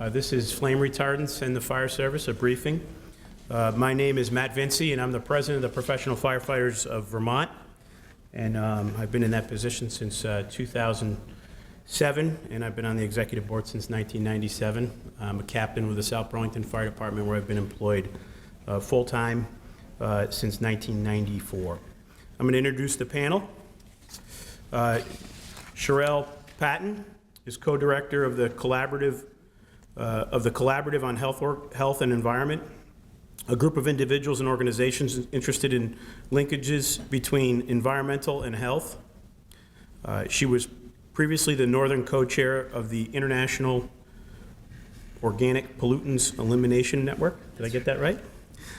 This is Flame Retardants and the Fire Service, a briefing. My name is Matt Vinci, and I'm the president of the Professional Firefighters of Vermont. And I've been in that position since 2007, and I've been on the executive board since 1997. I'm a captain with the South Burlington Fire Department, where I've been employed full-time since 1994. I'm going to introduce the panel. Sherelle Patton is co-director of the Collaborative on Health and Environment, a group of individuals and organizations interested in linkages between environmental and health. She was previously the Northern co-chair of the International Organic Pollutants Elimination Network. Did I get that right?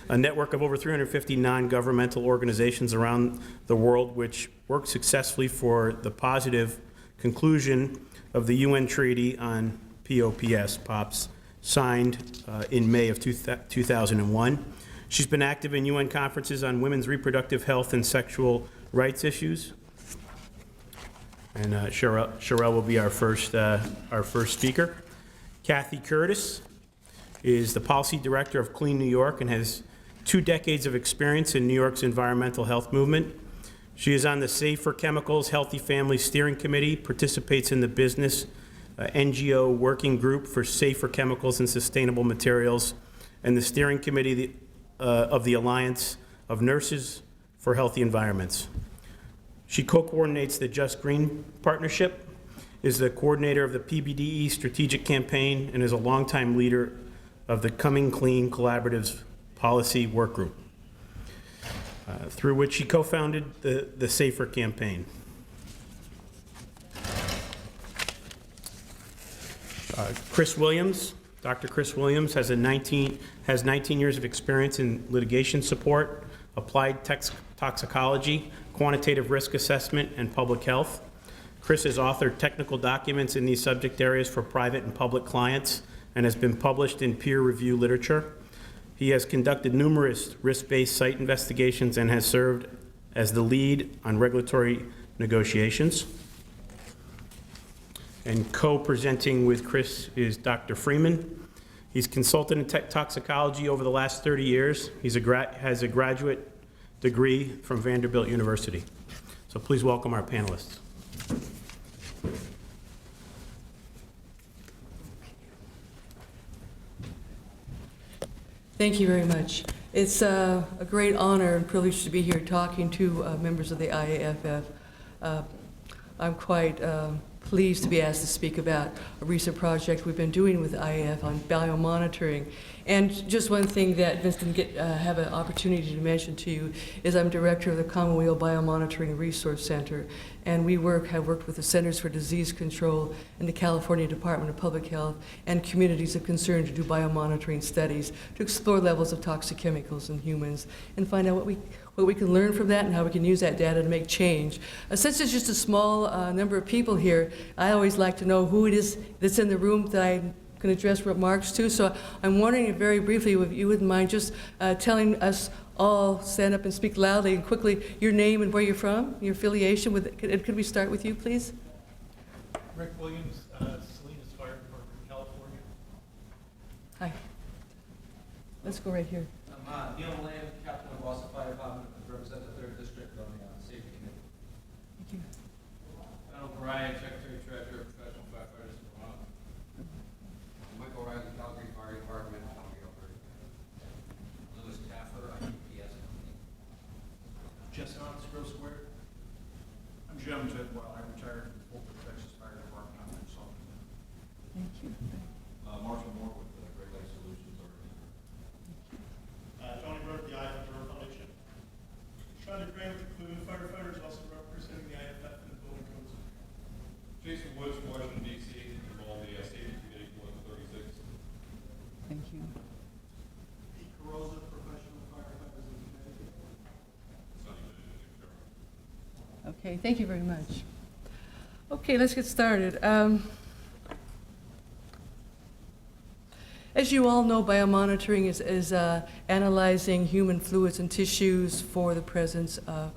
A network of over 350 non-governmental organizations around the world which work successfully for the positive conclusion of the UN Treaty on POPs, signed in May of 2001. She's been active in UN conferences on women's reproductive health and sexual rights issues. And Sherelle will be our first speaker. Kathy Curtis is the policy director of Clean New York and has 2 decades of experience in New York's environmental health movement. She is on the Safer Chemicals Healthy Families Steering Committee, participates in the business NGO Working Group for Safer Chemicals and Sustainable Materials, and the Steering Committee of the Alliance of Nurses for Healthy Environments. She co-coordinates the Just Green Partnership, is the coordinator of the PBDE Strategic Campaign, and is a longtime leader of the Coming Clean Collaborative's Policy Work Group, through which she co-founded the Safer Campaign. Chris Williams, Dr. Chris Williams has 19 years of experience in litigation support, applied toxicology, quantitative risk assessment, and public health. Chris has authored technical documents in these subject areas for private and public clients and has been published in peer-reviewed literature. He has conducted numerous risk-based site investigations and has served as the lead on regulatory negotiations. And co-presenting with Chris is Dr. Freeman. He's consulted in toxicology over the last 30 years. He has a graduate degree from Vanderbilt University. So please welcome our panelists. Thank you very much. It's a great honor and privilege to be here talking to members of the IAFF. I'm quite pleased to be asked to speak about a recent project we've been doing with IAF on biomonitoring. And just one thing that Vince didn't have an opportunity to mention to you is I'm director of the Commonweal Biomonitoring Resource Center, and we have worked with the Centers for Disease Control and the California Department of Public Health and communities of concern to do biomonitoring studies to explore levels of toxic chemicals in humans and find out what we can learn from that and how we can use that data to make change. Since there's just a small number of people here, I always like to know who it is that's in the room that I'm going to address remarks to. So I'm wondering if very briefly, if you wouldn't mind just telling us all, stand up and speak loudly and quickly, your name and where you're from, your affiliation with, could we start with you, please? Rick Williams, Salinas Fire Department, California. Hi. Let's go right here. I'm Neil Land, Captain of Boston Fire Department, represent the 3rd District on the Safety Committee. Thank you. Donald O'Brien, Secretary Treasurer, Professional Firefighters of Vermont. Michael Riley, Calgary Fire Department, Calgary, Alberta. Louis Taffer, IUPS Company. Jess Hans, Gross Square. I'm Jim Tidwell. I retired from Fort Worth, Texas Fire Department. I'm a consultant. Thank you. Marshall Moore with the Great Lakes Solutions Organization. Tony Rowe, the IFF Foundation. Sean Graham with the Cleveland Firefighters, also representing the IFF and the building codes. Jason Woods, Washington, D.C., involved the Safety Committee for 36. Thank you. Pete Carrozza, Professional Firefighters in Connecticut. Okay, thank you very much. Okay, let's get started. As you all know, biomonitoring is analyzing human fluids and tissues for the presence of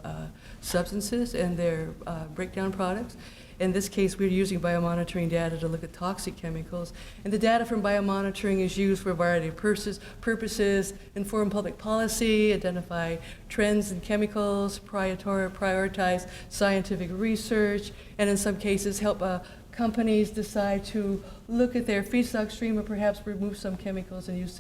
substances and their breakdown products. In this case, we're using biomonitoring data to look at toxic chemicals. And the data from biomonitoring is used for a variety of purposes, inform public policy, identify trends in chemicals, prioritize scientific research, and in some cases help companies decide to look at their feedstock stream or perhaps remove some chemicals and use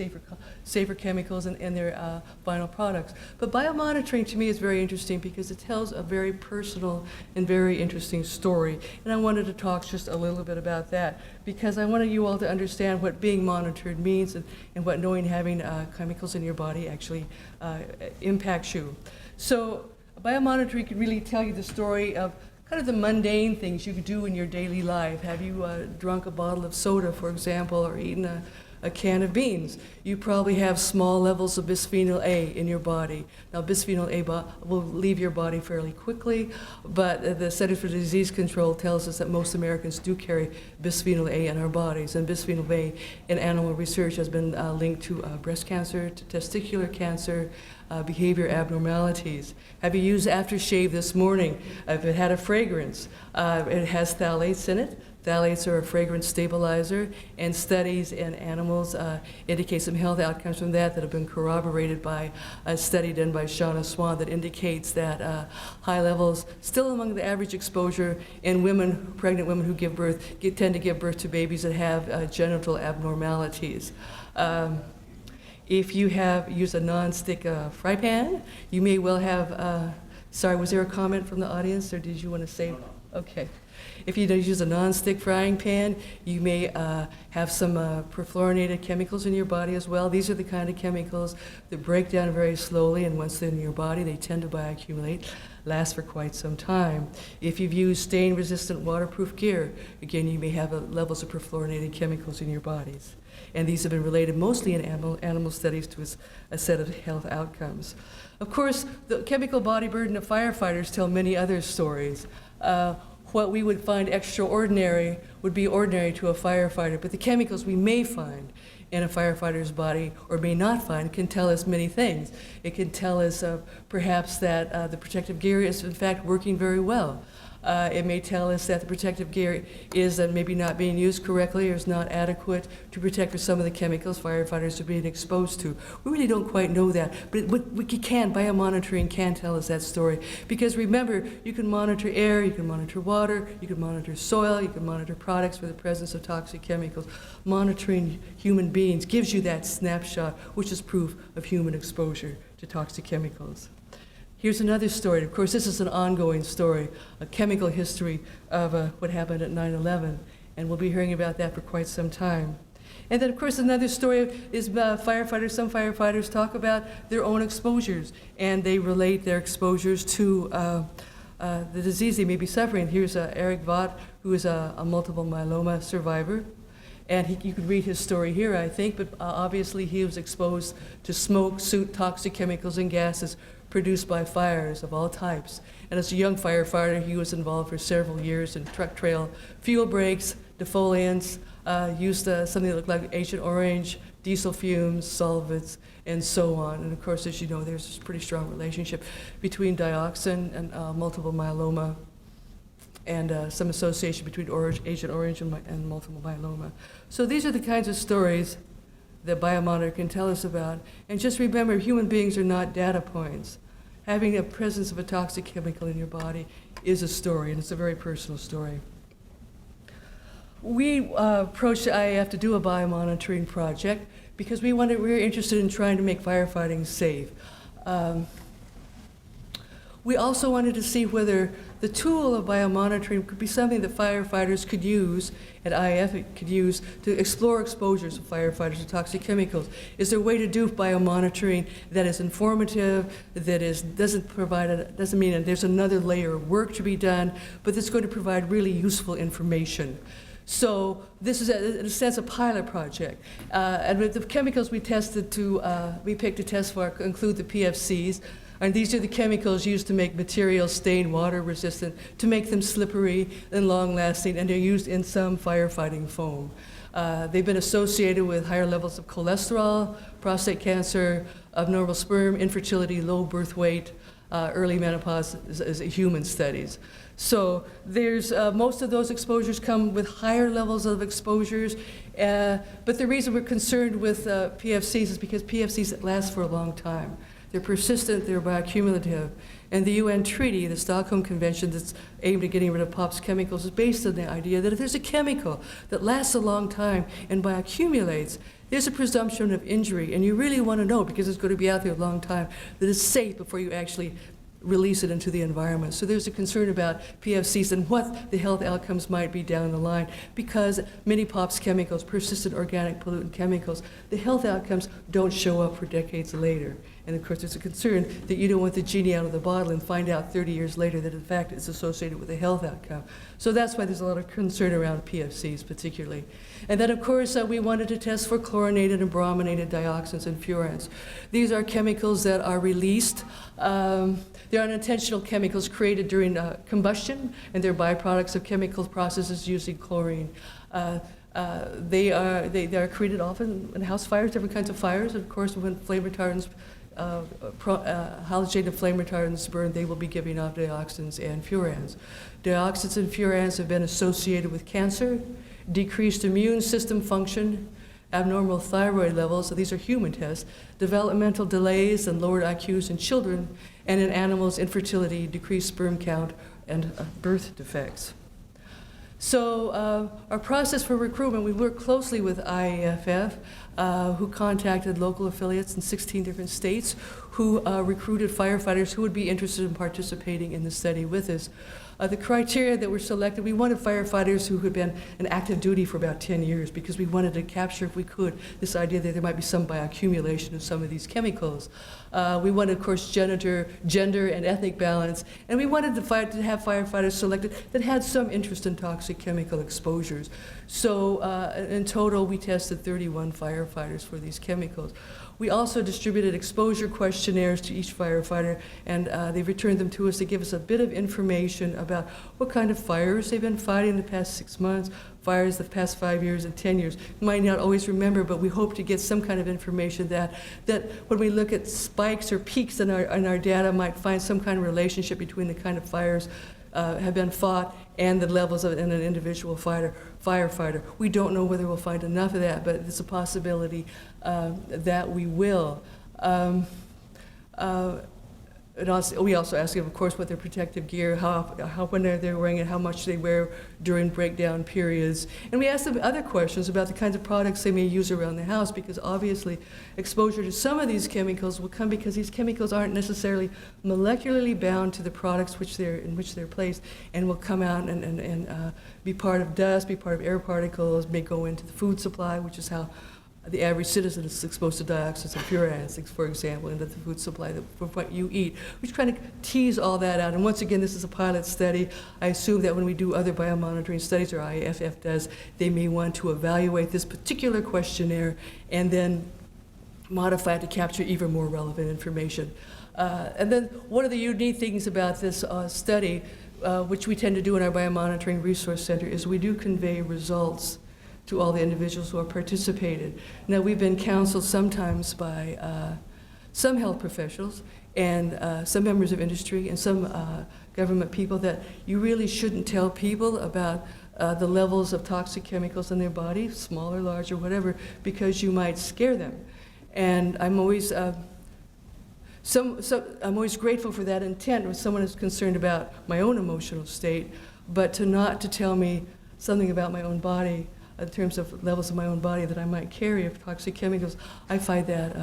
safer chemicals in their final products. But biomonitoring to me is very interesting because it tells a very personal and very interesting story. And I wanted to talk just a little bit about that because I wanted you all to understand what being monitored means and what knowing having chemicals in your body actually impacts you. So biomonitoring can really tell you the story of kind of the mundane things you could do in your daily life. Have you drunk a bottle of soda, for example, or eaten a can of beans? You probably have small levels of bisphenol A in your body. Now, bisphenol A will leave your body fairly quickly, but the Centers for Disease Control tells us that most Americans do carry bisphenol A in our bodies, and bisphenol A in animal research has been linked to breast cancer, to testicular cancer, behavior abnormalities. Have you used aftershave this morning? If it had a fragrance, it has phthalates in it. Phthalates are a fragrance stabilizer, and studies in animals indicate some health outcomes from that have been corroborated by a study done by Shauna Swan that indicates that high levels, still among the average exposure in women, pregnant women who give birth, tend to give birth to babies that have genital abnormalities. If you have used a non-stick fry pan, you may well have, sorry, was there a comment from the audience, or did you want to say? Okay. If you don't use a non-stick frying pan, you may have some perfluorinated chemicals in your body as well. These are the kind of chemicals that break down very slowly, and once they're in your body, they tend to bioaccumulate, last for quite some time. If you've used stain-resistant waterproof gear, again, you may have levels of perfluorinated chemicals in your bodies. And these have been related mostly in animal studies to a set of health outcomes. Of course, the chemical body burden of firefighters tell many other stories. What we would find extraordinary would be ordinary to a firefighter, but the chemicals we may find in a firefighter's body or may not find can tell us many things. It can tell us perhaps that the protective gear is in fact working very well. It may tell us that the protective gear is maybe not being used correctly or is not adequate to protect from some of the chemicals firefighters are being exposed to. We really don't quite know that, but biomonitoring can tell us that story. Because remember, you can monitor air, you can monitor water, you can monitor soil, you can monitor products for the presence of toxic chemicals. Monitoring human beings gives you that snapshot, which is proof of human exposure to toxic chemicals. Here's another story. Of course, this is an ongoing story, a chemical history of what happened at 9/11, and we'll be hearing about that for quite some time. And then, of course, another story is some firefighters talk about their own exposures, and they relate their exposures to the disease they may be suffering. Here's Eric Vaught, who is a multiple myeloma survivor. And you could read his story here, I think, but obviously he was exposed to smoke, soot, toxic chemicals, and gases produced by fires of all types. And as a young firefighter, he was involved for several years in truck trail fuel breaks, defoliants, used something that looked like Agent Orange, diesel fumes, solvents, and so on. And of course, as you know, there's a pretty strong relationship between dioxin and multiple myeloma, and some association between Agent Orange and multiple myeloma. So these are the kinds of stories that biomonitor can tell us about. And just remember, human beings are not data points. Having a presence of a toxic chemical in your body is a story, and it's a very personal story. We approached the IAF to do a biomonitoring project because we were interested in trying to make firefighting safe. We also wanted to see whether the tool of biomonitoring could be something that firefighters could use, and IAF could use, to explore exposures of firefighters to toxic chemicals. Is there a way to do biomonitoring that is informative, that doesn't mean that there's another layer of work to be done, but that's going to provide really useful information? So this is, in a sense, a pilot project. And with the chemicals we picked to test for include the PFCs. And these are the chemicals used to make materials stain water resistant, to make them slippery and long lasting, and they're used in some firefighting foam. They've been associated with higher levels of cholesterol, prostate cancer, abnormal sperm, infertility, low birth weight, early menopause is human studies. So there's, most of those exposures come with higher levels of exposures, but the reason we're concerned with PFCs is because PFCs last for a long time. They're persistent, they're bioaccumulative. And the UN treaty, the Stockholm Convention that's aimed at getting rid of POPs chemicals, is based on the idea that if there's a chemical that lasts a long time and bioaccumulates, there's a presumption of injury, and you really want to know, because it's going to be out there a long time, that it's safe before you actually release it into the environment. So there's a concern about PFCs and what the health outcomes might be down the line, because many POPs chemicals, persistent organic pollutant chemicals, the health outcomes don't show up for decades later. And of course, there's a concern that you don't want the genie out of the bottle and find out 30 years later that in fact it's associated with a health outcome. So that's why there's a lot of concern around PFCs particularly. And then of course, we wanted to test for chlorinated and brominated dioxins and furans. These are chemicals that are released. They're unintentional chemicals created during combustion, and they're byproducts of chemical processes using chlorine. They are created often in house fires, different kinds of fires. And of course, when flame retardants, halogenated flame retardants burn, they will be giving off dioxins and furans. Dioxins and furans have been associated with cancer, decreased immune system function, abnormal thyroid levels, so these are human tests, developmental delays and lowered IQs in children, and in animals, infertility, decreased sperm count, and birth defects. So our process for recruitment, we work closely with IAFF, who contacted local affiliates in 16 different states, who recruited firefighters who would be interested in participating in the study with us. The criteria that were selected, we wanted firefighters who had been in active duty for about 10 years, because we wanted to capture, if we could, this idea that there might be some bioaccumulation of some of these chemicals. We wanted, of course, gender and ethnic balance, and we wanted to have firefighters selected that had some interest in toxic chemical exposures. So in total, we tested 31 firefighters for these chemicals. We also distributed exposure questionnaires to each firefighter, and they returned them to us to give us a bit of information about what kind of fires they've been fighting in the past 6 months, fires the past 5 years and 10 years. You might not always remember, but we hope to get some kind of information that when we look at spikes or peaks in our data, might find some kind of relationship between the kind of fires have been fought and the levels in an individual firefighter. We don't know whether we'll find enough of that, but it's a possibility that we will. And also, we also ask them, of course, what their protective gear, when they're wearing it, how much they wear during breakdown periods. And we ask them other questions about the kinds of products they may use around the house, because obviously exposure to some of these chemicals will come because these chemicals aren't necessarily molecularly bound to the products in which they're placed, and will come out and be part of dust, be part of air particles, may go into the food supply, which is how the average citizen is exposed to dioxins and furans, for example, into the food supply from what you eat. We're trying to tease all that out. And once again, this is a pilot study. I assume that when we do other biomonitoring studies, or IAFF does, they may want to evaluate this particular questionnaire and then modify it to capture even more relevant information. And then one of the unique things about this study, which we tend to do in our biomonitoring resource center, is we do convey results to all the individuals who have participated. Now, we've been counseled sometimes by some health professionals and some members of industry and some government people that you really shouldn't tell people about the levels of toxic chemicals in their body, small or large or whatever, because you might scare them. And I'm always I'm always grateful for that intent when someone is concerned about my own emotional state, but not to tell me something about my own body in terms of levels of my own body that I might carry of toxic chemicals. I find that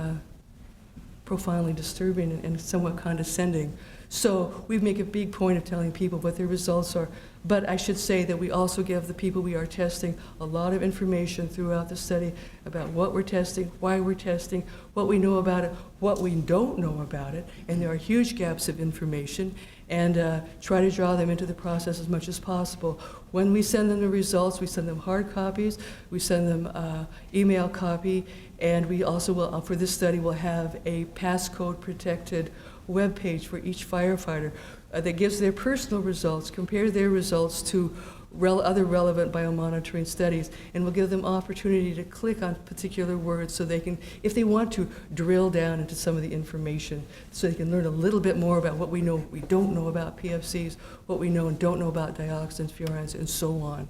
profoundly disturbing and somewhat condescending. So we make a big point of telling people what their results are. But I should say that we also give the people we are testing a lot of information throughout the study about what we're testing, why we're testing, what we know about it, what we don't know about it, and there are huge gaps of information, and try to draw them into the process as much as possible. When we send them the results, we send them hard copies, we send them email copy, and we also will, for this study, will have a passcode protected web page for each firefighter that gives their personal results, compare their results to other relevant biomonitoring studies, and we'll give them opportunity to click on particular words so they can, if they want to, drill down into some of the information so they can learn a little bit more about what we know, what we don't know about PFCs, what we know and don't know about dioxins, furans, and so on.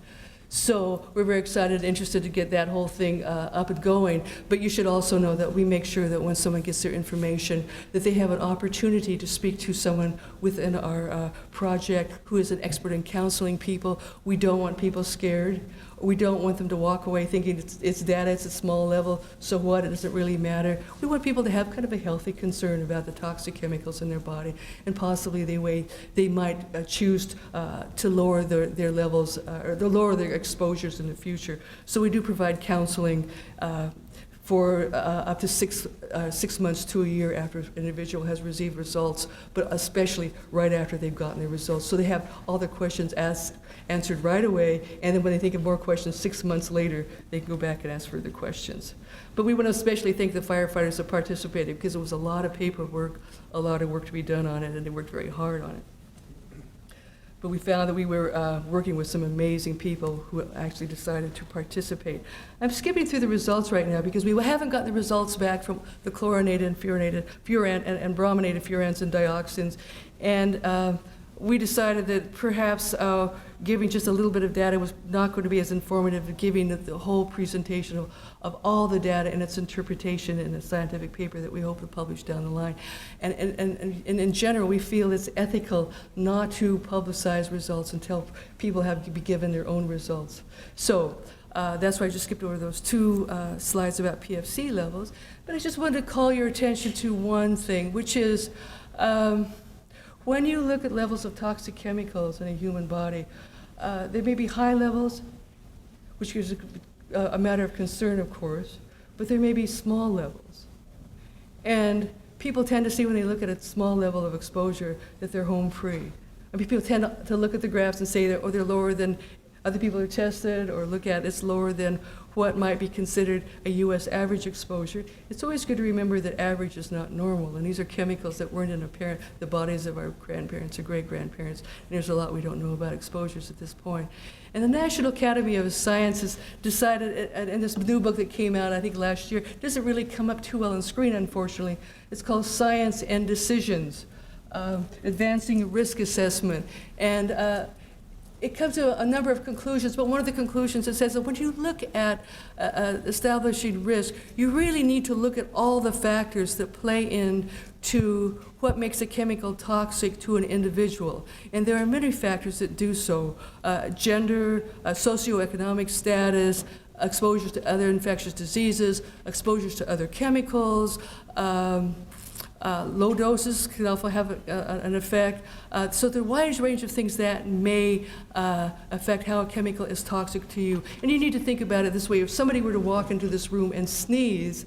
So we're very excited and interested to get that whole thing up and going, but you should also know that we make sure that when someone gets their information, that they have an opportunity to speak to someone within our project who is an expert in counseling people. We don't want people scared. We don't want them to walk away thinking it's data, it's a small level, so what, it doesn't really matter. We want people to have kind of a healthy concern about the toxic chemicals in their body, and possibly they might choose to lower their levels, or to lower their exposures in the future. So we do provide counseling for up to six months to a year after an individual has received results, but especially right after they've gotten their results. So they have all their questions answered right away, and then when they think of more questions 6 months later, they can go back and ask further questions. But we want to especially thank the firefighters that participated, because it was a lot of paperwork, a lot of work to be done on it, and they worked very hard on it. But we found that we were working with some amazing people who actually decided to participate. I'm skipping through the results right now because we haven't gotten the results back from the chlorinated and furanated, and brominated furans and dioxins. And we decided that perhaps giving just a little bit of data was not going to be as informative as giving the whole presentation of all the data and its interpretation in a scientific paper that we hope to publish down the line. And in general, we feel it's ethical not to publicize results until people have to be given their own results. So that's why I just skipped over those two slides about PFC levels. But I just wanted to call your attention to one thing, which is when you look at levels of toxic chemicals in a human body, there may be high levels, which is a matter of concern, of course, but there may be small levels. And people tend to see when they look at a small level of exposure that they're home free. I mean, people tend to look at the graphs and say that, oh, they're lower than other people who tested, or look at it's lower than what might be considered a U.S. average exposure. It's always good to remember that average is not normal, and these are chemicals that weren't in the bodies of our grandparents or great-grandparents, and there's a lot we don't know about exposures at this point. And the National Academy of Sciences decided, in this new book that came out, I think last year, doesn't really come up too well on screen, unfortunately. It's called Science and Decisions, Advancing Risk Assessment. And it comes to a number of conclusions, but one of the conclusions, it says that when you look at establishing risk, you really need to look at all the factors that play into what makes a chemical toxic to an individual. And there are many factors that do so. Gender, socioeconomic status, exposures to other infectious diseases, exposures to other chemicals, low doses can also have an effect. So there are a wide range of things that may affect how a chemical is toxic to you. And you need to think about it this way. If somebody were to walk into this room and sneeze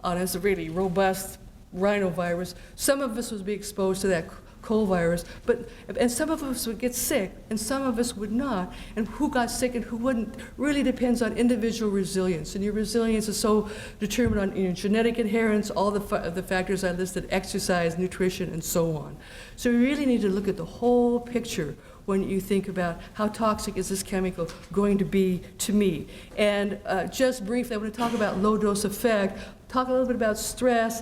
on a really robust rhinovirus, some of us would be exposed to that cold virus, and some of us would get sick, and some of us would not. And who got sick and who wouldn't really depends on individual resilience. And your resilience is so determined on your genetic adherence, all the factors I listed, exercise, nutrition, and so on. So you really need to look at the whole picture when you think about how toxic is this chemical going to be to me. And just briefly, I want to talk about low dose effect, talk a little bit about stress.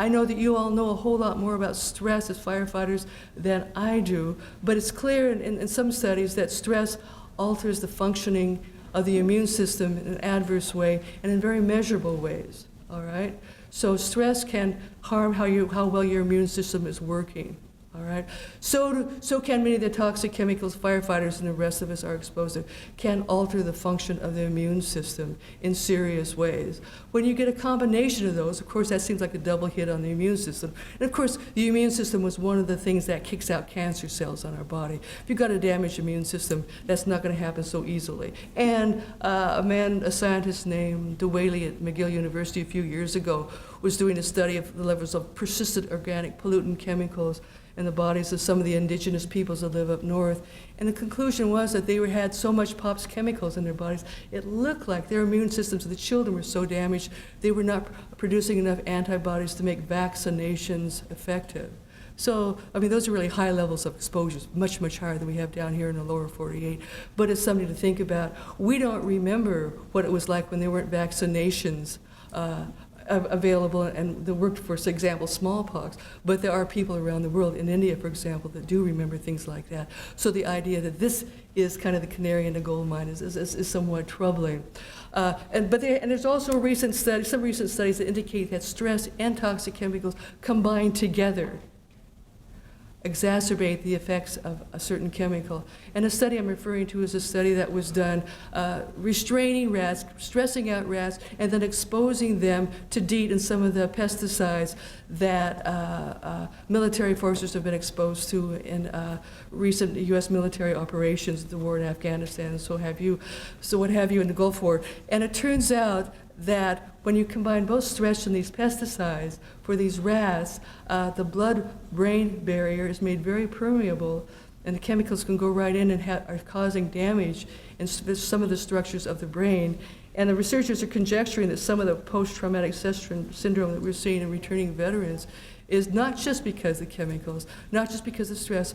I know that you all know a whole lot more about stress as firefighters than I do, but it's clear in some studies that stress alters the functioning of the immune system in an adverse way and in very measurable ways, all right? So stress can harm how well your immune system is working, all right? So can many of the toxic chemicals firefighters and the rest of us are exposed to, can alter the function of the immune system in serious ways. When you get a combination of those, of course, that seems like a double hit on the immune system. And of course, the immune system was one of the things that kicks out cancer cells on our body. If you've got a damaged immune system, that's not going to happen so easily. And a scientist named DeWhaley at McGill University a few years ago was doing a study of the levels of persistent organic pollutant chemicals in the bodies of some of the indigenous peoples that live up north. And the conclusion was that they had so much POPs chemicals in their bodies, it looked like their immune systems of the children were so damaged, they were not producing enough antibodies to make vaccinations effective. So, I mean, those are really high levels of exposures, much, much higher than we have down here in the lower 48. But it's something to think about. We don't remember what it was like when there weren't vaccinations available and that worked for example, smallpox. But there are people around the world, in India, for example, that do remember things like that. So the idea that this is kind of the canary in the gold mine is somewhat troubling. And there's also some recent studies that indicate that stress and toxic chemicals combined together exacerbate the effects of a certain chemical. And the study I'm referring to is a study that was done restraining rats, stressing out rats, and then exposing them to DEET and some of the pesticides that military forces have been exposed to in recent U.S. military operations, the war in Afghanistan, and so what have you in the Gulf War. And it turns out that when you combine both stress and these pesticides for these rats, the blood-brain barrier is made very permeable, and the chemicals can go right in and are causing damage in some of the structures of the brain. And the researchers are conjecturing that some of the post-traumatic stress syndrome that we're seeing in returning veterans is not just because of chemicals, not just because of stress,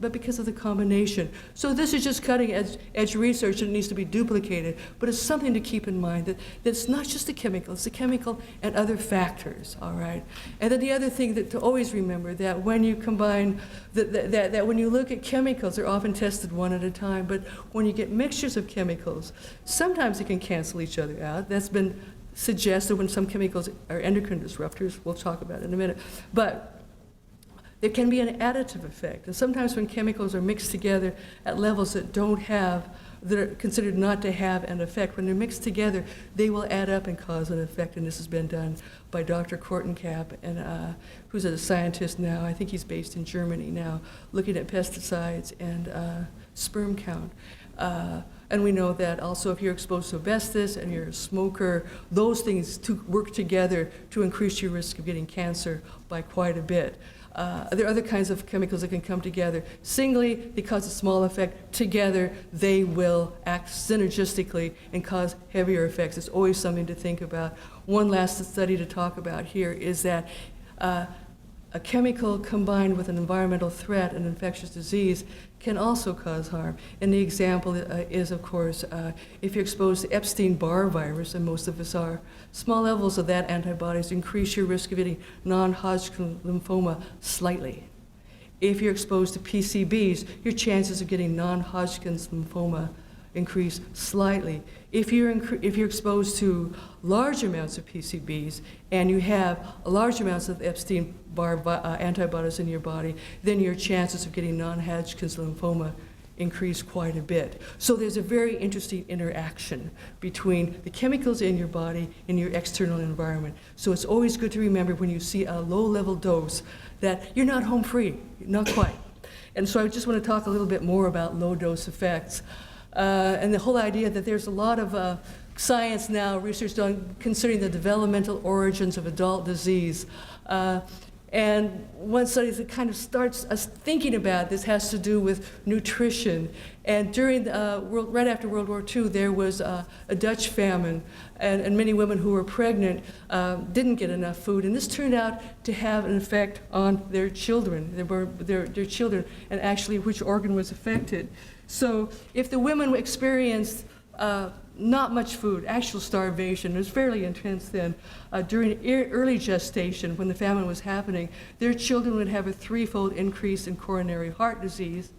but because of the combination. So this is just cutting edge research, and it needs to be duplicated, but it's something to keep in mind that it's not just the chemical, it's the chemical and other factors, all right? And then the other thing to always remember, that when you combine, that when you look at chemicals, they're often tested one at a time, but when you get mixtures of chemicals, sometimes they can cancel each other out. That's been suggested when some chemicals are endocrine disruptors. We'll talk about it in a minute. But there can be an additive effect. And sometimes when chemicals are mixed together at levels that that are considered not to have an effect, when they're mixed together, they will add up and cause an effect. And this has been done by Dr. Kortenkap, and who's a scientist now. I think he's based in Germany now, looking at pesticides and sperm count. And we know that also if you're exposed to asbestos and you're a smoker, those things work together to increase your risk of getting cancer by quite a bit. There are other kinds of chemicals that can come together. Singly, they cause a small effect. Together, they will act synergistically and cause heavier effects. It's always something to think about. One last study to talk about here is that a chemical combined with an environmental threat, an infectious disease, can also cause harm. And the example is, of course, if you're exposed to Epstein-Barr virus, and most of us are, small levels of that antibodies increase your risk of getting non-Hodgkin lymphoma slightly. If you're exposed to PCBs, your chances of getting non-Hodgkin's lymphoma increase slightly. If you're exposed to large amounts of PCBs and you have large amounts of Epstein-Barr antibodies in your body, then your chances of getting non-Hodgkin's lymphoma increase quite a bit. So there's a very interesting interaction between the chemicals in your body and your external environment. So it's always good to remember when you see a low-level dose that you're not home free, not quite. And so I just want to talk a little bit more about low-dose effects. And the whole idea that there's a lot of science now, research done considering the developmental origins of adult disease. And one study that kind of starts us thinking about this has to do with nutrition. And during right after World War II, there was a Dutch famine, and many women who were pregnant didn't get enough food. And this turned out to have an effect on their children, their children, and actually which organ was affected. So if the women experienced not much food, actual starvation, it was fairly intense then, during early gestation when the famine was happening, their children would have a 3-fold increase in coronary heart disease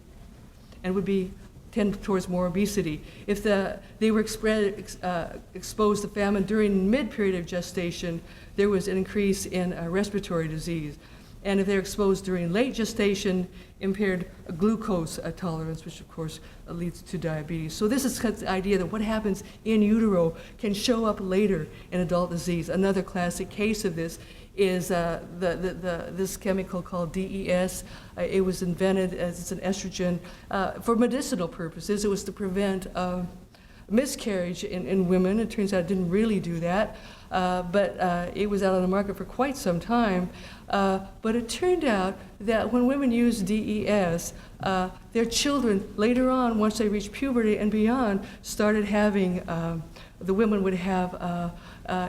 and would tend towards more obesity. If they were exposed to famine during mid-period of gestation, there was an increase in respiratory disease. And if they're exposed during late gestation, impaired glucose tolerance, which of course leads to diabetes. So this is the idea that what happens in utero can show up later in adult disease. Another classic case of this is this chemical called DES. It was invented as it's an estrogen for medicinal purposes. It was to prevent miscarriage in women. It turns out it didn't really do that, but it was out on the market for quite some time. But it turned out that when women used DES, their children later on, once they reached puberty and beyond, started having, the women would have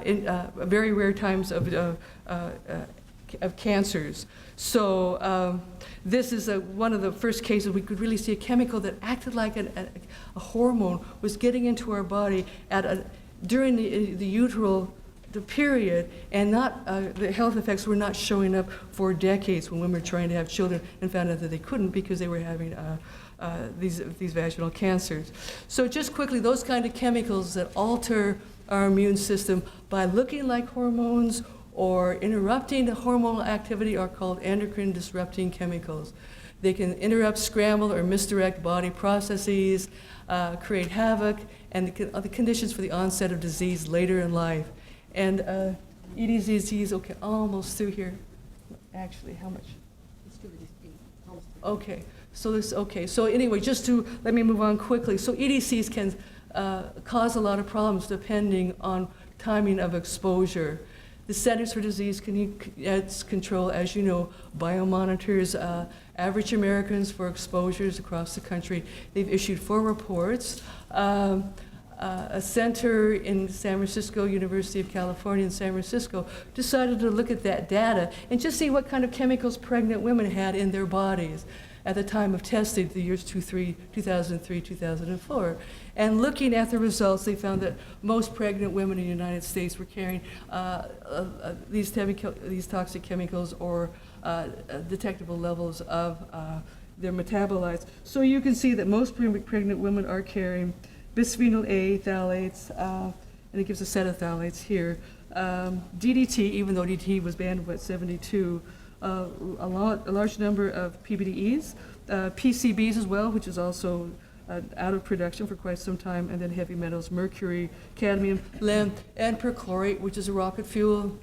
in very rare times of of cancers. So this is one of the first cases we could really see a chemical that acted like a hormone was getting into our body during the uteral period, and not the health effects were not showing up for decades when women were trying to have children and found out that they couldn't because they were having these vaginal cancers. So just quickly, those kind of chemicals that alter our immune system by looking like hormones or interrupting the hormonal activity are called endocrine disrupting chemicals. They can interrupt, scramble, or misdirect body processes, create havoc, and the conditions for the onset of disease later in life. And EDZs, okay, almost through here. Actually, how much? Okay, so anyway, just to, let me move on quickly. So EDCs can cause a lot of problems depending on timing of exposure. The Centers for Disease Control, as you know, biomonitors average Americans for exposures across the country. They've issued 4 reports. A center in San Francisco, University of California in San Francisco, decided to look at that data and just see what kind of chemicals pregnant women had in their bodies at the time of testing, the years 2003, 2004. And looking at the results, they found that most pregnant women in the United States were carrying these toxic chemicals or detectable levels of their metabolites. So you can see that most pregnant women are carrying bisphenol A phthalates, and it gives a set of phthalates here. DDT, even though DDT was banned at 72, a large number of PBDEs, PCBs as well, which is also out of production for quite some time, and then heavy metals, mercury, cadmium, lead, and perchlorate, which is a rocket fuel.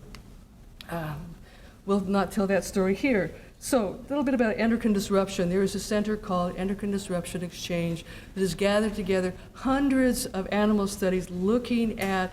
We'll not tell that story here. So a little bit about endocrine disruption. There is a center called Endocrine Disruption Exchange that has gathered together hundreds of animal studies looking at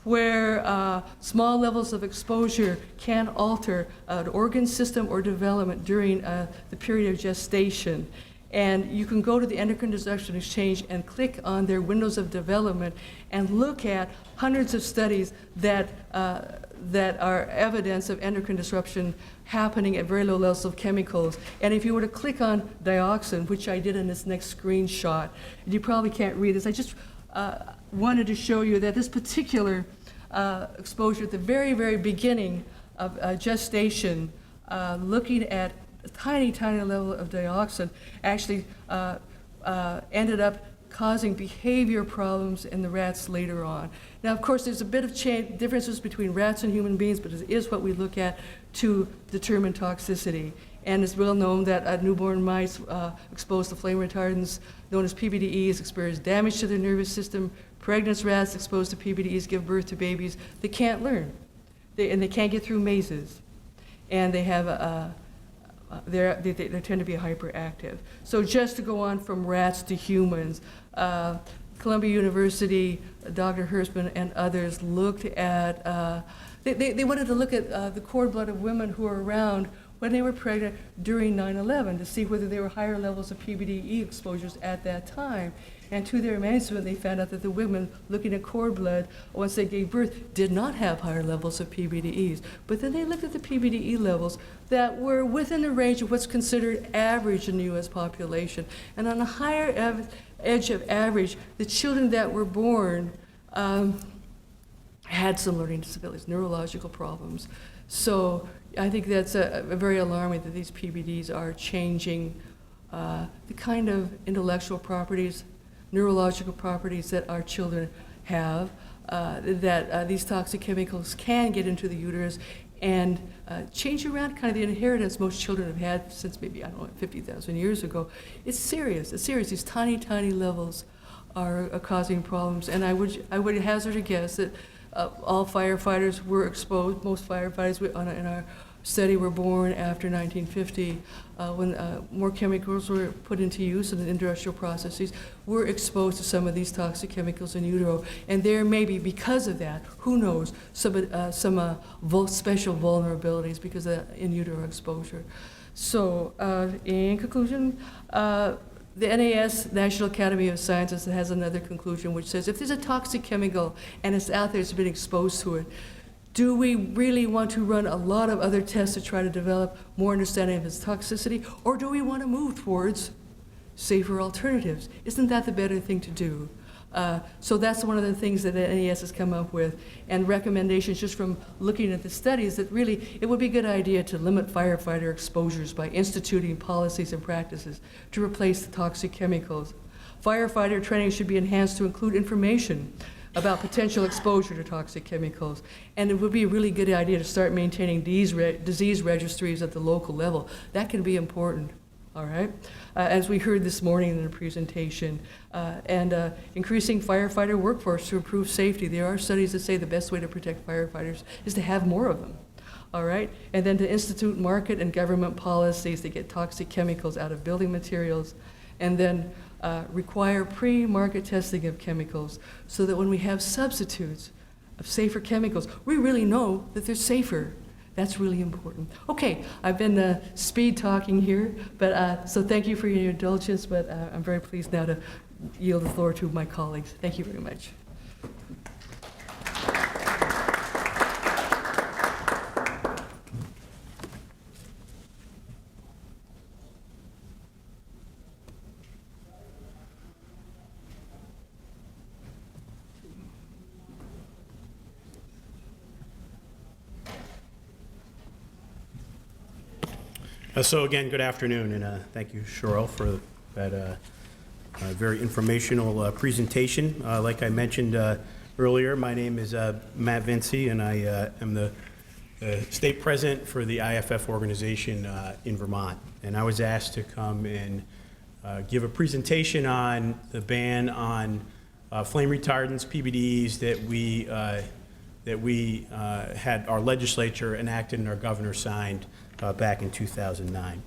where small levels of exposure can alter an organ system or development during the period of gestation. And you can go to the Endocrine Disruption Exchange and click on their windows of development and look at hundreds of studies that are evidence of endocrine disruption happening at very low levels of chemicals. And if you were to click on dioxin, which I did in this next screenshot, and you probably can't read this, I just wanted to show you that this particular exposure at the very, very beginning of gestation, looking at a tiny, tiny level of dioxin, actually ended up causing behavior problems in the rats later on. Now, of course, there's a bit of differences between rats and human beings, but it is what we look at to determine toxicity. And it's well known that newborn mice exposed to flame retardants known as PBDEs experience damage to their nervous system. Pregnant rats exposed to PBDEs give birth to babies that can't learn, and they can't get through mazes, and they have they tend to be hyperactive. So just to go on from rats to humans, Columbia University, Dr. Hersman and others looked at, they wanted to look at the cord blood of women who were around when they were pregnant during 9/11 to see whether there were higher levels of PBDE exposures at that time. And to their amazement, they found out that the women looking at cord blood once they gave birth did not have higher levels of PBDEs. But then they looked at the PBDE levels that were within the range of what's considered average in the U.S. population. And on the higher edge of average, the children that were born had some learning disabilities, neurological problems. So I think that's very alarming that these PBDs are changing the kind of intellectual properties, neurological properties that our children have, that these toxic chemicals can get into the uterus and change around kind of the inheritance most children have had since maybe, I don't know, 50,000 years ago. It's serious, it's serious. These tiny, tiny levels are causing problems. And I would hazard a guess that all firefighters were exposed, most firefighters in our study were born after 1950, when more chemicals were put into use in the industrial processes, were exposed to some of these toxic chemicals in utero. And there may be, because of that, who knows, some special vulnerabilities because of that in utero exposure. So in conclusion, the NAS, National Academy of Sciences, has another conclusion which says if there's a toxic chemical and it's out there, it's been exposed to it, Do we really want to run a lot of other tests to try to develop more understanding of its toxicity, or do we want to move towards safer alternatives? Isn't that the better thing to do? So that's one of the things that the NES has come up with, and recommendations just from looking at the studies that really it would be a good idea to limit firefighter exposures by instituting policies and practices to replace the toxic chemicals. Firefighter training should be enhanced to include information about potential exposure to toxic chemicals. And it would be a really good idea to start maintaining disease registries at the local level. That can be important, all right? As we heard this morning in the presentation, and increasing firefighter workforce to improve safety. There are studies that say the best way to protect firefighters is to have more of them, all right? And then to institute market and government policies that get toxic chemicals out of building materials, and then require pre-market testing of chemicals so that when we have substitutes of safer chemicals, we really know that they're safer. That's really important. Okay, I've been speed talking here, but so thank you for your indulgence, but I'm very pleased now to yield the floor to my colleagues. Thank you very much. So again, good afternoon, and thank you, Cheryl, for that very informational presentation. Like I mentioned earlier, my name is Matt Vinci, and I am the state president for the IFF organization in Vermont. And I was asked to come and give a presentation on the ban on flame retardants, PBDs, that we had our legislature enacted and our governor signed back in 2009.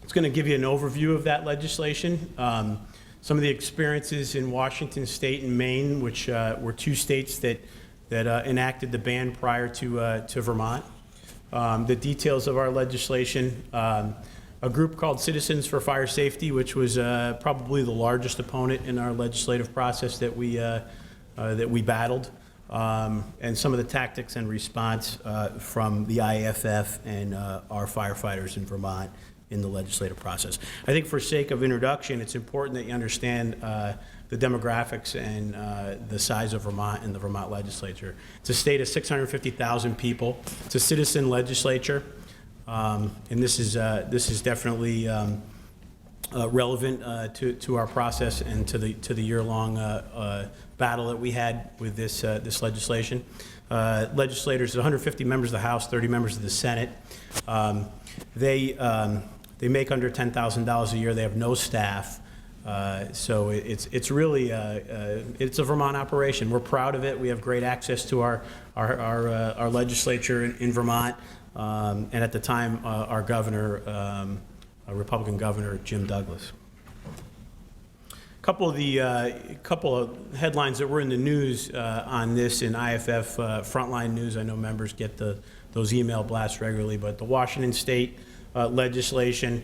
It's going to give you an overview of that legislation. Some of the experiences in Washington State and Maine, which were two states that enacted the ban prior to Vermont. The details of our legislation. A group called Citizens for Fire Safety, which was probably the largest opponent in our legislative process that we battled. And some of the tactics and response from the IAFF and our firefighters in Vermont in the legislative process. I think for sake of introduction, it's important that you understand the demographics and the size of Vermont and the Vermont legislature. It's a state of 650,000 people. It's a citizen legislature, and this is definitely relevant to our process and to the year-long battle that we had with this legislation. Legislators, 150 members of the House, 30 members of the Senate. They make under $10,000 a year. They have no staff, so it's really it's a Vermont operation. We're proud of it. We have great access to our legislature in Vermont, and at the time, our governor, a Republican governor, Jim Douglas. Couple of headlines that were in the news on this in IFF Frontline News. I know members get those email blasts regularly, but the Washington State legislation.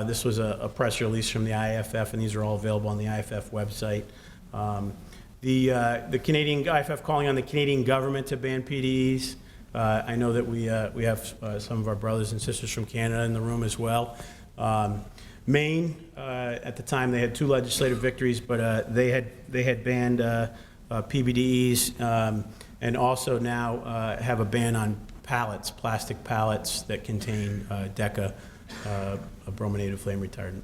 This was a press release from the IFF, and these are all available on the IFF website. The Canadian IFF calling on the Canadian government to ban PDEs. I know that we have some of our brothers and sisters from Canada in the room as well. Maine, at the time, they had two legislative victories, but they had banned PBDEs, and also now have a ban on pallets, plastic pallets that contain DECA, a brominated flame retardant.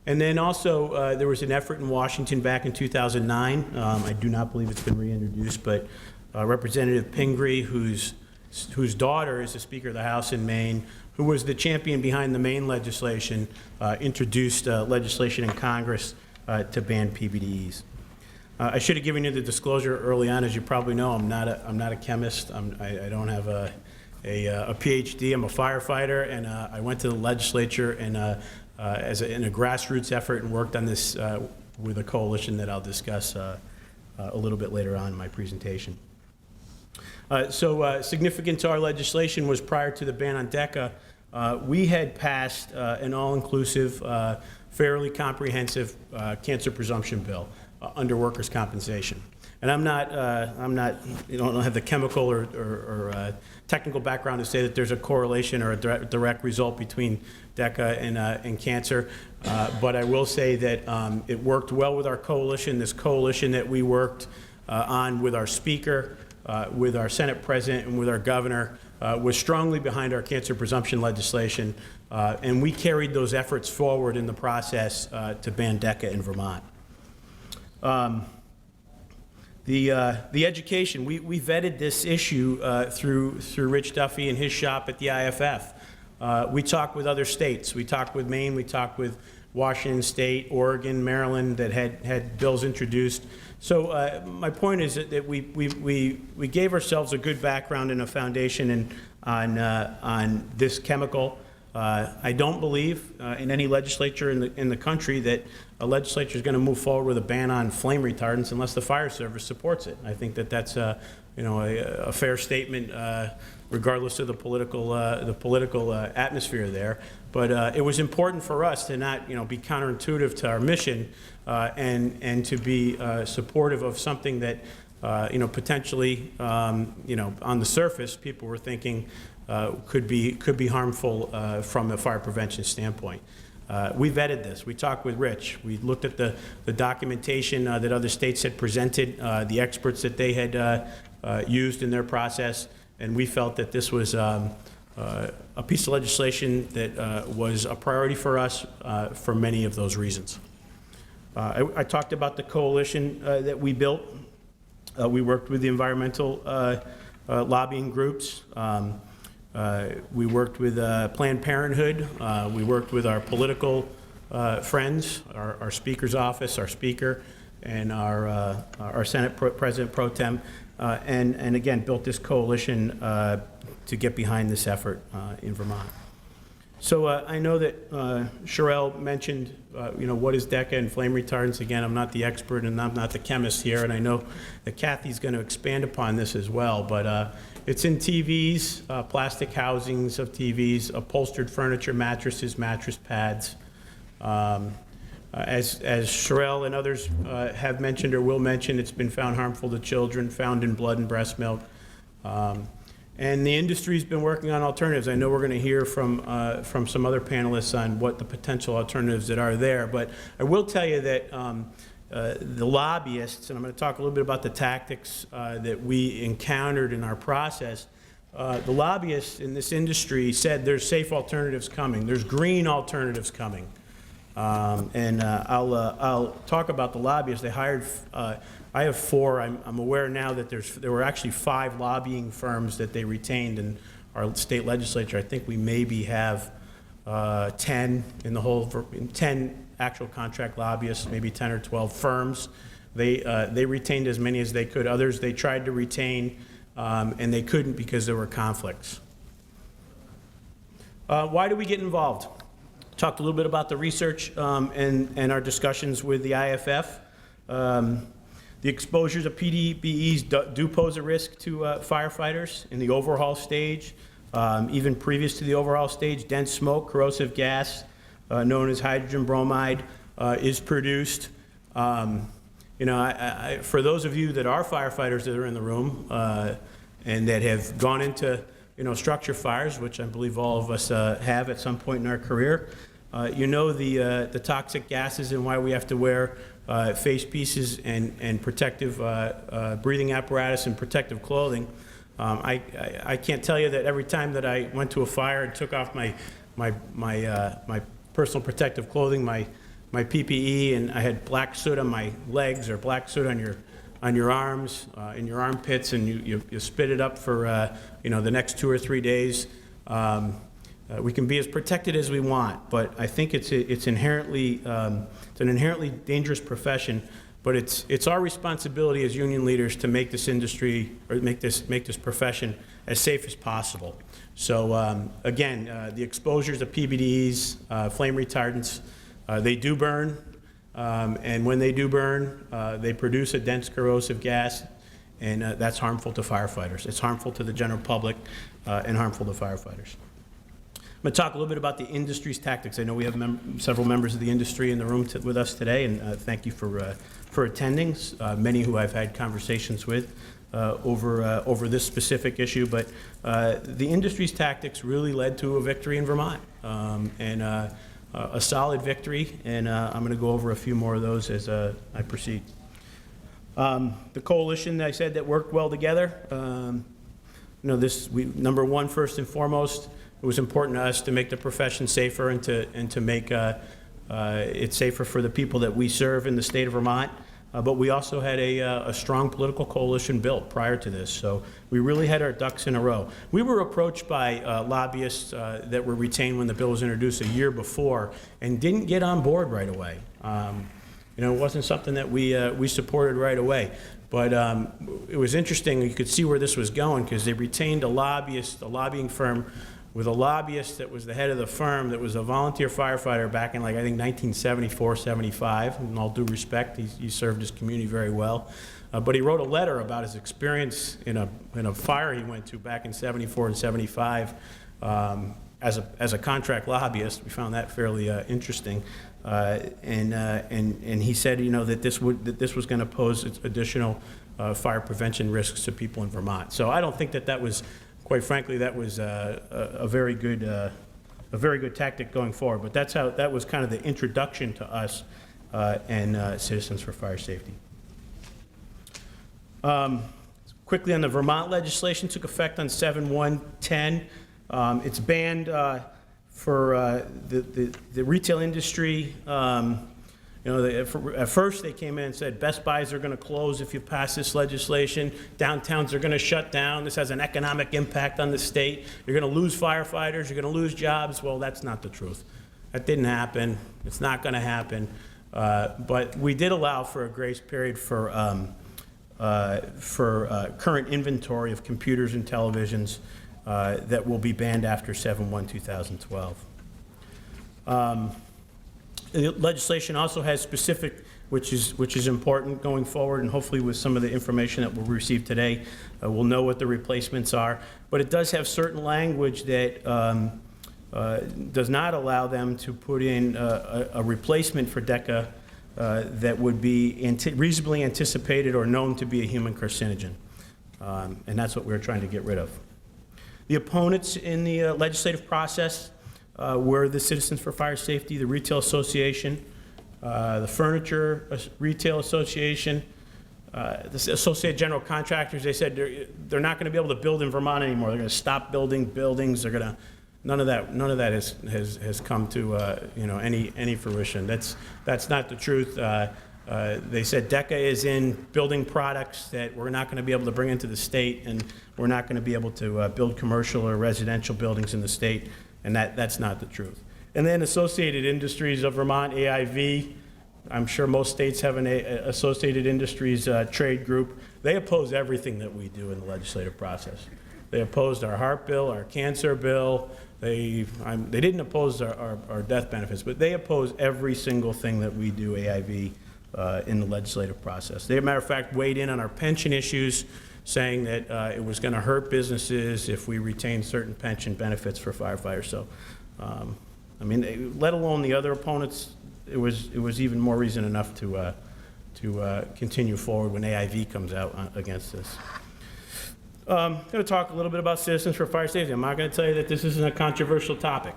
And then also there was an effort in Washington back in 2009. I do not believe it's been reintroduced, but Representative Pingree, whose daughter is the Speaker of the House in Maine, who was the champion behind the Maine legislation, introduced legislation in Congress to ban PBDEs. I should have given you the disclosure early on. As you probably know, I'm not a chemist. I don't have a PhD. I'm a firefighter, and I went to the legislature and in a grassroots effort and worked on this with a coalition that I'll discuss a little bit later on in my presentation. Significant to our legislation was prior to the ban on DECA, we had passed an all-inclusive, fairly comprehensive cancer presumption bill under workers' compensation. And I'm not, you know, I don't have the chemical or technical background to say that there's a correlation or a direct result between DECA and cancer, but I will say that it worked well with our coalition. This coalition that we worked on with our speaker, with our Senate president, and with our governor was strongly behind our cancer presumption legislation, and we carried those efforts forward in the process to ban DECA in Vermont. The education, we vetted this issue through Rich Duffy and his shop at the IFF. We talked with other states. We talked with Maine. We talked with Washington State, Oregon, Maryland that had bills introduced. So my point is that we gave ourselves a good background and a foundation on this chemical. I don't believe in any legislature in the country that a legislature is going to move forward with a ban on flame retardants unless the fire service supports it. I think that that's you know, a fair statement, regardless of the political atmosphere there. But it was important for us to not, you know, be counterintuitive to our mission and to be supportive of something that you know, potentially you know, on the surface people were thinking could be harmful from a fire prevention standpoint. We vetted this. We talked with Rich. We looked at the documentation that other states had presented, the experts that they had used in their process, and we felt that this was a piece of legislation that was a priority for us for many of those reasons. I talked about the coalition that we built. We worked with the environmental lobbying groups. We worked with Planned Parenthood. We worked with our political friends, our Speaker's office, our Speaker, and our Senate President Pro Tem, and again, built this coalition to get behind this effort in Vermont. So I know that Sherelle mentioned, you know, what is DECA and flame retardants. Again, I'm not the expert and I'm not the chemist here, and I know that Kathy's going to expand upon this as well, but it's in TVs, plastic housings of TVs, upholstered furniture, mattresses, mattress pads. As Sherelle and others have mentioned or will mention, it's been found harmful to children, found in blood and breast milk. And the industry's been working on alternatives. I know we're going to hear from some other panelists on what the potential alternatives that are there, but I will tell you that the lobbyists, and I'm going to talk a little bit about the tactics that we encountered in our process. The lobbyists in this industry said there's safe alternatives coming, there's green alternatives coming. And I'll talk about the lobbyists. They hired, I have 4. I'm aware now that there were actually 5 lobbying firms that they retained in our state legislature. I think we maybe have 10 in the whole, 10 actual contract lobbyists, maybe 10 or 12 firms. They retained as many as they could. Others they tried to retain, and they couldn't because there were conflicts. Why do we get involved? Talked a little bit about the research and our discussions with the IFF. The exposures of PDBEs do pose a risk to firefighters in the overhaul stage. Even previous to the overhaul stage, dense smoke, corrosive gas, known as hydrogen bromide, is produced. You know, for those of you that are firefighters that are in the room and that have gone into, you know, structure fires, which I believe all of us have at some point in our career, you know the toxic gases and why we have to wear face pieces and protective breathing apparatus and protective clothing. I can't tell you that every time that I went to a fire and took off my personal protective clothing, my PPE, and I had black soot on my legs or black soot on your arms, in your armpits, and you spit it up for you know, the next 2 or 3 days. We can be as protected as we want, but I think it's inherently it's an inherently dangerous profession. But it's our responsibility as union leaders to make this industry or make this profession as safe as possible. So again, the exposures of PBDs, flame retardants, they do burn, and when they do burn, they produce a dense corrosive gas, and that's harmful to firefighters. It's harmful to the general public and harmful to firefighters. going to talk a little bit about the industry's tactics. I know we have several members of the industry in the room with us today, and thank you for attending, many who I've had conversations with over this specific issue. But the industry's tactics really led to a victory in Vermont, and a solid victory, and I'm going to go over a few more of those as I proceed. The coalition, I said, that worked well together. Number one, first and foremost, it was important to us to make the profession safer and to make it safer for the people that we serve in the state of Vermont. But we also had a strong political coalition built prior to this, so we really had our ducks in a row. We were approached by lobbyists that were retained when the bill was introduced a year before and didn't get on board right away. It wasn't something that we supported right away. But it was interesting. You could see where this was going because they retained a lobbyist, a lobbying firm, with a lobbyist that was the head of the firm that was a volunteer firefighter back in, I think, 1974, 75. In all due respect, he served his community very well. But he wrote a letter about his experience in a fire he went to back in 74 and 75 as a contract lobbyist. We found that fairly interesting. And he said, that this was going to pose additional fire prevention risks to people in Vermont. So I don't think that was, quite frankly, that was a very good tactic going forward. But that was kind of the introduction to us and Citizens for Fire Safety. Quickly on the Vermont legislation, took effect on 7/1/10. It's banned for the retail industry. At first they came in and said Best Buys are going to close if you pass this legislation. Downtowns are going to shut down. This has an economic impact on the state. You're going to lose firefighters. You're going to lose jobs. Well, that's not the truth. That didn't happen. It's not going to happen. But we did allow for a grace period for current inventory of computers and televisions that will be banned after 7/1/2012. The legislation also has specific, which is important going forward, and hopefully with some of the information that we'll receive today, we'll know what the replacements are. But it does have certain language that does not allow them to put in a replacement for DECA that would be reasonably anticipated or known to be a human carcinogen. And that's what we're trying to get rid of. The opponents in the legislative process were the Citizens for Fire Safety, the Retail Association, the Furniture Retail Association, the Associated General Contractors. They said they're not going to be able to build in Vermont anymore. They're going to stop building buildings. They're going to none of that has come to any fruition. That's not the truth. They said DECA is in building products that we're not going to be able to bring into the state, and we're not going to be able to build commercial or residential buildings in the state, and that's not the truth. And then Associated Industries of Vermont, AIV, I'm sure most states have an Associated Industries trade group. They oppose everything that we do in the legislative process. They opposed our HARP bill, our cancer bill. They didn't oppose our death benefits, but they oppose every single thing that we do, AIV, in the legislative process. They, as a matter of fact, weighed in on our pension issues, saying that it was going to hurt businesses if we retain certain pension benefits for firefighters. So, let alone the other opponents, it was even more reason enough to continue forward when AIV comes out against this. I'm going to talk a little bit about Citizens for Fire Safety. I'm not going to tell you that this isn't a controversial topic.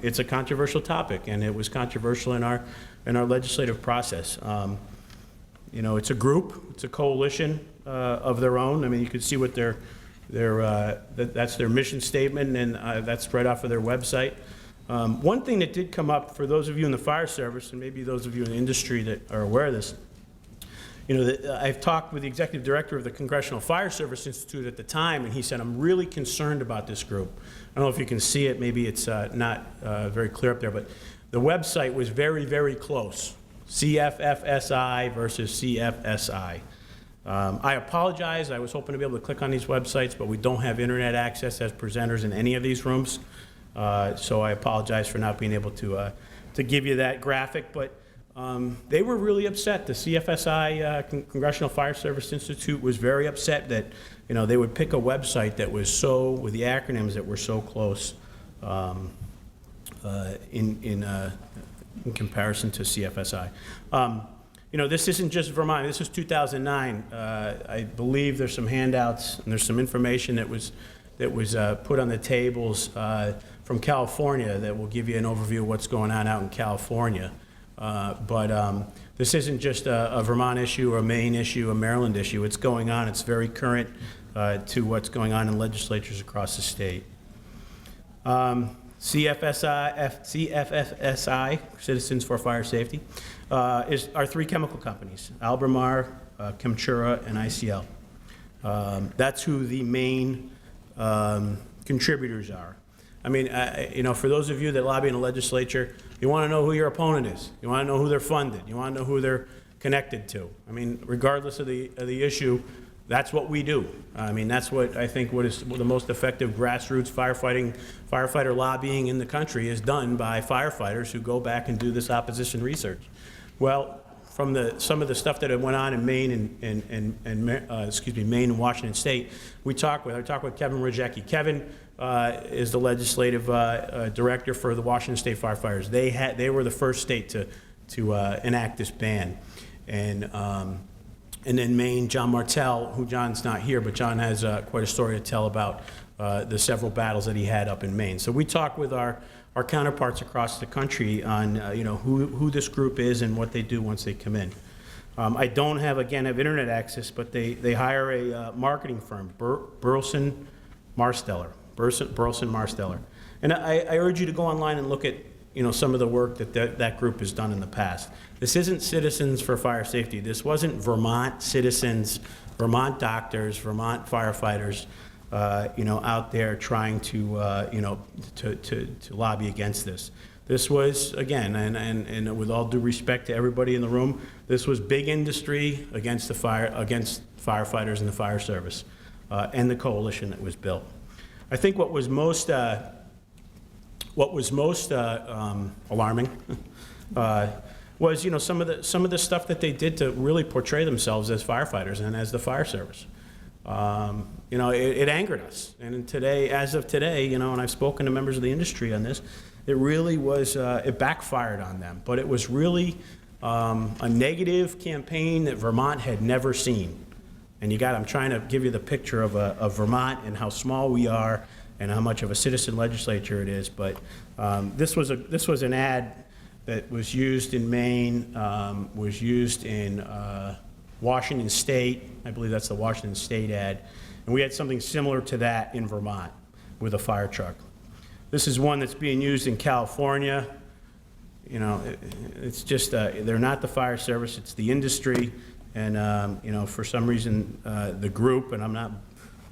It's a controversial topic, and it was controversial in our legislative process. It's a group, it's a coalition of their own. I mean, you can see what that's their mission statement, and that's right off of their website. One thing that did come up for those of you in the fire service, and maybe those of you in the industry that are aware of this, I've talked with the executive director of the Congressional Fire Service Institute at the time, and he said, I'm really concerned about this group. I don't know if you can see it, maybe it's not very clear up there, but the website was very, very close. CFFSI versus CFSI. I apologize, I was hoping to be able to click on these websites, but we don't have internet access as presenters in any of these rooms. So I apologize for not being able to give you that graphic, but they were really upset. The CFSI, Congressional Fire Service Institute, was very upset that they would pick a website that was with the acronyms that were so close. in comparison to CFSI. This isn't just Vermont. This is 2009. I believe there's some handouts and there's some information that was put on the tables from California that will give you an overview of what's going on out in California. But this isn't just a Vermont issue, or a Maine issue, a Maryland issue. It's going on. It's very current to what's going on in legislatures across the state. CFFSI, Citizens for Fire Safety, are 3 chemical companies: Albemarle, Chemtura, and ICL. That's who the main contributors are. I mean, for those of you that lobby in the legislature, you want to know who your opponent is. You want to know who they're funded. You want to know who they're connected to. I mean, regardless of the issue, that's what we do. I mean, that's what I think what is the most effective grassroots firefighter lobbying in the country is done by firefighters who go back and do this opposition research. Well, from some of the stuff that went on in Maine Maine and Washington State, I talked with Kevin Rajecki. Kevin is the legislative director for the Washington State firefighters. They were the first state to enact this ban, and then Maine, John Martell, who John's not here, but John has quite a story to tell about the several battles that he had up in Maine. So we talk with our counterparts across the country on who this group is and what they do once they come in. I don't have internet access, but they hire a marketing firm, Burleson Marsteller. And I urge you to go online and look at some of the work that group has done in the past. This isn't Citizens for Fire Safety. This wasn't Vermont citizens, Vermont doctors, Vermont firefighters, out there trying to lobby against this. This was, again, and with all due respect to everybody in the room, this was big industry against firefighters and the fire service, and the coalition that was built. I think what was most alarming was some of the stuff that they did to really portray themselves as firefighters and as the fire service. It angered us. And today, as of today, and I've spoken to members of the industry on this, it really was, it backfired on them. But it was really a negative campaign that Vermont had never seen. And I'm trying to give you the picture of Vermont and how small we are and how much of a citizen legislature it is. But this was an ad that was used in Maine, was used in Washington State. I believe that's the Washington State ad. And we had something similar to that in Vermont with a fire truck. This is one that's being used in California. It's just, they're not the fire service, it's the industry. And, for some reason, the group, and I'm not,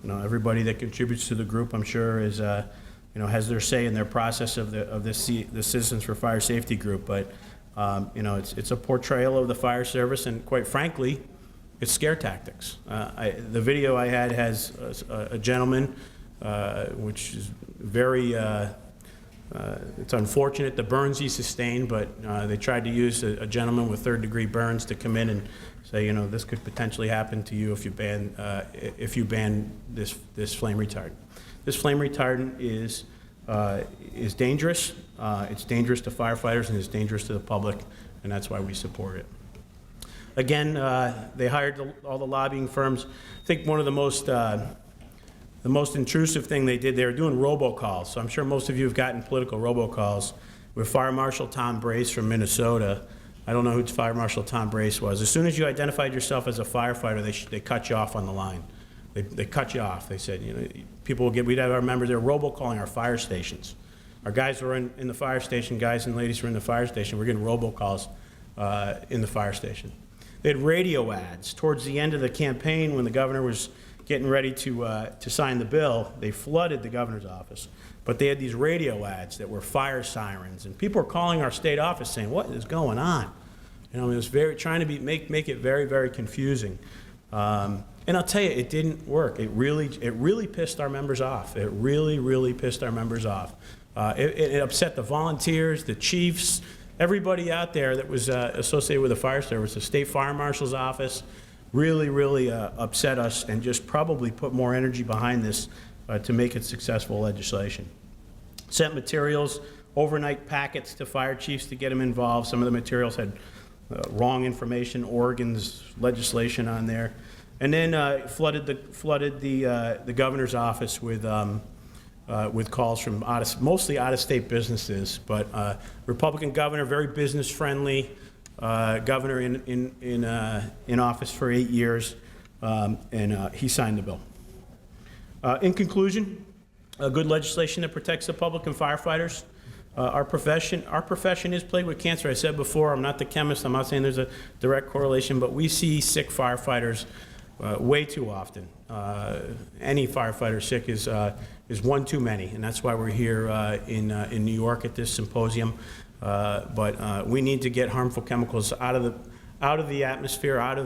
everybody that contributes to the group, I'm sure, is, has their say in their process of the Citizens for Fire Safety group. But, it's a portrayal of the fire service, and quite frankly, it's scare tactics. The video I had has a gentleman, which is very, it's unfortunate the burns he sustained, but they tried to use a gentleman with third-degree burns to come in and say, this could potentially happen to you if you ban this flame retardant. This flame retardant is dangerous. It's dangerous to firefighters and it's dangerous to the public, and that's why we support it. Again, they hired all the lobbying firms. I think one of the most intrusive thing they did, they were doing robocalls. So I'm sure most of you have gotten political robocalls with Fire Marshal Tom Brace from Minnesota. I don't know who Fire Marshal Tom Brace was. As soon as you identified yourself as a firefighter, they cut you off on the line. They cut you off. They said, we'd have our members, they're robocalling our fire stations. Our guys were in the fire station, guys and ladies were in the fire station. We're getting robocalls in the fire station. They had radio ads. Towards the end of the campaign, when the governor was getting ready to sign the bill, they flooded the governor's office. But they had these radio ads that were fire sirens, and people were calling our state office saying, "What is going on?" It was trying to make it very, very confusing. And I'll tell you, it didn't work. It really pissed our members off. It really, really pissed our members off. It upset the volunteers, the chiefs, everybody out there that was associated with the fire service. The state fire marshal's office really, really upset us, and just probably put more energy behind this to make it successful legislation. Sent materials overnight packets to fire chiefs to get them involved. Some of the materials had wrong information, Oregon's legislation on there. And then flooded the governor's office with calls from mostly out-of-state businesses. But Republican governor, very business-friendly governor in office for 8 years, and he signed the bill. In conclusion, good legislation that protects the public and firefighters. Our profession is plagued with cancer. I said before, I'm not the chemist. I'm not saying there's a direct correlation, but we see sick firefighters way too often. Any firefighter sick is one too many, and that's why we're here in New York at this symposium. But we need to get harmful chemicals out of the atmosphere, out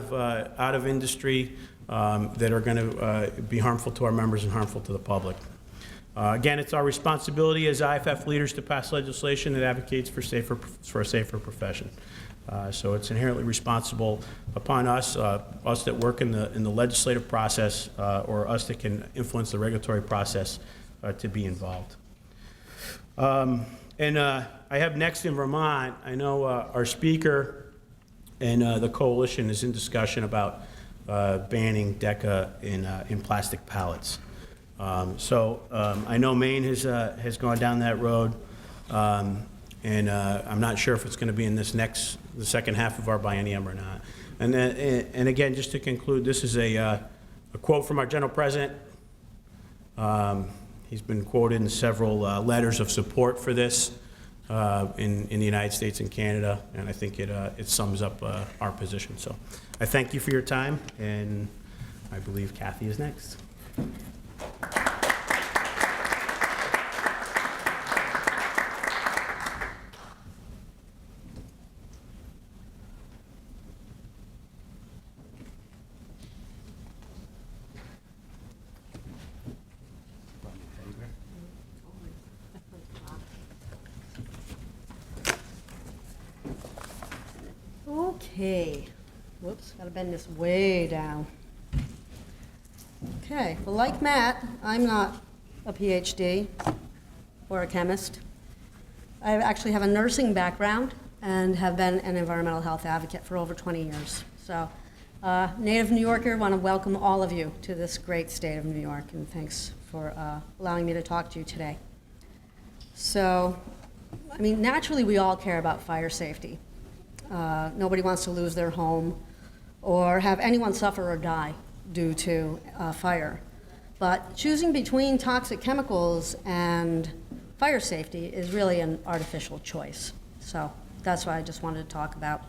of industry that are going to be harmful to our members and harmful to the public. Again, it's our responsibility as IFF leaders to pass legislation that advocates for a safer profession. So it's inherently responsible upon us, us that work in the legislative process, or us that can influence the regulatory process, to be involved. I have next in Vermont, I know our speaker and the coalition is in discussion about banning DECA in plastic pallets. I know Maine has gone down that road, and I'm not sure if it's going to be in the second half of our biennium or not. And again, just to conclude, this is a quote from our general president. He's been quoted in several letters of support for this in the United States and Canada, and I think it sums up our position. So I thank you for your time, and I believe Kathy is next. Okay, whoops, gotta bend this way down. Okay, well, like Matt, I'm not a PhD or a chemist. I actually have a nursing background and have been an environmental health advocate for over 20 years. So, native New Yorker, want to welcome all of you to this great state of New York, and thanks for allowing me to talk to you today. So, I mean, naturally we all care about fire safety. Nobody wants to lose their home or have anyone suffer or die due to fire. But choosing between toxic chemicals and fire safety is really an artificial choice. So that's why I just wanted to talk about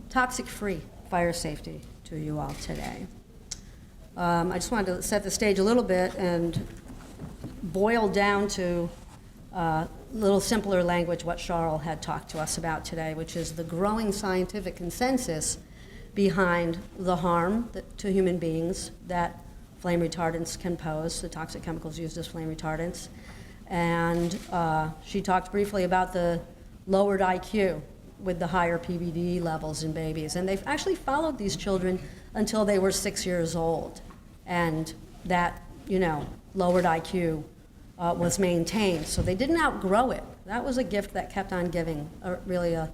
toxic-free fire safety to you all today. I just wanted to set the stage a little bit and boil down to little simpler language what Charles had talked to us about today, which is the growing scientific consensus behind the harm to human beings that flame retardants can pose, the toxic chemicals used as flame retardants. And she talked briefly about the lowered IQ with the higher PBD levels in babies. And they've actually followed these children until they were 6 years old. And that, lowered IQ was maintained. So they didn't outgrow it. That was a gift that kept on giving, really a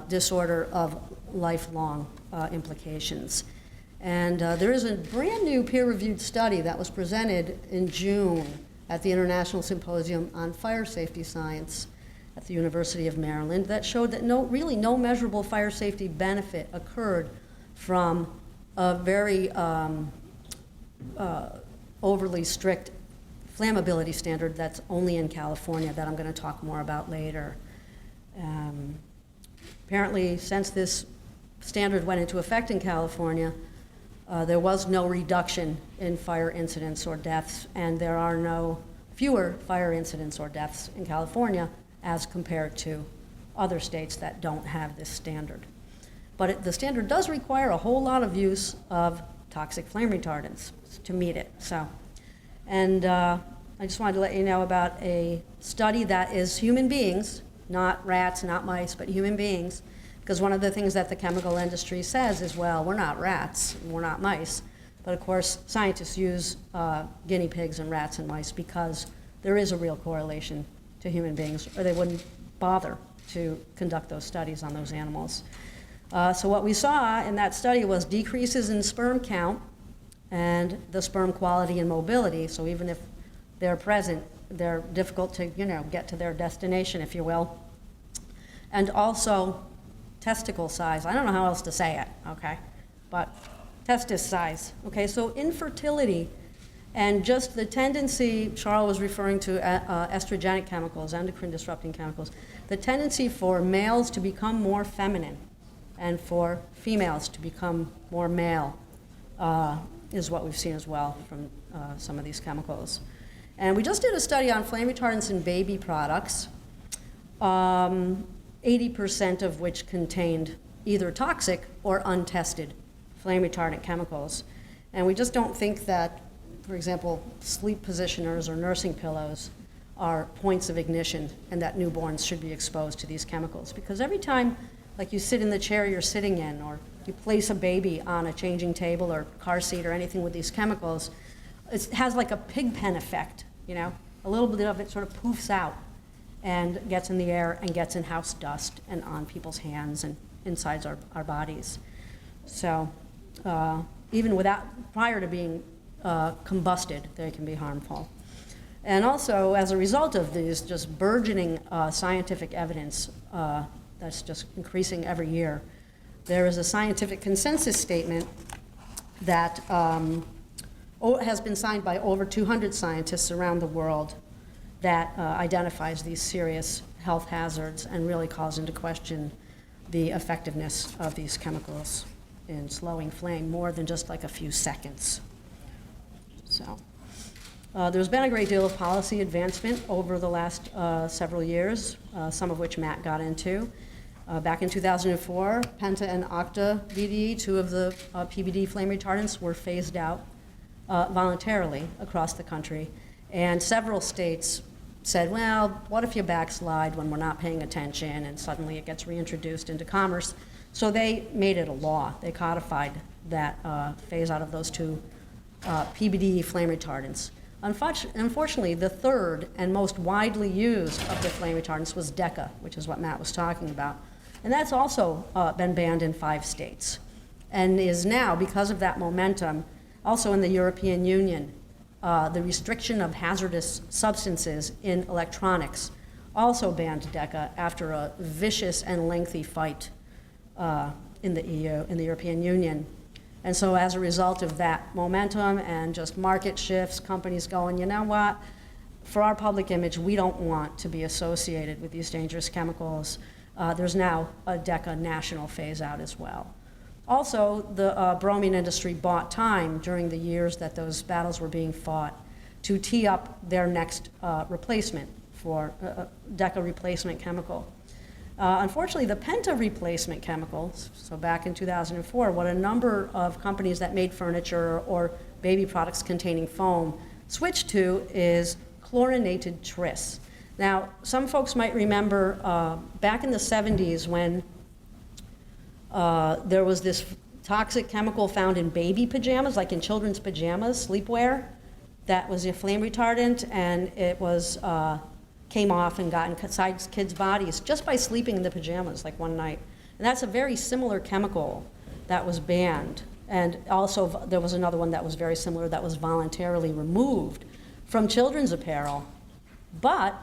disorder of lifelong implications. And there is a brand new peer-reviewed study that was presented in June at the International Symposium on Fire Safety Science at the University of Maryland that showed that really no measurable fire safety benefit occurred from a very overly strict flammability standard that's only in California that I'm going to talk more about later. Apparently, since this standard went into effect in California, there was no reduction in fire incidents or deaths, and there are no fewer fire incidents or deaths in California as compared to other states that don't have this standard. But the standard does require a whole lot of use of toxic flame retardants to meet it. And I just wanted to let you know about a study that is human beings, not rats, not mice, but human beings, because one of the things that the chemical industry says is, well, we're not rats, we're not mice. But of course, scientists use guinea pigs and rats and mice because there is a real correlation to to human beings, or they wouldn't bother to conduct those studies on those animals. So what we saw in that study was decreases in sperm count and the sperm quality and mobility. So even if they're present, they're difficult to, get to their destination, if you will. And also testicle size. I don't know how else to say it, okay? But testis size, okay? So infertility and just the tendency, Charles was referring to estrogenic chemicals, endocrine disrupting chemicals, the tendency for males to become more feminine and for females to become more male is what we've seen as well from some of these chemicals. And we just did a study on flame retardants in baby products, 80% of which contained either toxic or untested flame retardant chemicals. And we just don't think that, for example, sleep positioners or nursing pillows are points of ignition and that newborns should be exposed to these chemicals. Because every time, like you sit in the chair you're sitting in, or you place a baby on a changing table or car seat or anything with these chemicals, it has like a pig pen effect, A little bit of it sort of poofs out and gets in the air and gets in house dust and on people's hands and inside our bodies. So even prior to being combusted, they can be harmful. And also, as a result of these just burgeoning scientific evidence that's just increasing every year, there is a scientific consensus statement that has been signed by over 200 scientists around the world that identifies these serious health hazards and really calls into question the effectiveness of these chemicals in slowing flame more than just like a few seconds. So there's been a great deal of policy advancement over the last several years, some of which Matt got into. Back in 2004, Penta and Octa VDE, two of the PBD flame retardants, were phased out voluntarily across the country. And several states said, well, what if you backslide when we're not paying attention and suddenly it gets reintroduced into commerce? So they made it a law. They codified that phase out of those two PBD flame retardants. Unfortunately, the third and most widely used of the flame retardants was DECA, which is what Matt was talking about. And that's also been banned in 5 states and is now, because of that momentum, also in the European Union. The restriction of hazardous substances in electronics also banned DECA after a vicious and lengthy fight in the EU, in the European Union. And so as a result of that momentum and just market shifts, companies going, you know what, for our public image, we don't want to be associated with these dangerous chemicals. There's now a DECA national phase out as well. Also, the bromine industry bought time during the years that those battles were being fought to tee up their next replacement for DECA replacement chemical. Unfortunately, the Penta replacement chemicals, so back in 2004, what a number of companies that made furniture or baby products containing foam switched to is chlorinated tris. Now, some folks might remember back in the 70s when there was this toxic chemical found in baby pajamas, like in children's pajamas, sleepwear, that was a flame retardant, and it was came off and got inside kids' bodies just by sleeping in the pajamas, like one night. And that's a very similar chemical that was banned. And also, there was another one that was very similar that was voluntarily removed from children's apparel, but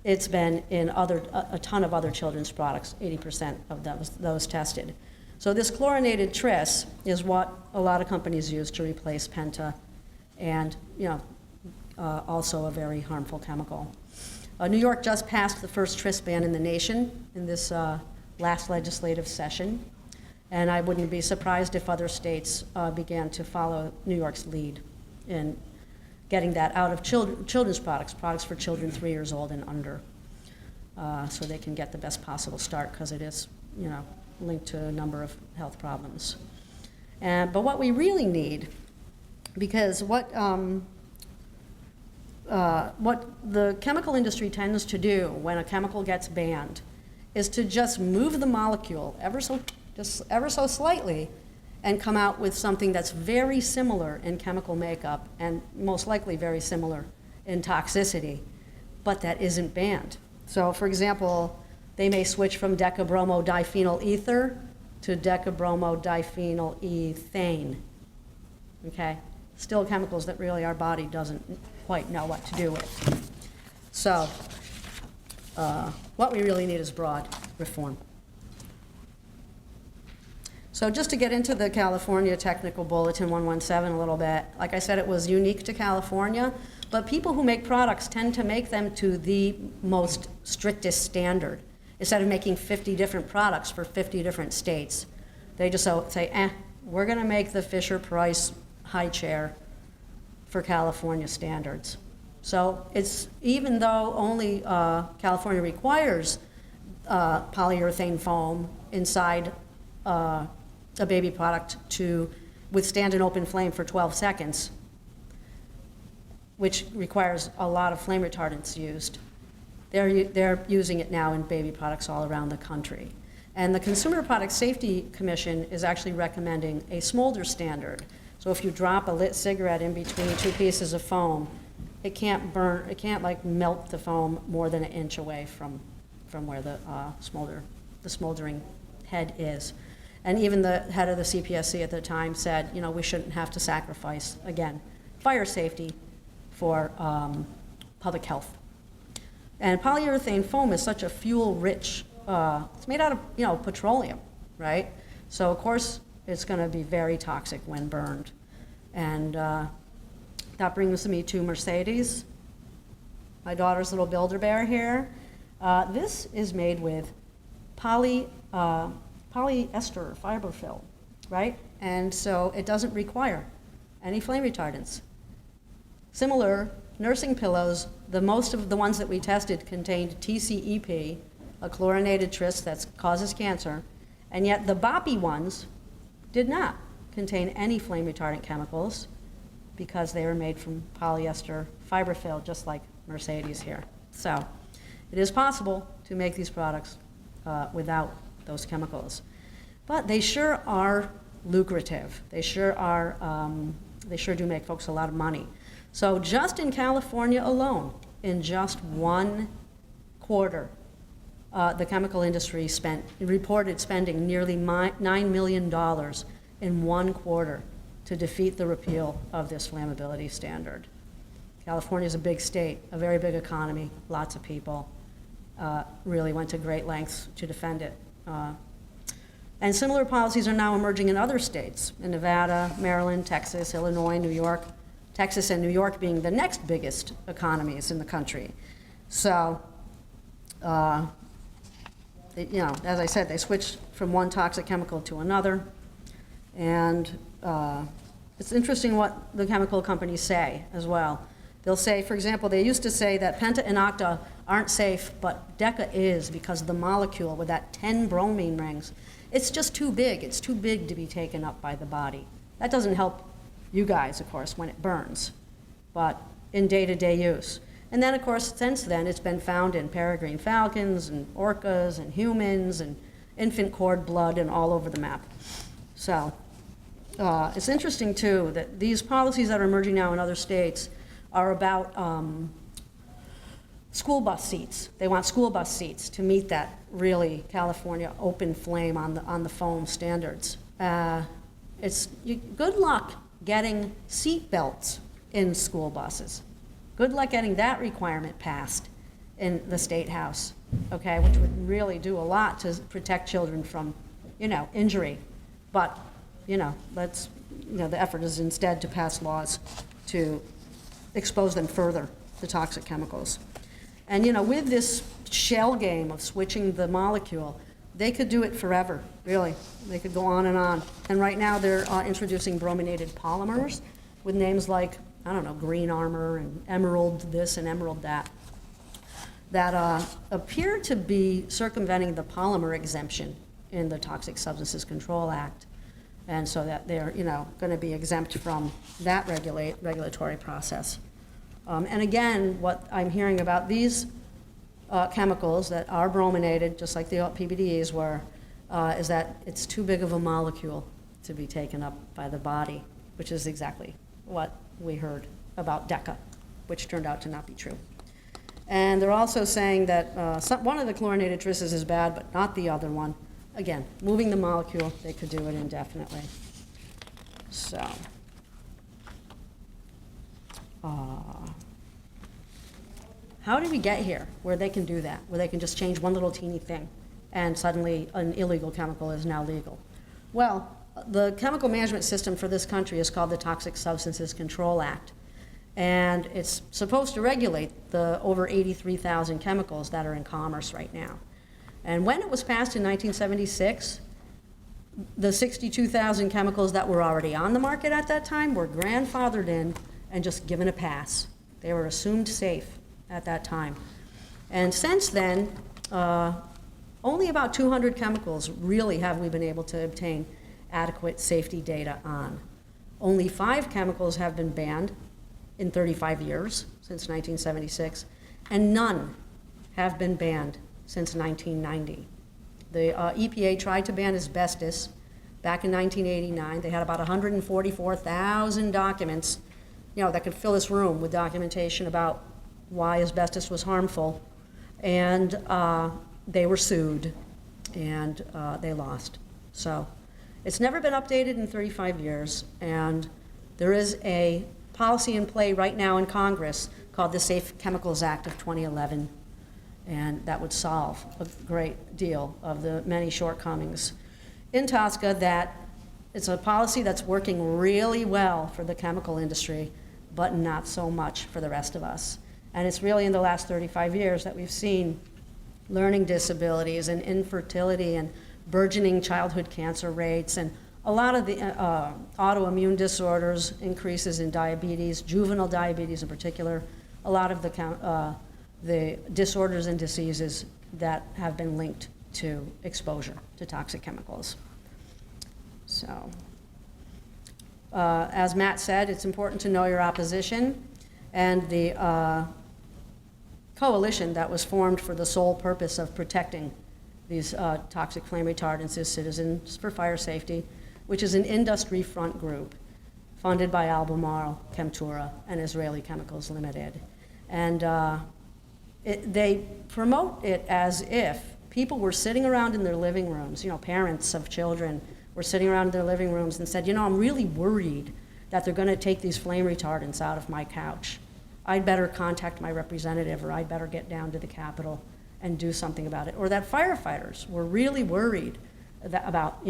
it's been in a ton of other children's products, 80% of those tested. So this chlorinated tris is what a lot of companies use to replace Penta, and also a very harmful chemical. New York just passed the first tris ban in the nation in this last legislative session, and I wouldn't be surprised if other states began to follow New York's lead in getting that out of children's products for children 3 years old and under, so they can get the best possible start, because it is, linked to a number of health problems. But what we really need, because what the chemical industry tends to do when a chemical gets banned is to just move the molecule ever so slightly and come out with something that's very similar in chemical makeup and most likely very similar in toxicity. but that isn't banned. So for example, they may switch from decabromodiphenyl ether to decabromodiphenyl ethane, okay? Still chemicals that really our body doesn't quite know what to do with. So what we really need is broad reform. So just to get into the California Technical Bulletin 117 a little bit, like I said, it was unique to California, but people who make products tend to make them to the most strictest standard. Instead of making 50 different products for 50 different states, they just say, we're gonna make the Fisher-Price high chair for California standards. So it's, even though only California requires polyurethane foam inside a baby product to withstand an open flame for 12 seconds, which requires a lot of flame retardants used. They're using it now in baby products all around the country. And the Consumer Product Safety Commission is actually recommending a smolder standard. So if you drop a lit cigarette in between two pieces of foam, it can't burn, it can't like melt the foam more than an inch away from where the smoldering head is. And even the head of the CPSC at the time said, you know, we shouldn't have to sacrifice, again, fire safety for public health. And polyurethane foam is such a fuel-rich, it's made out of, you know, petroleum, right? So of course, it's gonna be very toxic when burned. And that brings me to Mercedes, my daughter's little Builder Bear here. This is made with polyester fiber film, right? And so it doesn't require any flame retardants. Similar, nursing pillows, most of the ones that we tested contained TCEP, a chlorinated tris that causes cancer, and yet the Boppy ones did not contain any flame retardant chemicals because they were made from polyester fiberfill, just like Mercedes here. So it is possible to make these products without those chemicals. But they sure are lucrative. They sure are, they sure do make folks a lot of money. So just in California alone, in just one quarter, the chemical industry reported spending nearly $9 million in one quarter to defeat the repeal of this flammability standard. California is a big state, a very big economy, lots of people really went to great lengths to defend it. And similar policies are now emerging in other states, in Nevada, Maryland, Texas, Illinois, New York, Texas and New York being the next biggest economies in the country. So, you know, as I said, they switched from one toxic chemical to another. And it's interesting what the chemical companies say as well. They'll say, for example, they used to say that penta and octa aren't safe, but deca is because of the molecule with that 10 bromine rings. It's just too big. It's too big to be taken up by the body. That doesn't help you guys, of course, when it burns, but in day-to-day use. And then, of course, since then, it's been found in peregrine falcons and orcas and humans and infant cord blood and all over the map. So it's interesting, too, that these policies that are emerging now in other states are about school bus seats. They want school bus seats to meet that really California open flame on the foam standards. Good luck getting seat belts in school buses. Good luck getting that requirement passed in the State House, okay, which would really do a lot to protect children from, you know, injury. But, you know, the effort is instead to pass laws to expose them further to toxic chemicals. And, you know, with this shell game of switching the molecule, they could do it forever, really. They could go on. And right now they're introducing brominated polymers with names like, I don't know, green armor and emerald this and emerald that, that appear to be circumventing the polymer exemption in the Toxic Substances Control Act. And so that they're, you know, going to be exempt from that regulatory process. And again, what I'm hearing about these chemicals that are brominated, just like the PBDEs were, is that it's too big of a molecule to be taken up by the body, which is exactly what we heard about DECA, which turned out to not be true. And they're also saying that one of the chlorinated tristes is bad, but not the other one. Again, moving the molecule, they could do it indefinitely. So, how did we get here where they can do that, where they can just change one little teeny thing and suddenly an illegal chemical is now legal? Well, the chemical management system for this country is called the Toxic Substances Control Act. And it's supposed to regulate the over 83,000 chemicals that are in commerce right now. And when it was passed in 1976, the 62,000 chemicals that were already on the market at that time were grandfathered in and just given a pass. They were assumed safe at that time. And since then, only about 200 chemicals really have we been able to obtain adequate safety data on. Only 5 chemicals have been banned in 35 years, since 1976, and none have been banned since 1990. The EPA tried to ban asbestos back in 1989. They had about 144,000 documents, that could fill this room with documentation about why asbestos was harmful, and they were sued, and they lost. So it's never been updated in 35 years, and there is a policy in play right now in Congress called the Safe Chemicals Act of 2011, and that would solve a great deal of the many shortcomings in TSCA. That it's a policy that's working really well for the chemical industry, but not so much for the rest of us. And it's really in the last 35 years that we've seen learning disabilities and infertility and burgeoning childhood cancer rates, and a lot of the autoimmune disorders, increases in diabetes, juvenile diabetes in particular, a lot of the disorders and diseases that have been linked to exposure to toxic chemicals. So, as Matt said, it's important to know your opposition, and the coalition that was formed for the sole purpose of protecting these toxic flame retardants is Citizens for Fire Safety, which is an industry front group funded by Albemarle, Chemtura, and Israeli Chemicals Limited. And they promote it as if people were sitting around in their living rooms, parents of children were sitting around in their living rooms and said, I'm really worried that they're going to take these flame retardants out of my couch. I'd better contact my representative, or I'd better get down to the Capitol and do something about it. Or that firefighters were really worried about,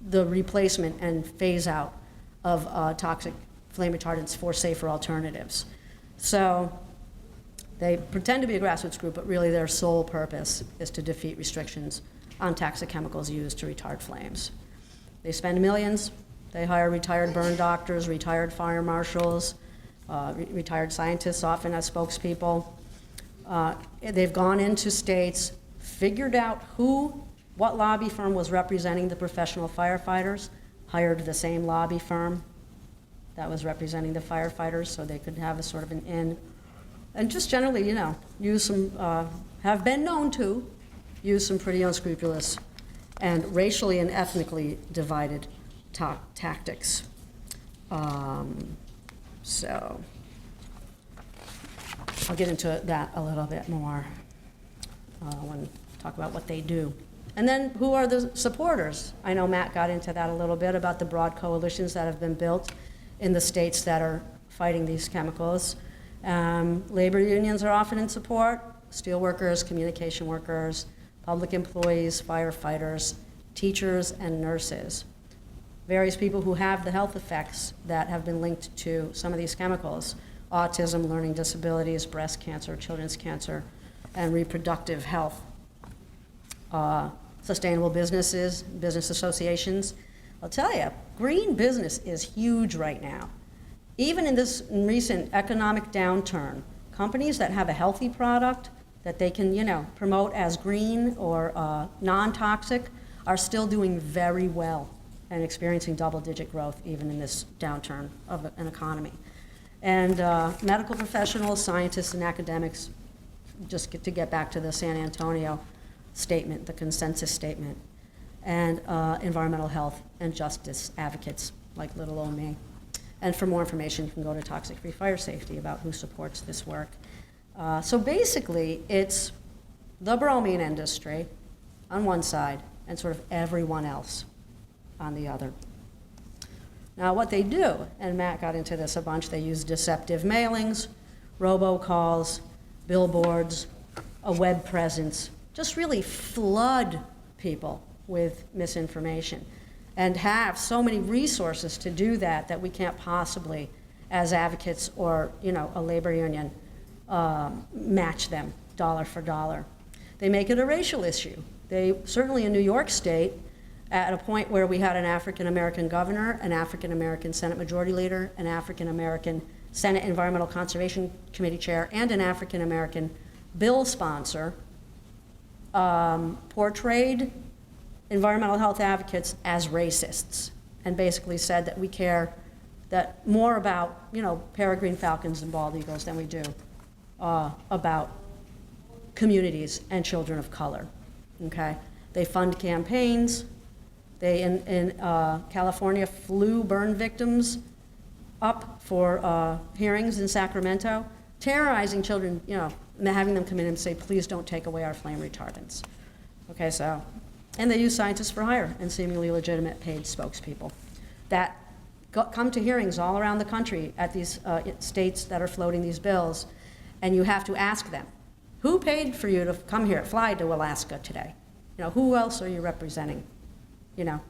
the replacement and phase out of toxic flame retardants for safer alternatives. So they pretend to be a grassroots group, but really their sole purpose is to defeat restrictions on toxic chemicals used to retard flames. They spend millions. They hire retired burn doctors, retired fire marshals, retired scientists, often as spokespeople. They've gone into states, figured out what lobby firm was representing the professional firefighters, hired the same lobby firm that was representing the firefighters so they could have a sort of an in. And just generally, use some, have been known to use some pretty unscrupulous and racially and ethnically divided tactics. So I'll get into that a little bit more when we talk about what they do. And then who are the supporters? I know Matt got into that a little bit about the broad coalitions that have been built in the states that are fighting these chemicals. Labor unions are often in support, steelworkers, communication workers, public employees, firefighters, teachers, and nurses. Various people who have the health effects that have been linked to some of these chemicals: autism, learning disabilities, breast cancer, children's cancer, and reproductive health. Sustainable businesses, business associations. I'll tell you, green business is huge right now. Even in this recent economic downturn, companies that have a healthy product that they can, promote as green or non-toxic are still doing very well and experiencing double-digit growth even in this downturn of an economy. And medical professionals, scientists, and academics, just to get back to the San Antonio statement, the consensus statement, and environmental health and justice advocates like little old me. And for more information, you can go to Toxic Free Fire Safety about who supports this work. So basically, it's the bromine industry on one side and sort of everyone else on the other. Now, what they do, and Matt got into this a bunch, they use deceptive mailings, robocalls, billboards, a web presence, just really flood people with misinformation and have so many resources to do that that we can't possibly, as advocates or a labor union, match them dollar for dollar. They make it a racial issue. They certainly in New York State, at a point where we had an African-American governor, an African-American Senate Majority Leader, an African-American Senate Environmental Conservation Committee Chair, and an African-American bill sponsor, portrayed environmental health advocates as racists and basically said that we care that more about, peregrine falcons and bald eagles than we do about communities and children of color, okay? They fund campaigns. They, in California, flew burn victims up for hearings in Sacramento, terrorizing children, having them come in and say, please don't take away our flame retardants. Okay, so, and they use scientists for hire and seemingly legitimate paid spokespeople that come to hearings all around the country at these states that are floating these bills, and you have to ask them, who paid for you to come here, fly to Alaska today? Who else are you representing? So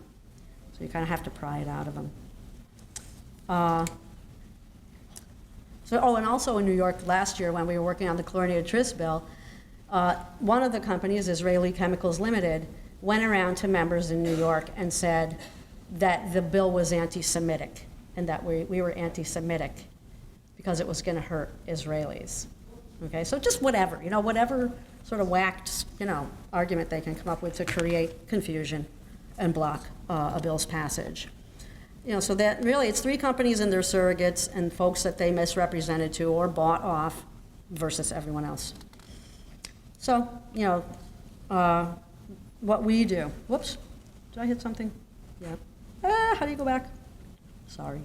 you kind of have to pry it out of them. And also in New York last year when we were working on the chlorinated tris bill, one of the companies, Israeli Chemicals Limited, went around to members in New York and said that the bill was anti-Semitic and that we were anti-Semitic because it was going to hurt Israelis. Okay, so just whatever, whatever sort of whacked, argument they can come up with to create confusion and block a bill's passage. So that really it's three companies and their surrogates and folks that they misrepresented to or bought off versus everyone else. So, what we do. Whoops, did I hit something? Yeah. How do you go back? Sorry.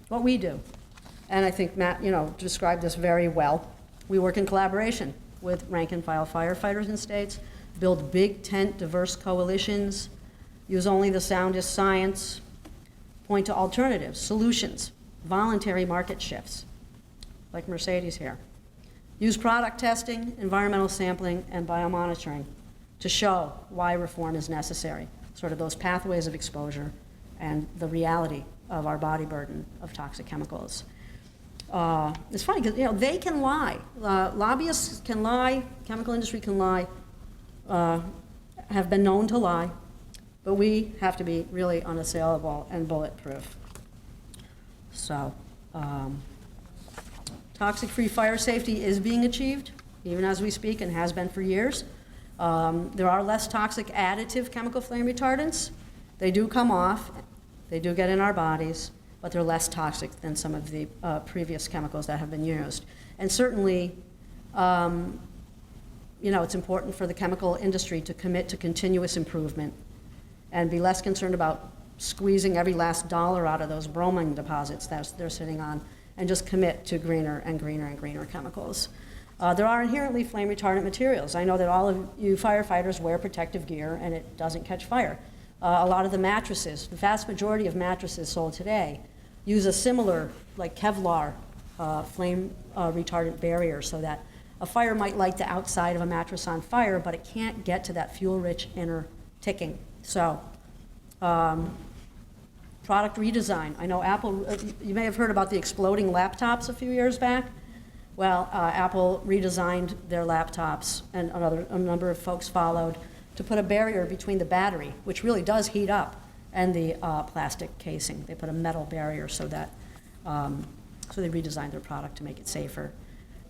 What we do, and I think Matt, described this very well. We work in collaboration with rank and file firefighters in states, build big tent diverse coalitions, use only the soundest science, point to alternatives, solutions, voluntary market shifts, like Mercedes here. Use product testing, environmental sampling, and biomonitoring to show why reform is necessary, sort of those pathways of exposure and the reality of our body burden of toxic chemicals. It's funny because they can lie. Lobbyists can lie. Chemical industry can lie. Have been known to lie, but we have to be really unassailable and bulletproof. So, toxic-free fire safety is being achieved, even as we speak, and has been for years. There are less toxic additive chemical flame retardants. They do come off. They do get in our bodies, but they're less toxic than some of the previous chemicals that have been used. And certainly, it's important for the chemical industry to commit to continuous improvement and be less concerned about squeezing every last dollar out of those bromine deposits that they're sitting on and just commit to greener and greener and greener chemicals. There are inherently flame retardant materials. I know that all of you firefighters wear protective gear and it doesn't catch fire. A lot of the mattresses, the vast majority of mattresses sold today, use a similar, like Kevlar, flame retardant barrier so that a fire might light the outside of a mattress on fire, but it can't get to that fuel-rich inner ticking. So, product redesign. I know Apple, you may have heard about the exploding laptops a few years back. Well, Apple redesigned their laptops, and a number of folks followed, to put a barrier between the battery, which really does heat up, and the plastic casing. They put a metal barrier so that, so they redesigned their product to make it safer.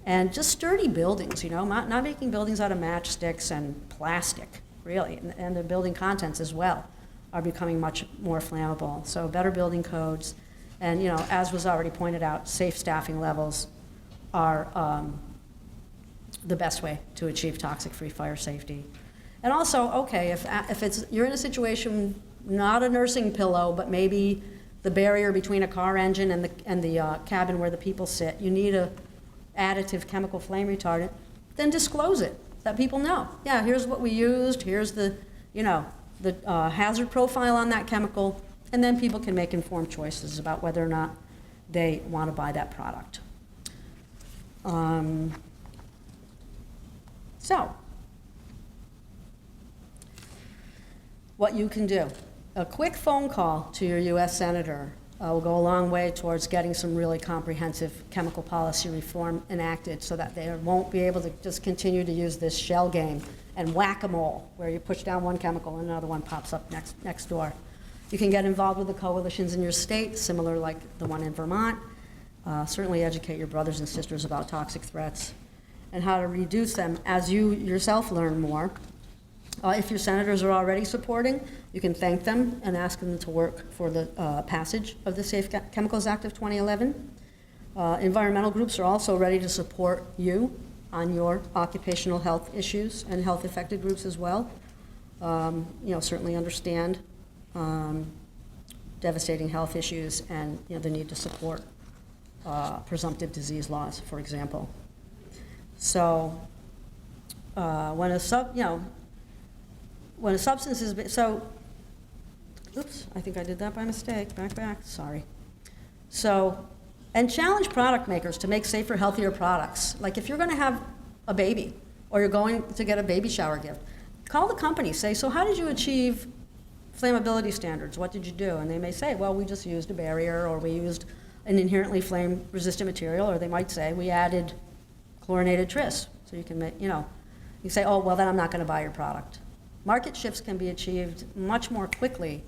And just sturdy buildings, not making buildings out of matchsticks and plastic, really, and the building contents as well are becoming much more flammable. So better building codes, and as was already pointed out, safe staffing levels are the best way to achieve toxic-free fire safety. And also, okay, if you're in a situation, not a nursing pillow, but maybe the barrier between a car engine and the cabin where the people sit. You need a additive chemical flame retardant. Then disclose it, let people know. Yeah, here's what we used, here's the, the hazard profile on that chemical, and then people can make informed choices about whether or not they want to buy that product. So, what you can do. A quick phone call to your U.S. Senator will go a long way towards getting some really comprehensive chemical policy reform enacted so that they won't be able to just continue to use this shell game and whack-a-mole, where you push down one chemical and another one pops up next door. You can get involved with the coalitions in your state, similar like the one in Vermont. Certainly educate your brothers and sisters about toxic threats and how to reduce them as you yourself learn more. If your senators are already supporting, you can thank them and ask them to work for the passage of the Safe Chemicals Act of 2011. Environmental groups are also ready to support you on your occupational health issues, and health-affected groups as well. Certainly understand devastating health issues and the need to support presumptive disease laws, for example. So when a substance is, oops, I think I did that by mistake, back, sorry. So, and challenge product makers to make safer, healthier products. Like if you're gonna have a baby, or you're going to get a baby shower gift, call the company, say, so how did you achieve flammability standards? What did you do? And they may say, well, we just used a barrier, or we used an inherently flame-resistant material, or they might say, we added chlorinated tris. So you can make, you say, oh, well, then I'm not gonna buy your product. Market shifts can be achieved much more quickly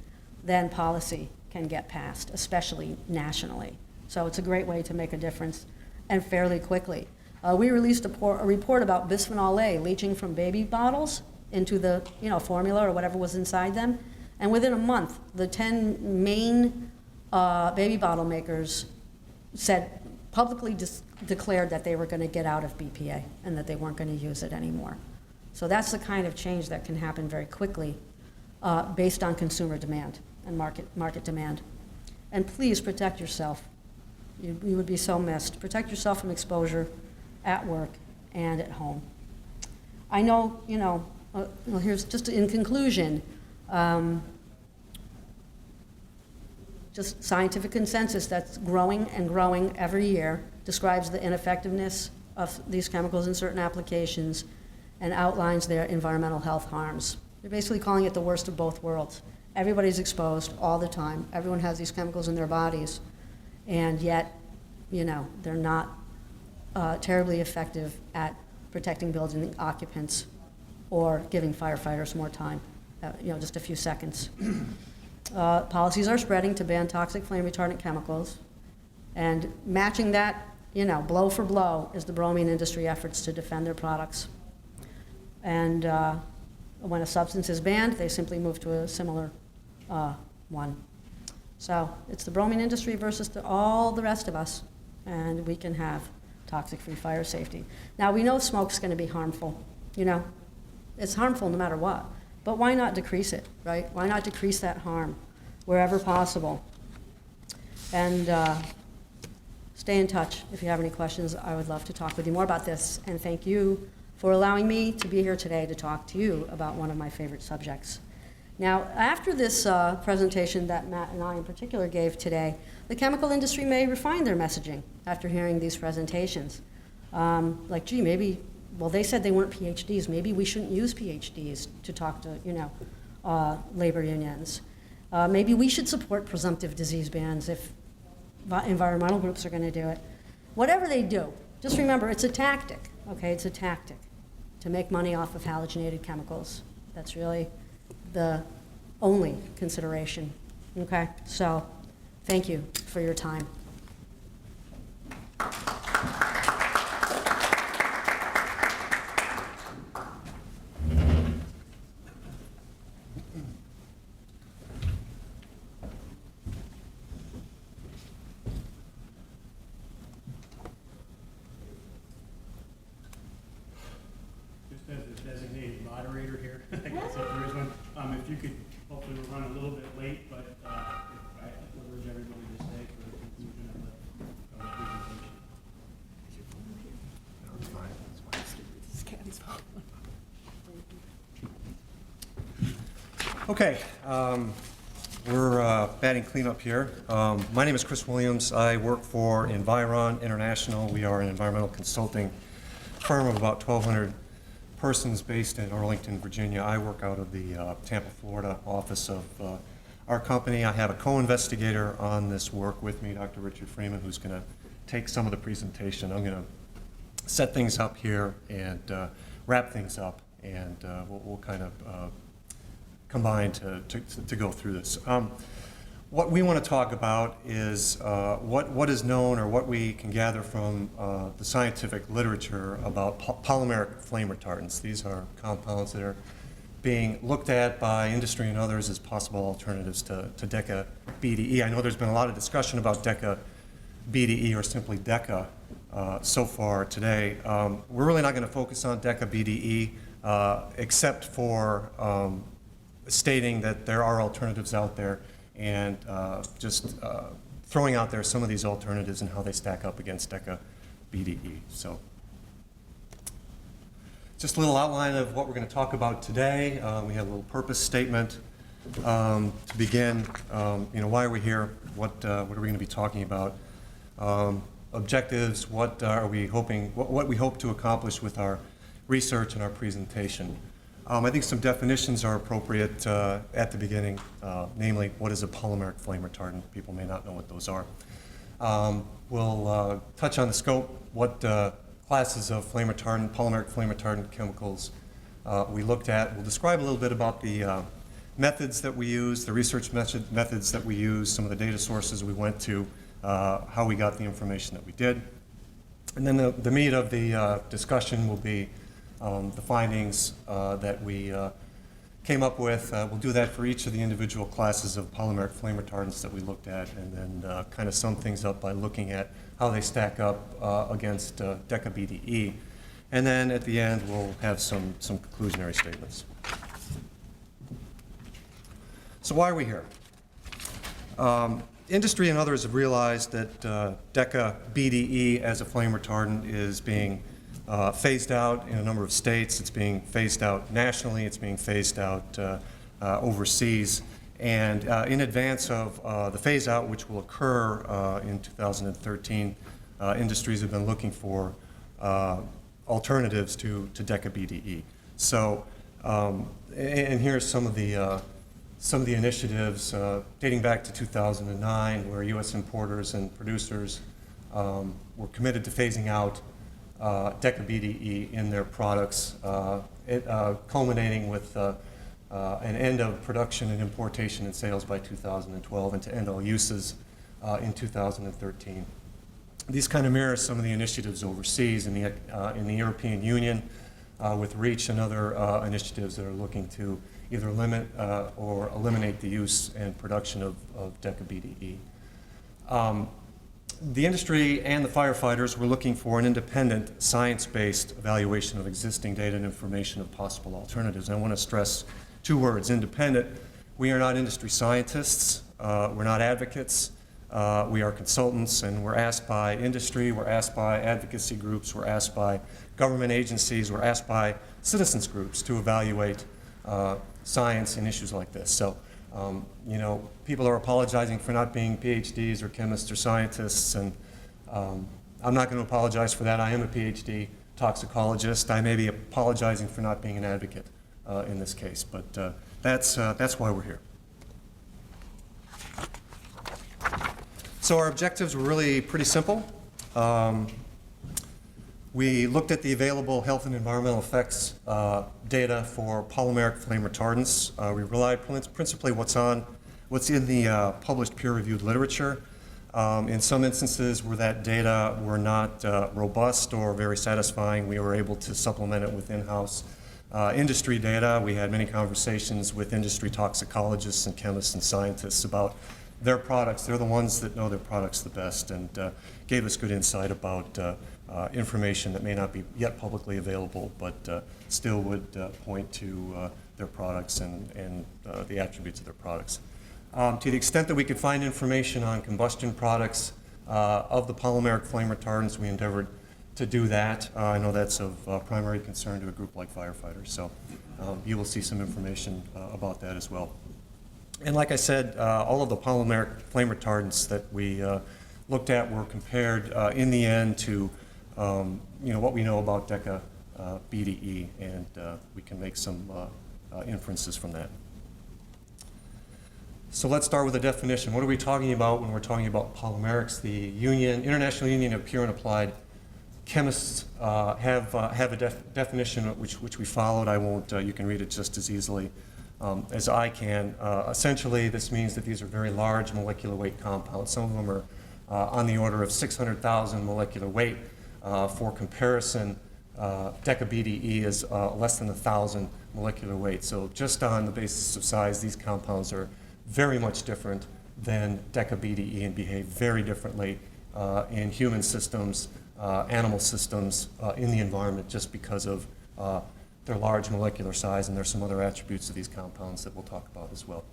than policy can get passed, especially nationally. So it's a great way to make a difference, and fairly quickly. We released a report about bisphenol A leaching from baby bottles into the formula or whatever was inside them, and within a month, the 10 main baby bottle makers publicly declared that they were going to get out of BPA and that they weren't going to use it anymore. So that's the kind of change that can happen very quickly based on consumer demand and market demand. And please protect yourself. You would be so missed. Protect yourself from exposure at work and at home. I know, here's just in conclusion, just scientific consensus that's growing and growing every year describes the ineffectiveness of these chemicals in certain applications and outlines their environmental health harms. They're basically calling it the worst of both worlds. Everybody's exposed all the time. Everyone has these chemicals in their bodies, and yet, they're not terribly effective at protecting building occupants or giving firefighters more time, just a few seconds. Policies are spreading to ban toxic flame retardant chemicals, and matching that, blow for blow is the bromine industry efforts to defend their products. And when a substance is banned, they simply move to a similar one. So it's the bromine industry versus all the rest of us, and we can have toxic-free fire safety. Now, we know smoke's going to be harmful. It's harmful no matter what. But why not decrease it, right? Why not decrease that harm wherever possible? And stay in touch. If you have any questions, I would love to talk with you more about this. And thank you for allowing me to be here today to talk to you about one of my favorite subjects. Now, after this presentation that Matt and I in particular gave today, the chemical industry may refine their messaging after hearing these presentations. Like, gee, maybe, well, they said they weren't PhDs. Maybe we shouldn't use PhDs to talk to, labor unions. Maybe we should support presumptive disease bans if environmental groups are going to do it. Whatever they do, just remember, it's a tactic, okay? It's a tactic to make money off of halogenated chemicals. That's really the only consideration, okay? So, thank you for your time. Just as the designated moderator here, I guess if there is one, if you could, hopefully we're running a little bit late, but I urge everybody Okay, we're batting cleanup here. My name is Chris Williams. I work for Environ International. We are an environmental consulting firm of about 1,200 persons based in Arlington, Virginia. I work out of the Tampa, Florida office of our company. I have a co-investigator on this work with me, Dr. Richard Freeman, who's going to take some of the presentation. I'm going to set things up here and wrap things up, and we'll kind of combine to go through this. What we want to talk about is what is known or what we can gather from the scientific literature about polymeric flame retardants. These are compounds that are being looked at by industry and others as possible alternatives to DECA BDE. I know there's been a lot of discussion about DECA BDE or simply DECA so far today. We're really not going to focus on DECA BDE except for stating that there are alternatives out there and just throwing out there some of these alternatives and how they stack up against DECA BDE. So just a little outline of what we're going to talk about today. We have a little purpose statement to begin. Why are we here? What are we going to be talking about? Objectives. What are we hoping? What we hope to accomplish with our research and our presentation. I think some definitions are appropriate at the beginning, namely, what is a polymeric flame retardant? People may not know what those are. We'll touch on the scope, what classes of flame retardant, polymeric flame retardant chemicals we looked at. We'll describe a little bit about the methods that we use, the research methods that we use, some of the data sources we went to, how we got the information that we did. And then the meat of the discussion will be the findings that we came up with. We'll do that for each of the individual classes of polymeric flame retardants that we looked at, and then kind of sum things up by looking at how they stack up against DECA BDE. And then at the end, we'll have some conclusionary statements. So why are we here? Industry and others have realized that DECA BDE as a flame retardant is being phased out in a number of states. It's being phased out nationally. It's being phased out overseas. And in advance of the phase out, which will occur in 2013, industries have been looking for alternatives to DECA BDE. So, and here's some of the initiatives dating back to 2009, where U.S. importers and producers were committed to phasing out DECA BDE in their products, culminating with an end of production and importation and sales by 2012, and to end all uses in 2013. These kind of mirror some of the initiatives overseas in the European Union with REACH and other initiatives that are looking to either limit or eliminate the use and production of DECA BDE. The industry and the firefighters were looking for an independent, science-based evaluation of existing data and information of possible alternatives. I want to stress two words: independent. We are not industry scientists. We're not advocates. We are consultants, and we're asked by industry, we're asked by advocacy groups, we're asked by government agencies, we're asked by citizens groups to evaluate science and issues like this. So, people are apologizing for not being PhDs or chemists or scientists, and I'm not going to apologize for that. I am a PhD toxicologist. I may be apologizing for not being an advocate in this case, but that's why we're here. So our objectives were really pretty simple. We looked at the available health and environmental effects data for polymeric flame retardants. We relied principally what's in the published peer-reviewed literature. In some instances where that data were not robust or very satisfying, we were able to supplement it with in-house industry data. We had many conversations with industry toxicologists and chemists and scientists about their products. They're the ones that know their products the best, and gave us good insight about information that may not be yet publicly available, but still would point to their products and the attributes of their products. To the extent that we could find information on combustion products of the polymeric flame retardants, we endeavored to do that. I know that's of primary concern to a group like firefighters, so you will see some information about that as well. And like I said, all of the polymeric flame retardants that we looked at were compared in the end to what we know about DECA BDE, and we can make some inferences from that. So let's start with a definition. What are we talking about when we're talking about polymerics? The International Union of Pure and Applied Chemists have a definition which we followed. I won't, you can read it just as easily as I can. Essentially, this means that these are very large molecular weight compounds. Some of them are on the order of 600,000 molecular weight. For comparison, DECA BDE is less than 1,000 molecular weight. So just on the basis of size, these compounds are very much different than DECA BDE and behave very differently in human systems, animal systems, in the environment, just because of their large molecular size, and there's some other attributes of these compounds that we'll talk about as well.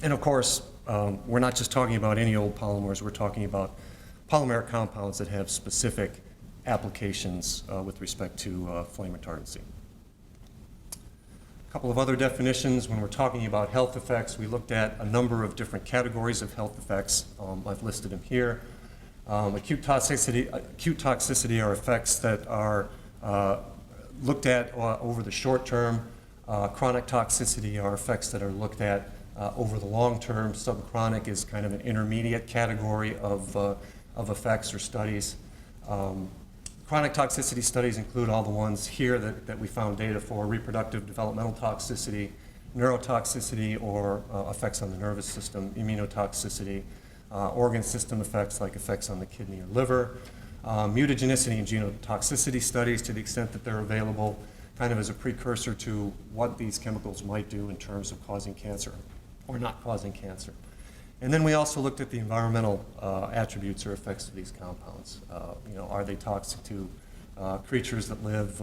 And of course, we're not just talking about any old polymers, we're talking about polymeric compounds that have specific applications with respect to flame retardancy. A couple of other definitions. When we're talking about health effects, we looked at a number of different categories of health effects. I've listed them here. Acute toxicity are effects that are looked at over the short term. Chronic toxicity are effects that are looked at over the long term. Subchronic is kind of an intermediate category of effects or studies. Chronic toxicity studies include all the ones here that we found data for: reproductive developmental toxicity, neurotoxicity, or effects on the nervous system, immunotoxicity, organ system effects like effects on the kidney or liver, mutagenicity and genotoxicity studies to the extent that they're available, kind of as a precursor to what these chemicals might do in terms of causing cancer or not causing cancer. And then we also looked at the environmental attributes or effects of these compounds. Are they toxic to creatures that live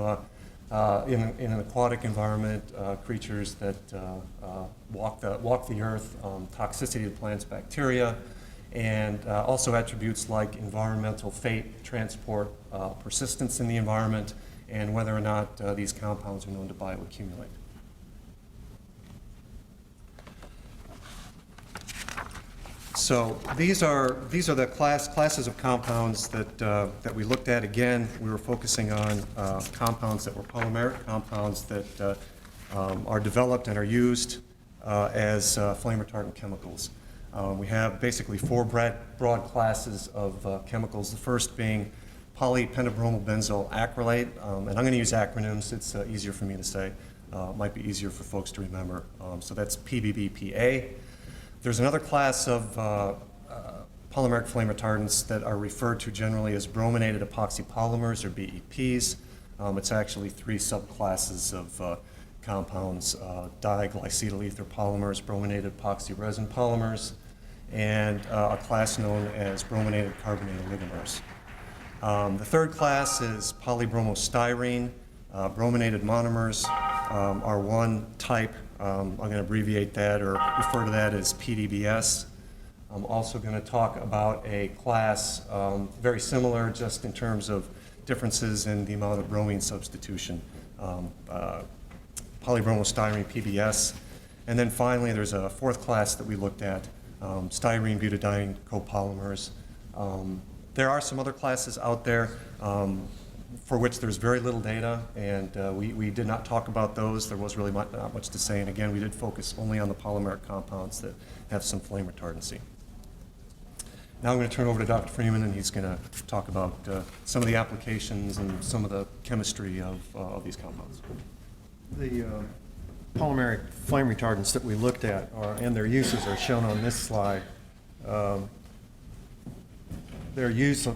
in an aquatic environment, creatures that walk the earth, toxicity to plants, bacteria, and also attributes like environmental fate, transport, persistence in the environment, and whether or not these compounds are known to bioaccumulate. So these are the classes of compounds that we looked at. Again, we were focusing on compounds that were polymeric compounds that are developed and are used as flame retardant chemicals. We have basically four broad classes of chemicals. The first being polypentabromobenzoyl acrylate, and I'm going to use acronyms. It's easier for me to say. Might be easier for folks to remember. So that's PBBPA. There's another class of polymeric flame retardants that are referred to generally as brominated epoxy polymers, or BEPs. It's actually three subclasses of compounds: diglycetyl ether polymers, brominated epoxy resin polymers, and a class known as brominated carbonated oligomers. The third class is polybromostyrene. Brominated monomers are one type. I'm going to abbreviate that or refer to that as PDBS. I'm also going to talk about a class very similar, just in terms of differences in the amount of bromine substitution, polybromostyrene PBS. And then finally, there's a fourth class that we looked at, styrene butadiene copolymers. There are some other classes out there for which there's very little data, and we did not talk about those. There was really not much to say, and again, we did focus only on the polymeric compounds that have some flame retardancy. Now I'm going to turn over to Dr. Freeman, and he's going to talk about some of the applications and some of the chemistry of these compounds. The polymeric flame retardants that we looked at and their uses are shown on this slide. They're used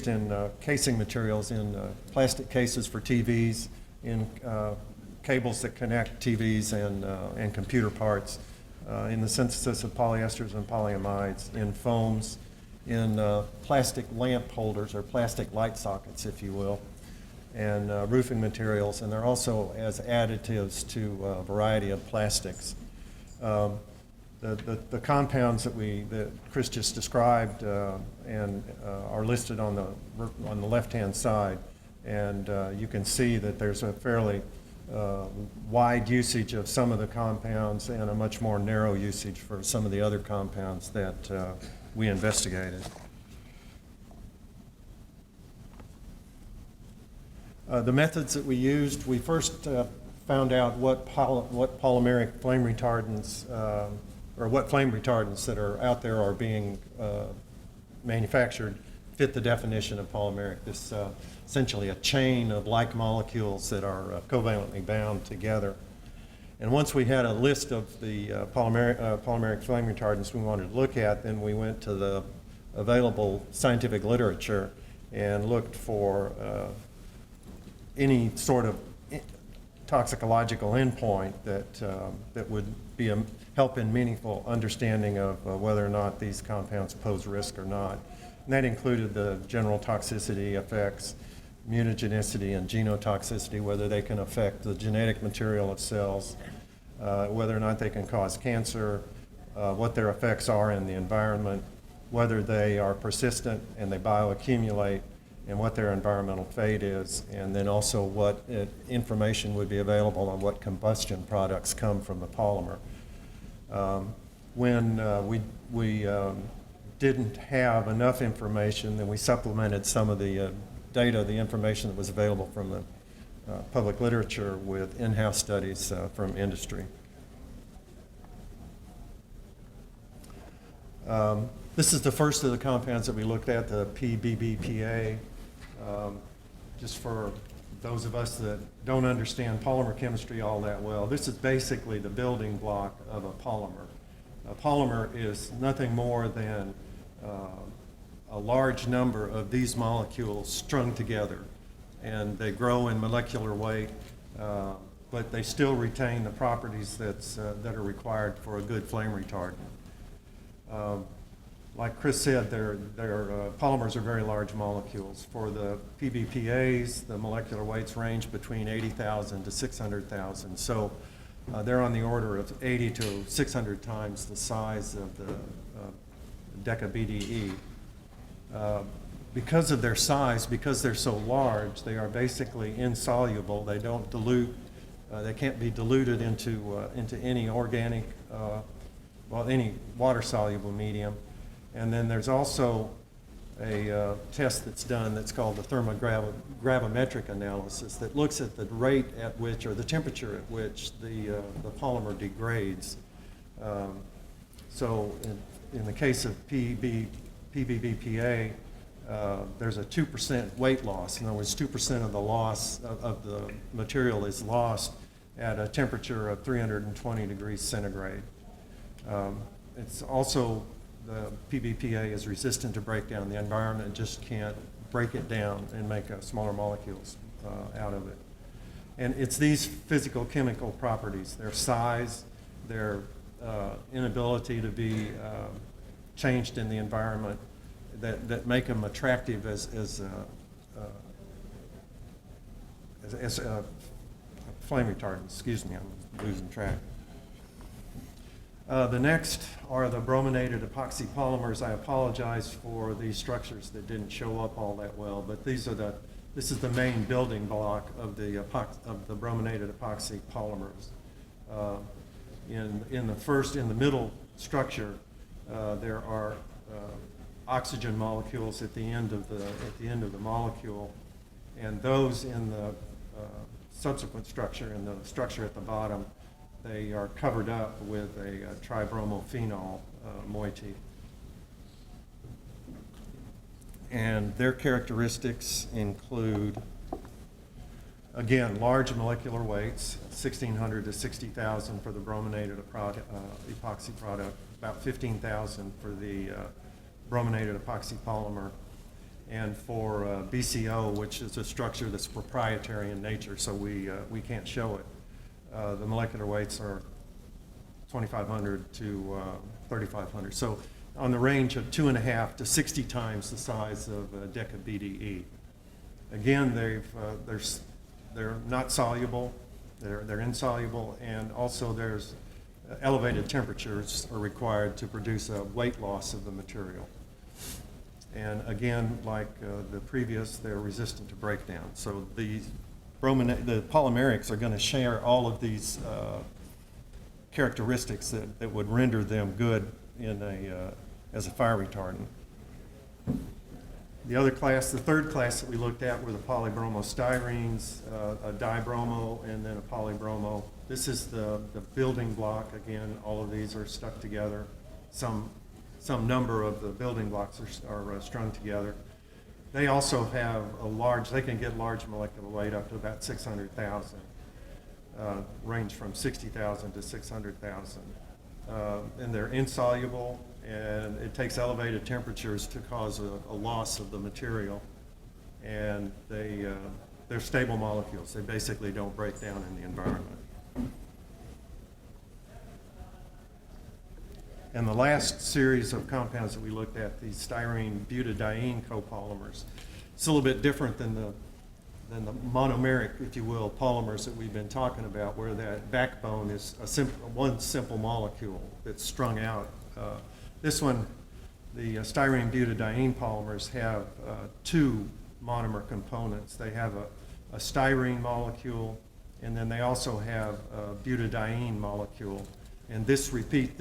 in casing materials, in plastic cases for TVs, in cables that connect TVs and computer parts, in the synthesis of polyesters and polyamides, in foams, in plastic lamp holders or plastic light sockets, if you will, and roofing materials, and they're also as additives to a variety of plastics. the compounds that Chris just described and are listed on the left-hand side, and you can see that there's a fairly wide usage of some of the compounds and a much more narrow usage for some of the other compounds that we investigated. The methods that we used, we first found out what polymeric flame retardants or what flame retardants that are out there are being manufactured fit the definition of polymeric. This essentially a chain of like molecules that are covalently bound together. And once we had a list of the polymeric flame retardants we wanted to look at, then we went to the available scientific literature and looked for any sort of toxicological endpoint that would be a help in meaningful understanding of whether or not these compounds pose risk or not. And that included the general toxicity effects, mutagenicity and genotoxicity, whether they can affect the genetic material of cells, whether or not they can cause cancer, what their effects are in the environment, whether they are persistent and they bioaccumulate, and what their environmental fate is, and then also what information would be available on what combustion products come from the polymer. When we didn't have enough information, then we supplemented some of the data, the information that was available from the public literature with in-house studies from industry. This is the first of the compounds that we looked at, the PBBPA. Just for those of us that don't understand polymer chemistry all that well, this is basically the building block of a polymer. A polymer is nothing more than a large number of these molecules strung together, and they grow in molecular weight, but they still retain the properties that are required for a good flame retardant. Like Chris said, their polymers are very large molecules. For the PBPAs, the molecular weights range between 80,000 to 600,000. So they're on the order of 80 to 600 times the size of the DecaBDE. Because of their size, because they're so large, they are basically insoluble. They don't dilute. They can't be diluted into any organic, any water-soluble medium. And then there's also a test that's done that's called the thermogravimetric analysis that looks at the rate at which, or the temperature at which the polymer degrades. So in the case of PBBPA, there's a 2% weight loss. In other words, 2% of the loss of the material is lost at a temperature of 320 degrees centigrade. It's also, the PBPA is resistant to breakdown. The environment just can't break it down and make smaller molecules out of it. And it's these physical chemical properties, their size, their inability to be changed in the environment, that make them attractive as flame retardants. Excuse me, I'm losing track. The next are the brominated epoxy polymers. I apologize for these structures that didn't show up all that well, but this is the main building block of the brominated epoxy polymers. In the middle structure, there are oxygen molecules at the end of the molecule, and those in the subsequent structure, in the structure at the bottom, they are covered up with a tribromophenol moiety. And their characteristics include, again, large molecular weights, 1,600 to 60,000 for the brominated epoxy product, about 15,000 for the brominated epoxy polymer, and for BCO, which is a structure that's proprietary in nature, so we can't show it. The molecular weights are 2,500 to 3,500. So on the range of 2.5 to 60 times the size of DecaBDE. Again, they're not soluble, they're insoluble, and also there's elevated temperatures are required to produce a weight loss of the material. And again, like the previous, they're resistant to breakdown. So the polymerics are going to share all of these characteristics that would render them good as a fire retardant. The other class, the third class that we looked at were the polybromostyrenes, a dibromo, and then a polybromo. This is the building block. Again, all of these are stuck together. Some number of the building blocks are strung together. They also have they can get large molecular weight up to about 600,000, range from 60,000 to 600,000. And they're insoluble, and it takes elevated temperatures to cause a loss of the material. And they're stable molecules. They basically don't break down in the environment. And the last series of compounds that we looked at, these styrene butadiene copolymers, it's a little bit different than the monomeric, if you will, polymers that we've been talking about, where that backbone is one simple molecule that's strung out. This one, the styrene butadiene polymers have two monomer components. They have a styrene molecule, and then they also have a butadiene molecule. And this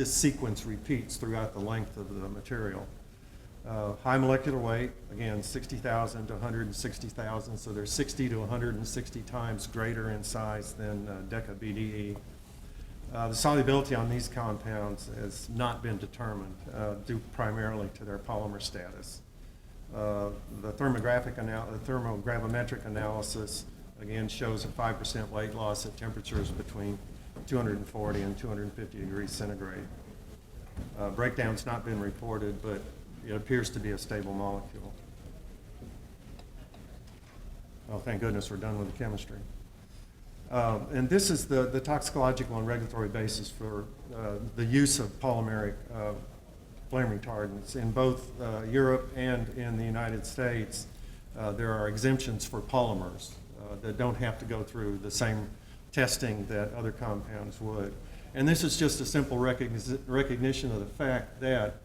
sequence repeats throughout the length of the material. High molecular weight, again, 60,000 to 160,000, so they're 60 to 160 times greater in size than deca-BDE. The solubility on these compounds has not been determined, due primarily to their polymer status. The thermogravimetric analysis, again, shows a 5% weight loss at temperatures between 240 and 250 degrees centigrade. Breakdown's not been reported, but it appears to be a stable molecule. Oh, thank goodness we're done with the chemistry. And this is the toxicological and regulatory basis for the use of polymeric flame retardants. In both Europe and in the United States, there are exemptions for polymers that don't have to go through the same testing that other compounds would. And this is just a simple recognition of the fact that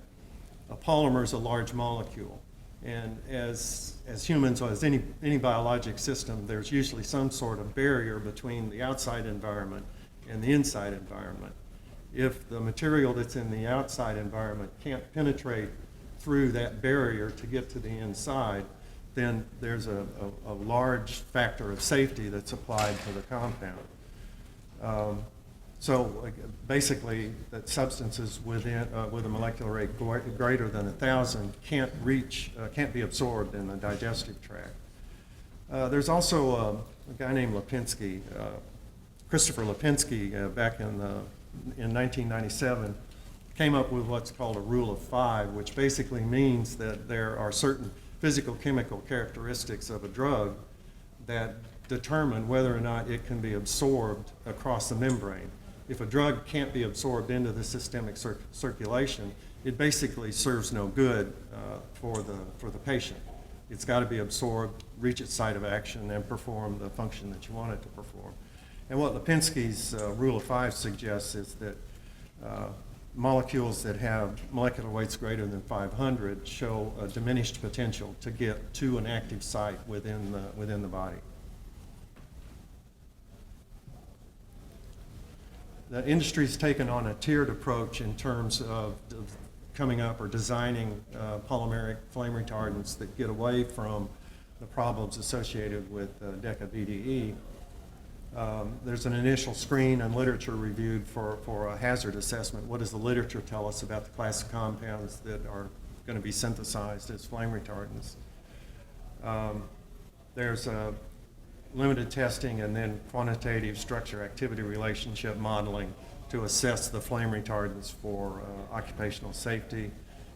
a polymer is a large molecule. And as humans, or as any biologic system, there's usually some sort of barrier between the outside environment and the inside environment. If the material that's in the outside environment can't penetrate through that barrier to get to the inside, then there's a large factor of safety that's applied to the compound. So basically, that substances with a molecular rate greater than 1,000 can't be absorbed in the digestive tract. There's also a guy named Lipinski, Christopher Lipinski, back in 1997, came up with what's called a rule of 5, which basically means that there are certain physical-chemical characteristics of a drug that determine whether or not it can be absorbed across the membrane. If a drug can't be absorbed into the systemic circulation, it basically serves no good for the patient. It's got to be absorbed, reach its site of action, and perform the function that you want it to perform. And what Lipinski's rule of 5 suggests is that molecules that have molecular weights greater than 500 show a diminished potential to get to an active site within the body. The industry's taken on a tiered approach in terms of coming up or designing polymeric flame retardants that get away from the problems associated with deca-BDE. There's an initial screen and literature reviewed for a hazard assessment. What does the literature tell us about the class of compounds that are going to be synthesized as flame retardants? There's limited testing and then quantitative structure-activity relationship modeling to assess the flame retardants for occupational safety.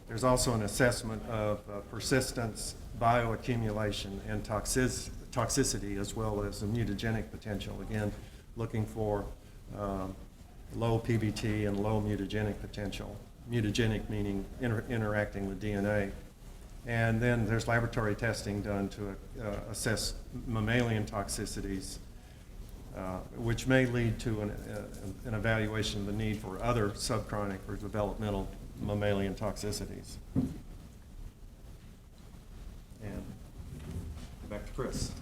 There's also an assessment of persistence, bioaccumulation, and toxicity, as well as the mutagenic potential. Again, looking for low PBT and low mutagenic potential. Mutagenic meaning interacting with DNA. And then there's laboratory testing done to assess mammalian toxicities. which may lead to an evaluation of the need for other subchronic or developmental mammalian toxicities. And back to Chris.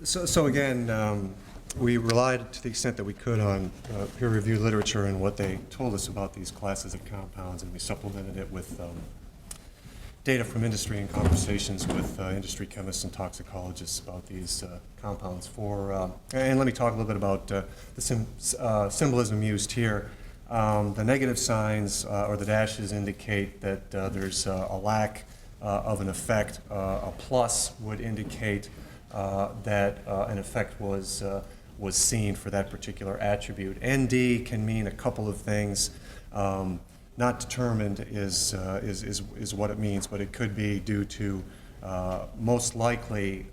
So again, we relied to the extent that we could on peer-reviewed literature and what they told us about these classes of compounds, and we supplemented it with data from industry and conversations with industry chemists and toxicologists about these compounds. And let me talk a little bit about the symbolism used here. The negative signs or the dashes indicate that there's a lack of an effect. A plus would indicate that an effect was seen for that particular attribute. ND can mean a couple of things. Not determined is what it means, but it could be due to most likely,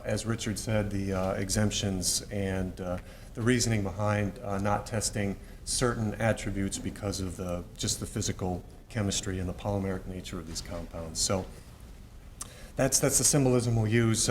as Richard said, the exemptions and the reasoning behind not testing certain attributes because of just the physical chemistry and the polymeric nature of these compounds. So that's the symbolism we'll use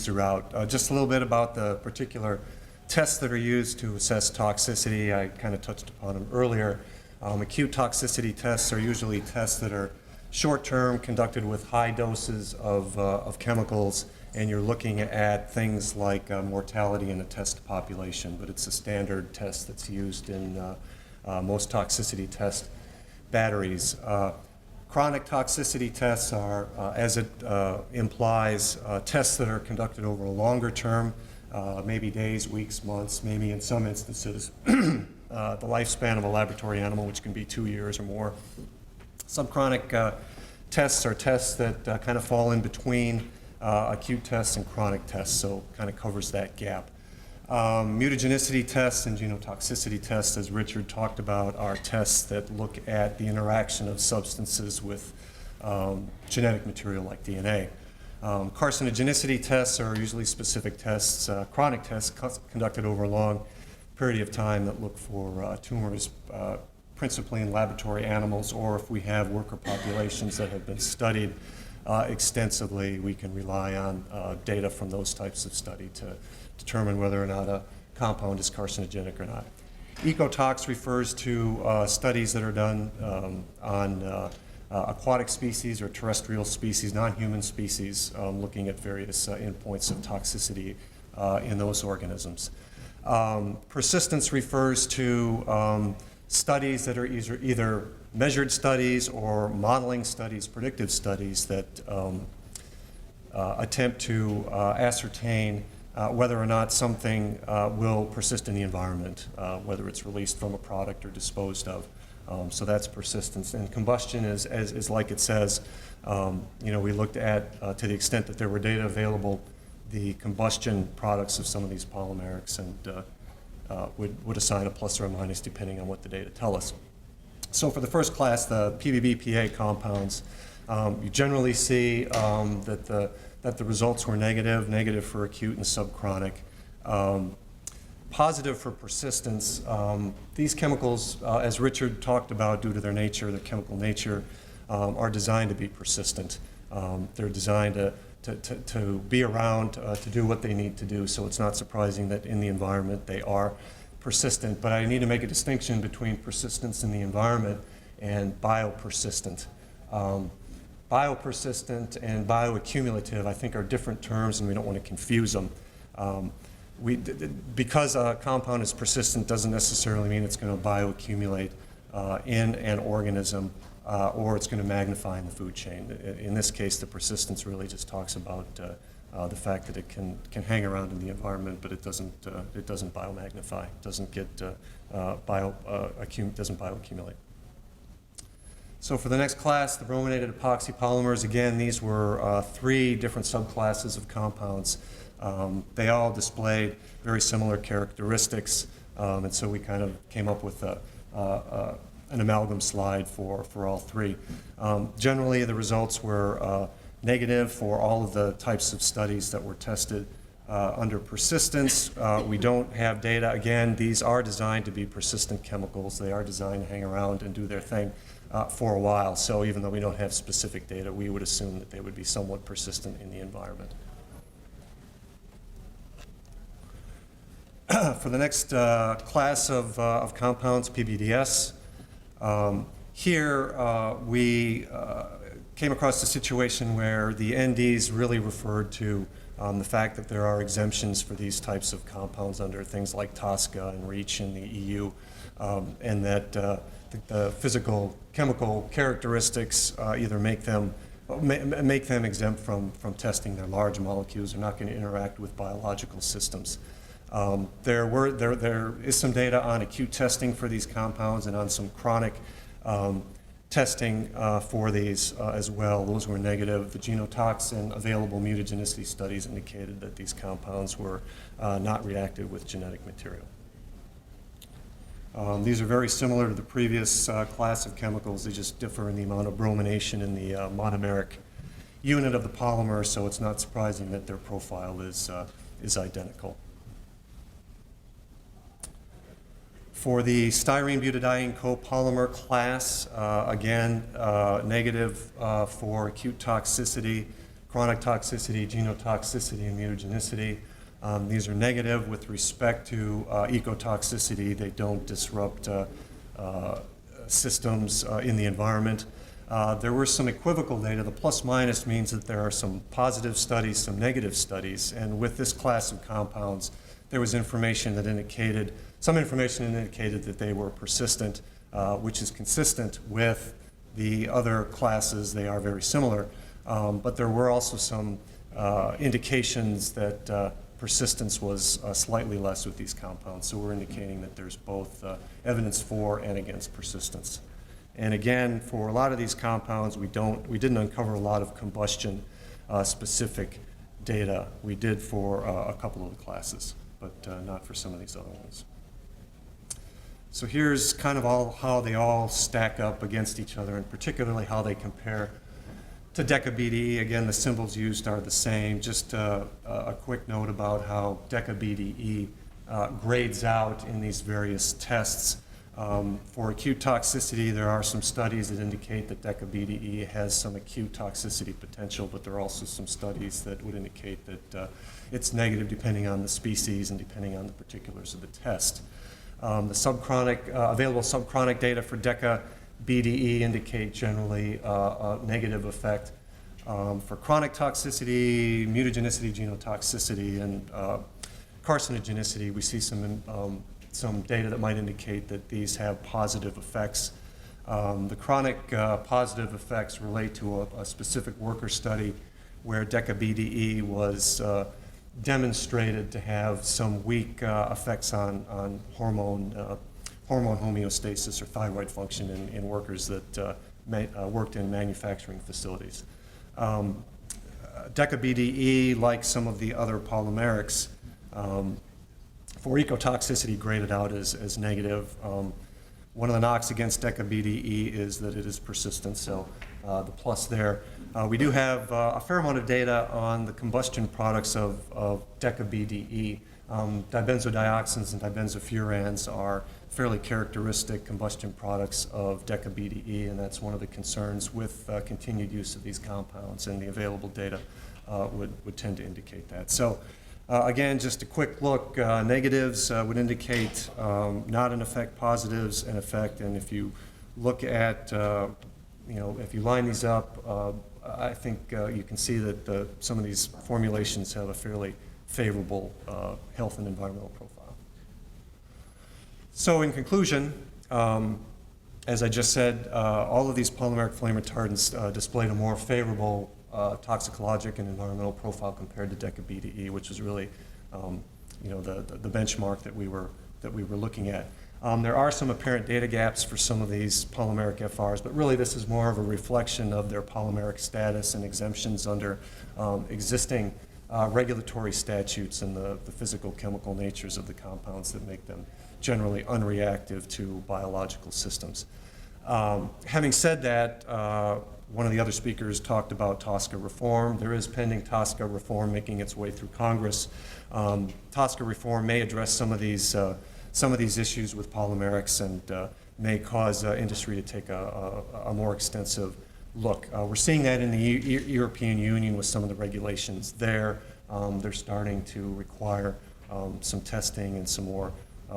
throughout. Just a little bit about the particular tests that are used to assess toxicity. I kind of touched upon them earlier. Acute toxicity tests are usually tests that are short-term, conducted with high doses of chemicals, and you're looking at things like mortality in a test population, but it's a standard test that's used in most toxicity test batteries. Chronic toxicity tests are, as it implies, tests that are conducted over a longer term, maybe days, weeks, months, maybe in some instances the lifespan of a laboratory animal, which can be 2 years or more. Subchronic tests are tests that kind of fall in between acute tests and chronic tests, so kind of covers that gap. Mutagenicity tests and genotoxicity tests, as Richard talked about, are tests that look at the interaction of substances with genetic material like DNA. Carcinogenicity tests are usually specific tests, chronic tests conducted over a long period of time that look for tumors, principally in laboratory animals, or if we have worker populations that have been studied extensively, we can rely on data from those types of study to determine whether or not a compound is carcinogenic or not. Ecotox refers to studies that are done on aquatic species or terrestrial species, non-human species, looking at various endpoints of toxicity in those organisms. Persistence refers to studies that are either measured studies or modeling studies, predictive studies that attempt to ascertain whether or not something will persist in the environment, whether it's released from a product or disposed of. So that's persistence. And combustion is like it says. We looked at, to the extent that there were data available, the combustion products of some of these polymerics, and would assign a plus or a minus depending on what the data tell us. So for the first class, the PBBPA compounds, you generally see that the results were negative for acute and subchronic. Positive for persistence. These chemicals, as Richard talked about, due to their nature, their chemical nature, are designed to be persistent. They're designed to be around to do what they need to do, so it's not surprising that in the environment they are persistent. But I need to make a distinction between persistence in the environment and biopersistent. Biopersistent and bioaccumulative, I think, are different terms, and we don't want to confuse them. Because a compound is persistent doesn't necessarily mean it's going to bioaccumulate in an organism or it's going to magnify in the food chain. In this case, the persistence really just talks about the fact that it can hang around in the environment, but it doesn't biomagnify, doesn't bioaccumulate. So for the next class, the brominated epoxy polymers, again, these were 3 different subclasses of compounds. They all displayed very similar characteristics, and so we kind of came up with an amalgam slide for all 3. Generally, the results were negative for all of the types of studies that were tested. Under persistence, we don't have data. Again, these are designed to be persistent chemicals. They are designed to hang around and do their thing for a while. So even though we don't have specific data, we would assume that they would be somewhat persistent in the environment. For the next class of compounds, PBDS, here we came across a situation where the NDs really referred to the fact that there are exemptions for these types of compounds under things like TSCA and REACH in the EU, and that the physical chemical characteristics either make them exempt from testing. Their large molecules are not going to interact with biological systems. There is some data on acute testing for these compounds and on some chronic testing for these as well. Those were negative. The genotox and available mutagenicity studies indicated that these compounds were not reactive with genetic material. These are very similar to the previous class of chemicals. They just differ in the amount of bromination in the monomeric unit of the polymer, so it's not surprising that their profile is identical. For the styrene butadiene copolymer class, again, negative for acute toxicity, chronic toxicity, genotoxicity, and mutagenicity. These are negative with respect to ecotoxicity. They don't disrupt systems in the environment. There were some equivocal data. The plus minus means that there are some positive studies, some negative studies, and with this class of compounds, there was information that indicated that they were persistent, which is consistent with the other classes. They are very similar, but there were also some indications that persistence was slightly less with these compounds. So we're indicating that there's both evidence for and against persistence. And again, for a lot of these compounds, we didn't uncover a lot of combustion specific data. We did for a couple of the classes, but not for some of these other ones. So here's kind of how they all stack up against each other, and particularly how they compare to DecaBDE. Again, the symbols used are the same. Just a quick note about how DecaBDE grades out in these various tests. For acute toxicity, there are some studies that indicate that DecaBDE has some acute toxicity potential, but there are also some studies that would indicate that it's negative depending on the species and depending on the particulars of the test. The subchronic, available subchronic data for DecaBDE indicate generally a negative effect. For chronic toxicity, mutagenicity, genotoxicity, and carcinogenicity, we see some data that might indicate that these have positive effects. The chronic positive effects relate to a specific worker study where DecaBDE was demonstrated to have some weak effects on hormone homeostasis or thyroid function in workers that worked in manufacturing facilities. DecaBDE, like some of the other polymerics, for ecotoxicity graded out as negative. One of the knocks against DecaBDE is that it is persistent, so the plus there. We do have a fair amount of data on the combustion products of DecaBDE. Dibenzodioxins and dibenzofurans are fairly characteristic combustion products of DecaBDE, and that's one of the concerns with continued use of these compounds, and the available data would tend to indicate that. So again, just a quick look. Negatives would indicate not an effect, positives an effect, and if you look at, if you line these up, I think you can see that some of these formulations have a fairly favorable health and environmental profile. So in conclusion, as I just said, all of these polymeric flame retardants displayed a more favorable toxicologic and environmental profile compared to DecaBDE, which is really the benchmark that we were looking at. There are some apparent data gaps for some of these polymeric FRs, but really this is more of a reflection of their polymeric status and exemptions under existing regulatory statutes and the physical chemical natures of the compounds that make them generally unreactive to biological systems. Having said that, one of the other speakers talked about TSCA reform. There is pending TSCA reform making its way through Congress. TSCA reform may address some of these issues with polymerics and may cause industry to take a more extensive look. We're seeing that in the European Union with some of the regulations there. They're starting to require some testing and some more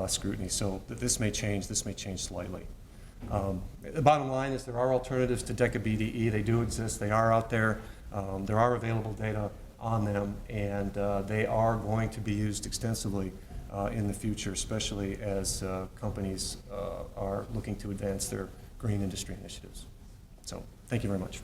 scrutiny. So this may change slightly. The bottom line is there are alternatives to DECA BDE. They do exist. They are out there. There are available data on them, and they are going to be used extensively in the future, especially as companies are looking to advance their green industry initiatives. So thank you very much.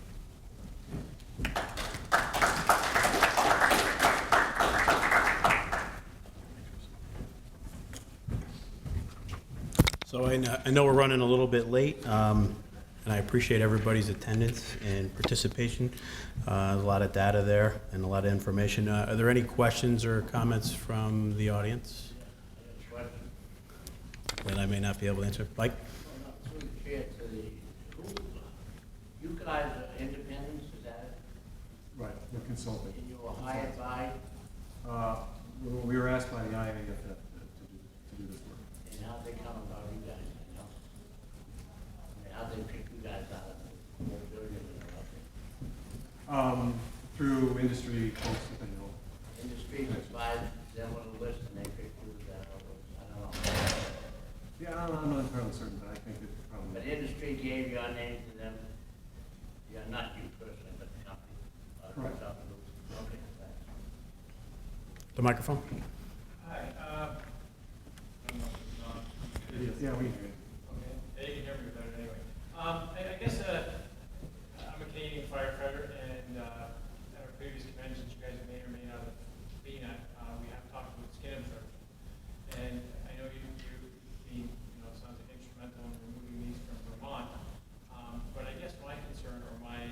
So I know we're running a little bit late, and I appreciate everybody's attendance and participation. A lot of data there and a lot of information. Are there any questions or comments from the audience that I may not be able to answer? Mike? Through the chair to the school, you guys are independents, is that it? Right, we're consulting. And you were hired by, We were asked by the IAFF to do this work. and how'd they come about you guys, you know? I mean, how'd they pick you guys out of the whole building and everything? Through industry folks that they know. Industry provides them with a list and they pick you that, I don't know. Yeah, I'm not entirely certain, but I think it's probably. But industry gave your name to them, yeah, not you personally, but the company. Correct. Okay, thanks. The microphone? Hi, I don't know if it's on. Yeah, we agree. Okay, yeah, you can hear me better anyway. I guess I'm a Canadian firefighter, and at our previous conventions, you guys may or may not have been at, we have talked about skin infection. And I know you've been, it sounds like instrumental in removing these from Vermont. But I guess my concern or my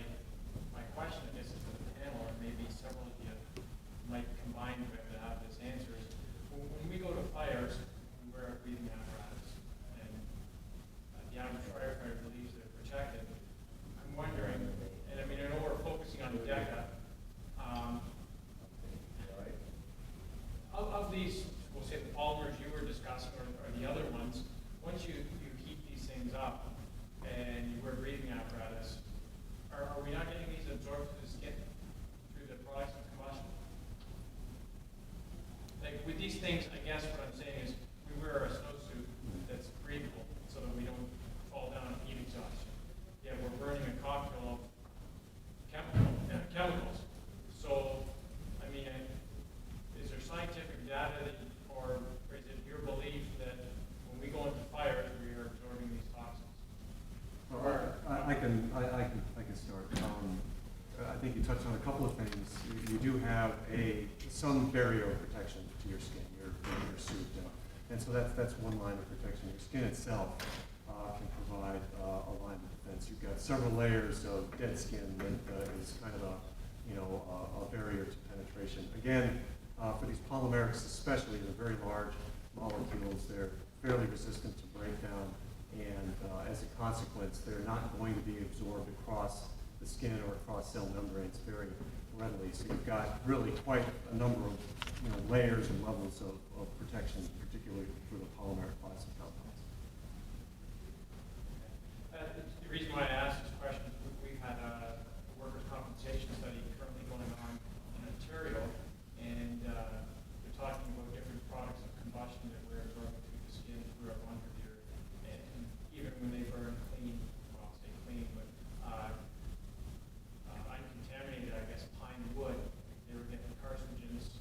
question, I guess, is to the panel, or maybe several of you might combine to have this answer is, when we go to fires, we wear a breathing apparatus, and the average firefighter believes they're protected. I'm wondering, and I mean, I know we're focusing on DECA, of these, we'll say the polymers you were discussing, or the other ones, once you heat these things up and you wear a breathing apparatus, are we not getting these absorbed through the skin, through the products of combustion? Like with these things, I guess what I'm saying is we wear a snowsuit that's breathable so that we don't fall down and heat exhaustion. Yeah, we're burning a cocktail of chemicals. So, I mean, is there scientific data that, or is it your belief that when we go into fires, we are absorbing these toxins? I can start. I think you touched on a couple of things. You do have some barrier protection to your skin, your suit, and so that's one line of protection. Your skin itself can provide a line of defense. You've got several layers of dead skin that is kind of a barrier to penetration. Again, for these polymerics especially, they're very large molecules. They're fairly resistant to breakdown, and as a consequence, they're not going to be absorbed across the skin or across cell membranes very readily. So you've got really quite a number of layers and levels of protection, particularly for the polymeric class of compounds. The reason why I asked this question is we've had a workers' compensation study currently going on in Ontario, and they're talking about different products of combustion that we're absorbing through the skin through our lung here, and even when they burn clean, well, I'll say clean, but uncontaminated, I guess, pine wood, they were getting carcinogens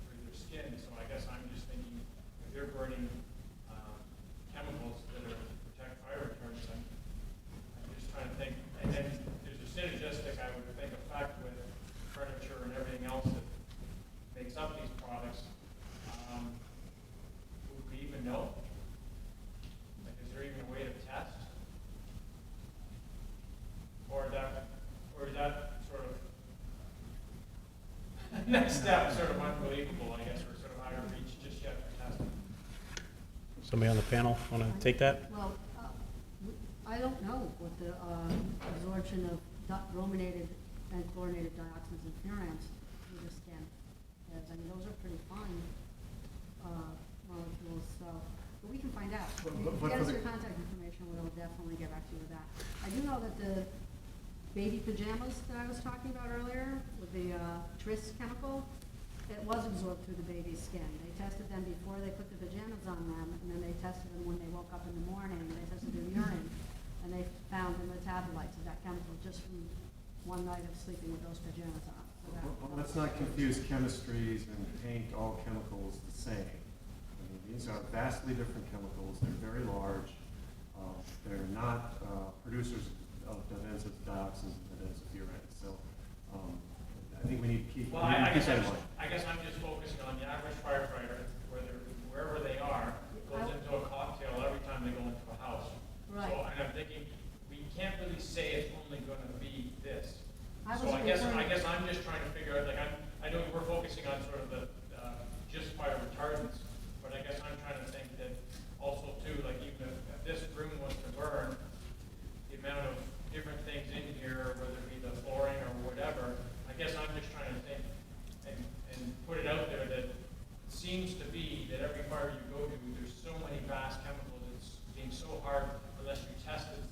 through their skin. So I guess I'm just thinking, if they're burning chemicals that are protect fire retardants, I'm just trying to think. And then there's a synergistic, I would think, effect with furniture and everything else that makes up these products. Would we even know? Like, is there even a way to test? Or is that sort of next step sort of unbelievable, I guess, or sort of out of reach just yet for testing? Somebody on the panel want to take that? Well, I don't know what the absorption of brominated and chlorinated dioxins and furans through the skin is. I mean, those are pretty fine molecules, so, but we can find out. If you get us your contact information, we'll definitely get back to you with that. I do know that the baby pajamas that I was talking about earlier with the tris chemical, It was absorbed through the baby's skin. They tested them before they put the pajamas on them, and then they tested them when they woke up in the morning. They tested their urine, and they found the metabolites of that chemical just from one night of sleeping with those pajamas on. So Well, let's not confuse chemistries and paint all chemicals the same. I mean, these are vastly different chemicals. They're very large. They're not producers of defensive dioxins and defensive furans. So I think we need to keep, Well, we need I to keep guess that in mind. I guess I'm just focusing on the average firefighter, wherever they are, goes into a cocktail every time they go into a house. Right. So, and I'm thinking, we can't really say it's only gonna be this. I So was I referring- guess I'm just trying to figure out, like, I know we're focusing on sort of the, just fire retardants, but I guess I'm trying to think that also too, like, even if this room was to burn, the amount of different things in here, whether it be the flooring or whatever, I guess I'm just trying to think and put it out there that it seems to be that every fire you go to, there's so many vast chemicals, it's being so hard unless you test it,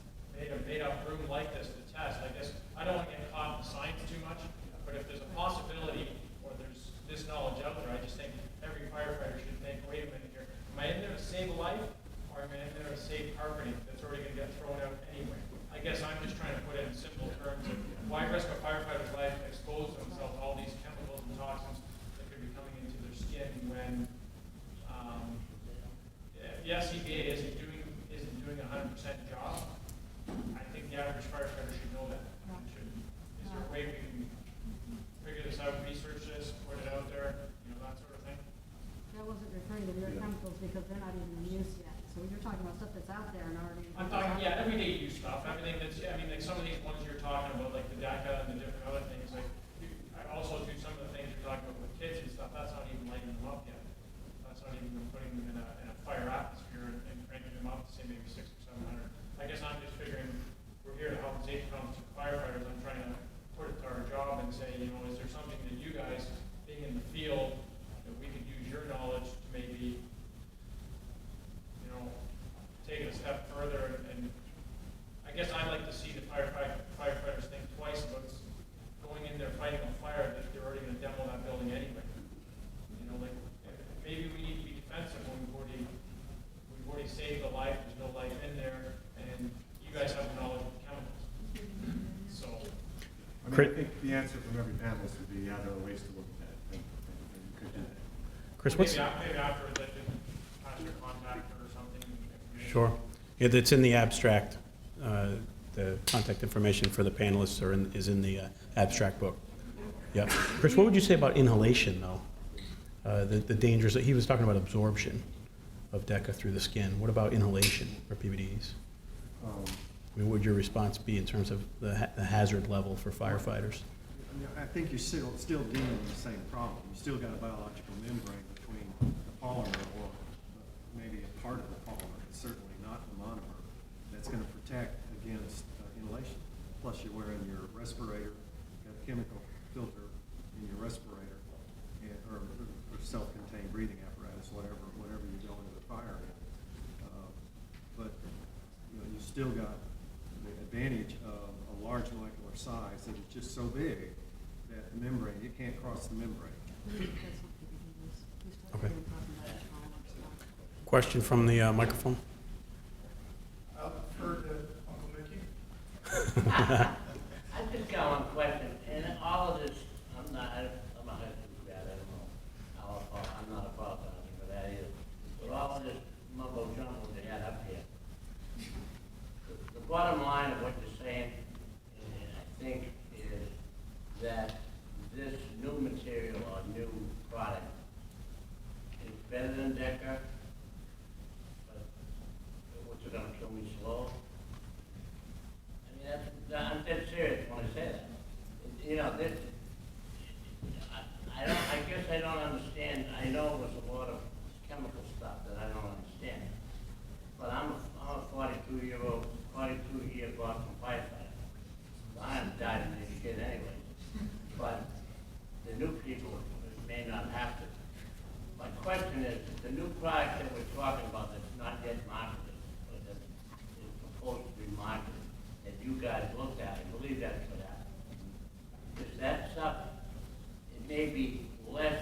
made up room like this to test. I guess, I don't want to get caught in the science too much, but if there's a possibility or there's this knowledge out there, I just think every firefighter should think, wait a minute here, am I in there to save a life or am I in there to save carpeting that's already going to get thrown out anyway? I guess I'm just trying to put it in simple terms of why risk a firefighter's life and expose themselves to all these chemicals and toxins that could be coming into their skin when, the SCBA isn't doing a 100% job. I think the average firefighter should know that. Is there a way we can figure this out, research this, put it out there, that sort of thing? I wasn't referring to their chemicals because they're not even in use yet. So you're talking about stuff that's out there and already. I'm talking, everyday use stuff, everything that's, like some of these ones you're talking about, like the DACA and the different other things, like, I also do some of the things you're talking about with kids and stuff, that's not even lighting them up yet. That's not even putting them in a fire atmosphere and cranking them up to say maybe 600 or 700. I guess I'm just figuring, we're here to help and safety come to firefighters, I'm trying to put it to our job and say, is there something that you guys, being in the field, that we could use your knowledge to maybe, take it a step further, and I guess I'd like to see the firefighters think twice about going in there fighting a fire that they're already gonna demo that building anyway. Like, maybe we need to be defensive when we've already saved a life, there's no life in there, and you guys have the knowledge of the chemicals. So. I think the answer from every panelist would be, there are ways to look at that, and you could do that. Chris, what's? Maybe after that, pass your contact or something. Sure. Yeah, it's in the abstract. The contact information for the panelists is in the abstract book. Yeah. Chris, what would you say about inhalation, though? The dangers that he was talking about absorption of DECA through the skin. What about inhalation for PBDs? What would your response be in terms of the hazard level for firefighters? I think you're still dealing with the same problem. You still got a biological membrane between the polymer or maybe a part of the polymer, but certainly not the monomer, that's going to protect against inhalation. Plus you're wearing your respirator, got a chemical filter in your respirator, or self-contained breathing apparatus, whatever you go into the fire in. But you still got the advantage of a large molecular size that is just so big that the membrane, you can't cross the membrane. Okay. Question from the microphone. I'll defer to Uncle Mickey. I just got one question, and all of this, I'm a high school grad, I don't know, I'm not apologizing for that either. But all of this mumbo jumbo they had up here, the bottom line of what you're saying, and I think, is that this new material or new product is better than DECA, but which are gonna kill me slow. I'm dead serious when I say that. This, I guess I don't understand. I know there's a lot of chemical stuff that I don't understand. But I'm a 42-year Boston firefighter. I haven't died of any shit anyway. But the new people may not have to. My question is, the new product that we're talking about that's not yet marketed, or that is proposed to be marketed, that you guys looked at, I believe that's what happened. Is that stuff, it may be less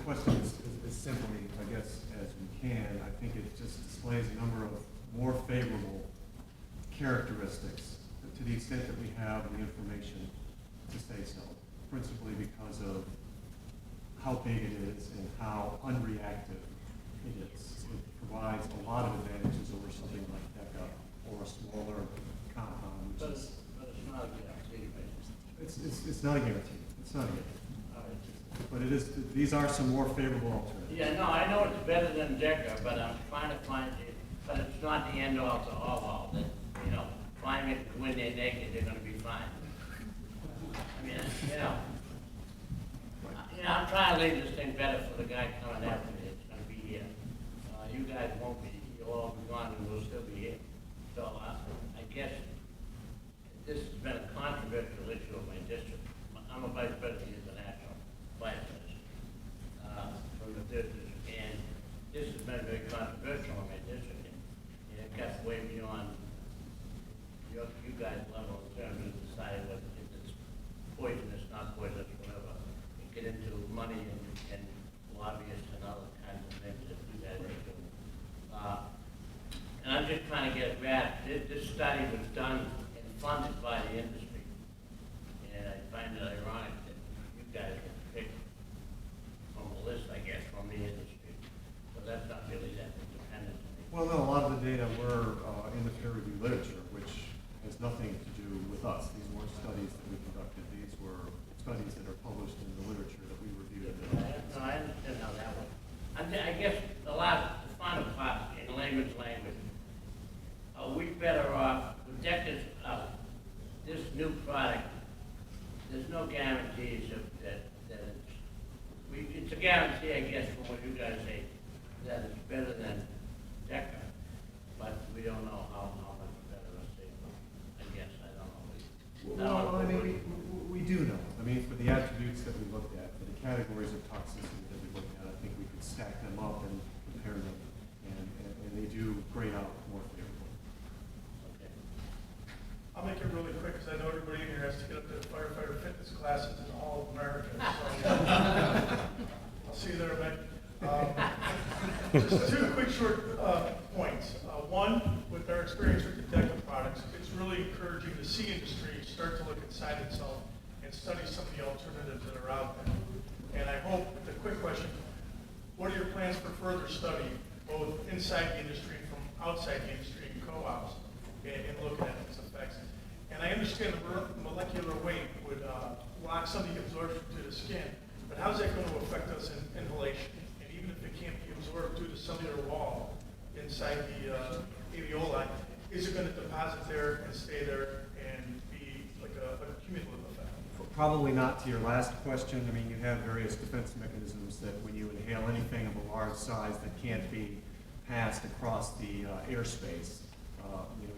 question is as simply, I guess, as we can. I think it just displays a number of more favorable characteristics to the extent that we have the information to say so, principally because of how big it is and how unreactive it is. It provides a lot of advantages over something like DECA or a smaller compound, which is, But it's not a guarantee, right? it's not a guarantee. It's not a guarantee. All right. But it is, these are some more favorable alternatives. Yeah, no, I know it's better than DECA, but I'm trying to find it, but it's not the end all to all, that, you know, climate, when they're naked, they're gonna be fine. I mean, I'm trying to leave this thing better for the guy coming after me, it's gonna be here. You guys won't be, you'll all be gone and we'll still be here. So, I guess this has been a controversial issue of my district. I'm a vice president of the National Fire Service, from the third district, and this has been very controversial in my district. And it got way beyond you guys' level in terms of deciding whether it's poisonous, not poisonous, whatever. And get into money and lobbyists and other kinds of things that you guys are doing. And I'm just trying to get a grasp. This study was done and funded by the industry. And I find it ironic that you guys were picked from the list, I guess, from the industry. So that's not really that independent to me. Well, no, a lot of the data were in the peer review literature, which has nothing to do with us. These weren't studies that we conducted. These were studies that are published in the literature that we reviewed. No, I understand how that works. I guess the final part in layman's language, are we better off with DECA's this new product? There's no guarantees of that it's a guarantee, I guess, from what you guys say, that it's better than DECA, but we don't know how much better or safer. I guess, I don't know. Well, I mean, we do know. I mean, for the attributes that we looked at, for the categories of toxicity that we looked at, I think we could stack them up and compare them, and they do grade out more favorably. Okay. I'll make it really quick, because I know everybody in here has to get up to the firefighter fitness classes in all of America. So I'll see you there, Mike. Just two quick short points. One, with our experience with the DECA products, it's really encouraging to see industry start to look inside itself and study some of the alternatives that are out there. And I hope, the quick question, what are your plans for further study, both inside the industry and from outside the industry and co-ops, and looking at its effects? And I understand the molecular weight would lock some of the absorption to the skin, but how's that going to affect us in inhalation? And even if it can't be absorbed through the cellular wall inside the alveoli, is it going to deposit there and stay there and be like a cumulative effect? Probably not to your last question. I mean, you have various defense mechanisms that when you inhale anything of a large size that can't be passed across the airspace,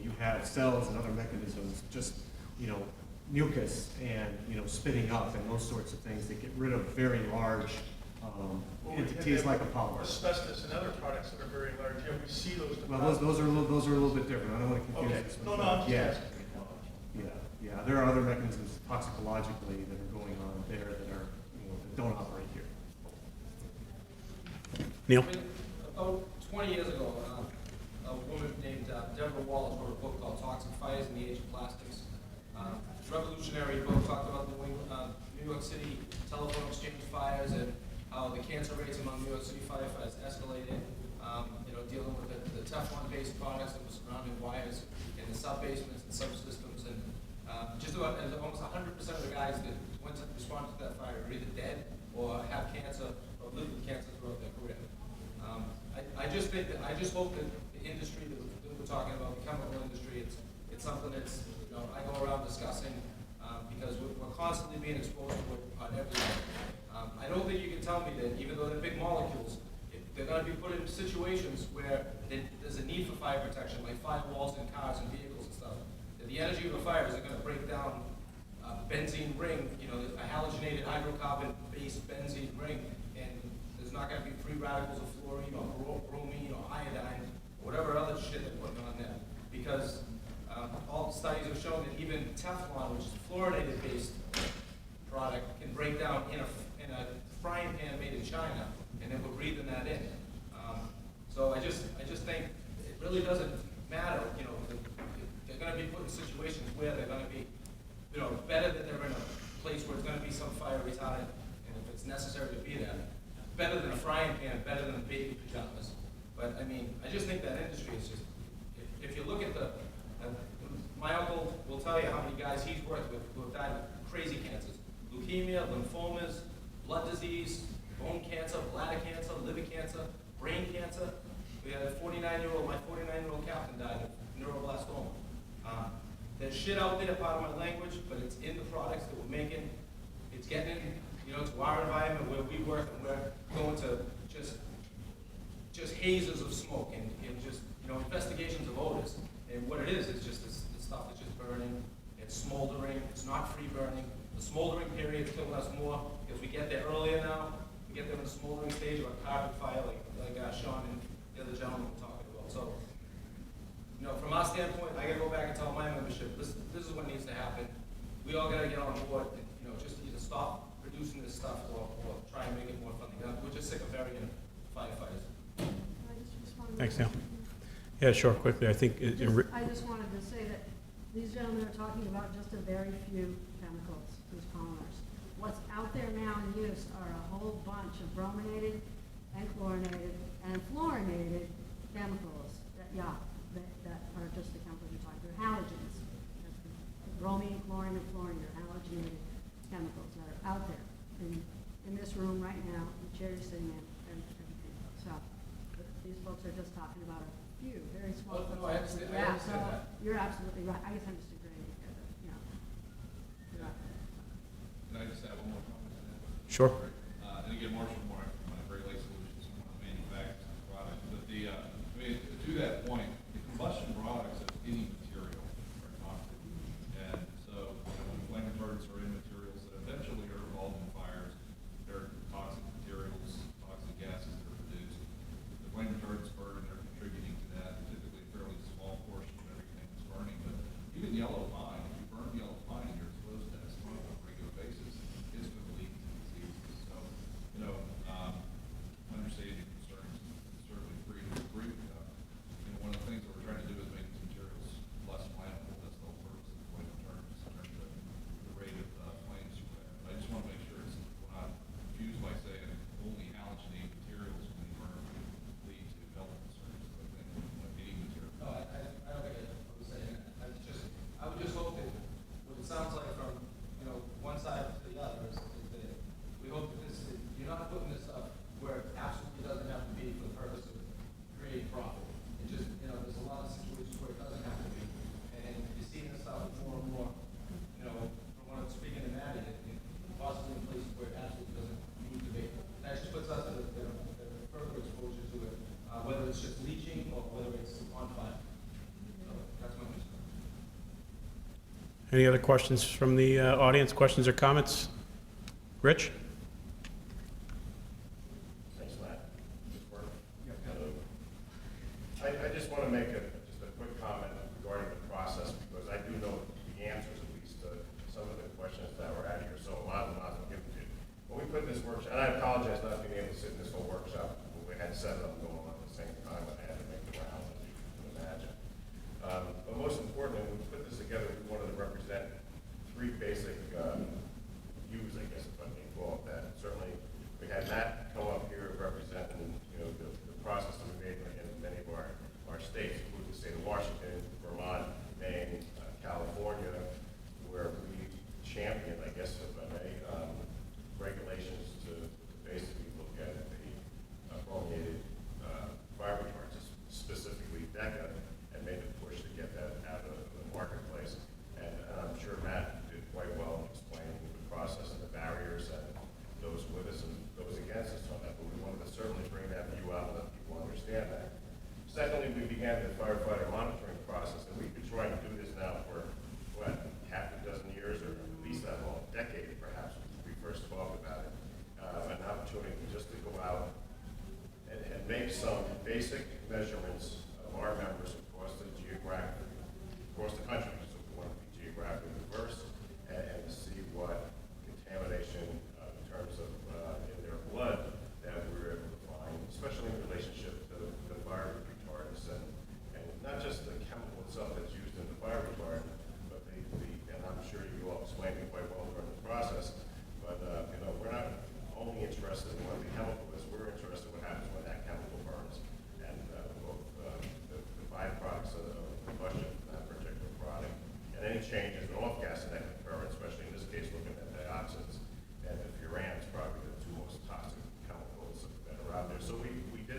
you have cells and other mechanisms, just, mucus and, spitting up and those sorts of things that get rid of very large entities like a polymer. Asbestos and other products that are very large, yeah, we see those Well, deposits. those are a little bit different. I don't want to confuse Okay, this with no, that. I'm just Yeah. asking. Yeah, there are other mechanisms toxicologically that are going on there that are, that don't operate here. Neil? About 20 years ago, a woman named Deborah Wallace wrote a book called Toxic Fires in the Age of Plastics. Revolutionary book, talked about the New York City telephone exchange fires and how the cancer rates among New York City firefighters escalated. Dealing with the Teflon-based products that were surrounding wires in the sub-basements and subsystems, and just about almost 100% of the guys that went to respond to that fire are either dead or have cancer or lived with cancer throughout their career. I just hope that the industry that we're talking about, the chemical industry, it's something that's I go around discussing because we're constantly being exposed to it on everything. I don't think you can tell me that even though they're big molecules, they're going to be put in situations where there's a need for fire protection, like firewalls in cars and vehicles and stuff. That the energy of a fire is going to break down benzene ring, a halogenated hydrocarbon-based benzene ring, and there's not going to be free radicals of fluorine or bromine or iodine or whatever other shit they're putting on there. Because all studies have shown that even Teflon, which is a fluorinated-based product, can break down in a frying pan made in China doesn't matter, you know, they're gonna be put in situations where they're gonna be, you know, better that they're in a place where it's gonna be some fire retardant, and if it's necessary to be there, better than a frying pan, better than baby pajamas. But, I mean, I just think that industry is just, if you look at the, my uncle will tell you how many guys he's worked with who have died of crazy cancers, leukemia, lymphomas, blood disease, bone cancer, bladder cancer, liver cancer, brain cancer. We had a 49-year-old, my 49-year-old captain died of neuroblastoma. There's shit out there, part of my language, but it's in the products that we're making. It's getting in, you know, to our environment where we work, and we're going to just hazes of smoke and just, you know, investigations of odors. And what it is just this stuff that's just burning. It's smoldering. It's not free burning. The smoldering period is killing us more because we get there earlier now. We get there in the smoldering stage of a carpet fire, like Sean and the other gentleman were talking about. So, you know, from our standpoint, I gotta go back and tell my membership, this is what needs to happen. We all gotta get on board and, you know, just either stop producing this stuff or try and make it more fun. We're just sick of burying firefighters. Thanks, Neil. Yeah, sure, quickly. I think, I just wanted to say that these gentlemen are talking about just a very few chemicals, these polymers. What's out there now in use are a whole bunch of brominated and chlorinated and fluorinated chemicals that are just the chemicals you're talking about. They're halogens. That's the bromine, chlorine, and fluorine are halogenated chemicals that are out there in this room right now, the chair you're sitting in, and everything. So these folks are just talking about a few, very small. Oh, no, I understand. I Yeah, understand so that. you're absolutely right. I guess I'm just agreeing with you, you know. Yeah. Can I just add one more comment to that? sure. And again, Marshall Moore, Great Lakes Solutions, one of the manufacturers of the product. But I mean, to that point, the combustion products of any material are toxic. And so, when flame retardants are in materials that eventually are involved in fires, they're toxic materials, toxic gases that are produced. The flame retardants burn, and they're contributing to that, typically a fairly small portion of everything that's burning. But even yellow pine, if you burn yellow pine and you're exposed to that smoke on a regular basis, it's going to lead to diseases. So, you know, understanding your concerns, certainly free to agree with them. You know, one of the things that we're trying to do is make these materials less flammable. That's the whole purpose of the flame retardants, in terms of the rate of flame spread. I just want to make sure we're not confused by saying only halogenated materials when they burn lead to health concerns. So I think any material. No, I don't think I was saying that. I would just hope that what it sounds like from, you know, one side to the other is that we hope that you're not putting this up where it absolutely doesn't have to be for the purpose of creating profit. It just, you know, there's a lot of situations where it doesn't have to be. And you're seeing this stuff more and more, you know, from what I'm speaking to Maddie, and possibly in places where it absolutely doesn't need to be. That just puts us at a further exposure to it, whether it's just leaching or whether it's on fire. So that's my concern. Any other questions from the audience? Questions or comments? Rich? Thanks, Matt. I just want to make just a quick comment regarding the process, because I do know the answers, at least, to some of the questions that were out here, so a lot of them I'll give to you. When we put this workshop, and I apologize not being able to sit in this whole workshop, we had 7 of them going on at the same time, and I had to make the rounds, as you can imagine. But most importantly, when we put this together, we wanted to represent 3 basic views, I guess, if I can call it that. Certainly, we had Matt come up here representing, you know, the process that we made in many of our states, including the state of Washington, Vermont, Maine, California, where we championed, I guess, if I may, regulations to basically look at the brominated fire retardants, specifically DECA, and made a push to get that out of the marketplace. And I'm sure Matt did quite well in explaining the process and the barriers and those with us and those against us on that. But we wanted to certainly bring that view out and let people understand that. Secondly, we began the firefighter monitoring process, and we've been trying to do this now for, what, half a dozen years, or at least that long, decade perhaps, when we first talked about it. An opportunity just to go out and make some basic measurements of our members across the country, so we want to be geographically diverse, and to see what contamination in terms of in their blood that we were able to find, especially in relationship to the fire retardants, and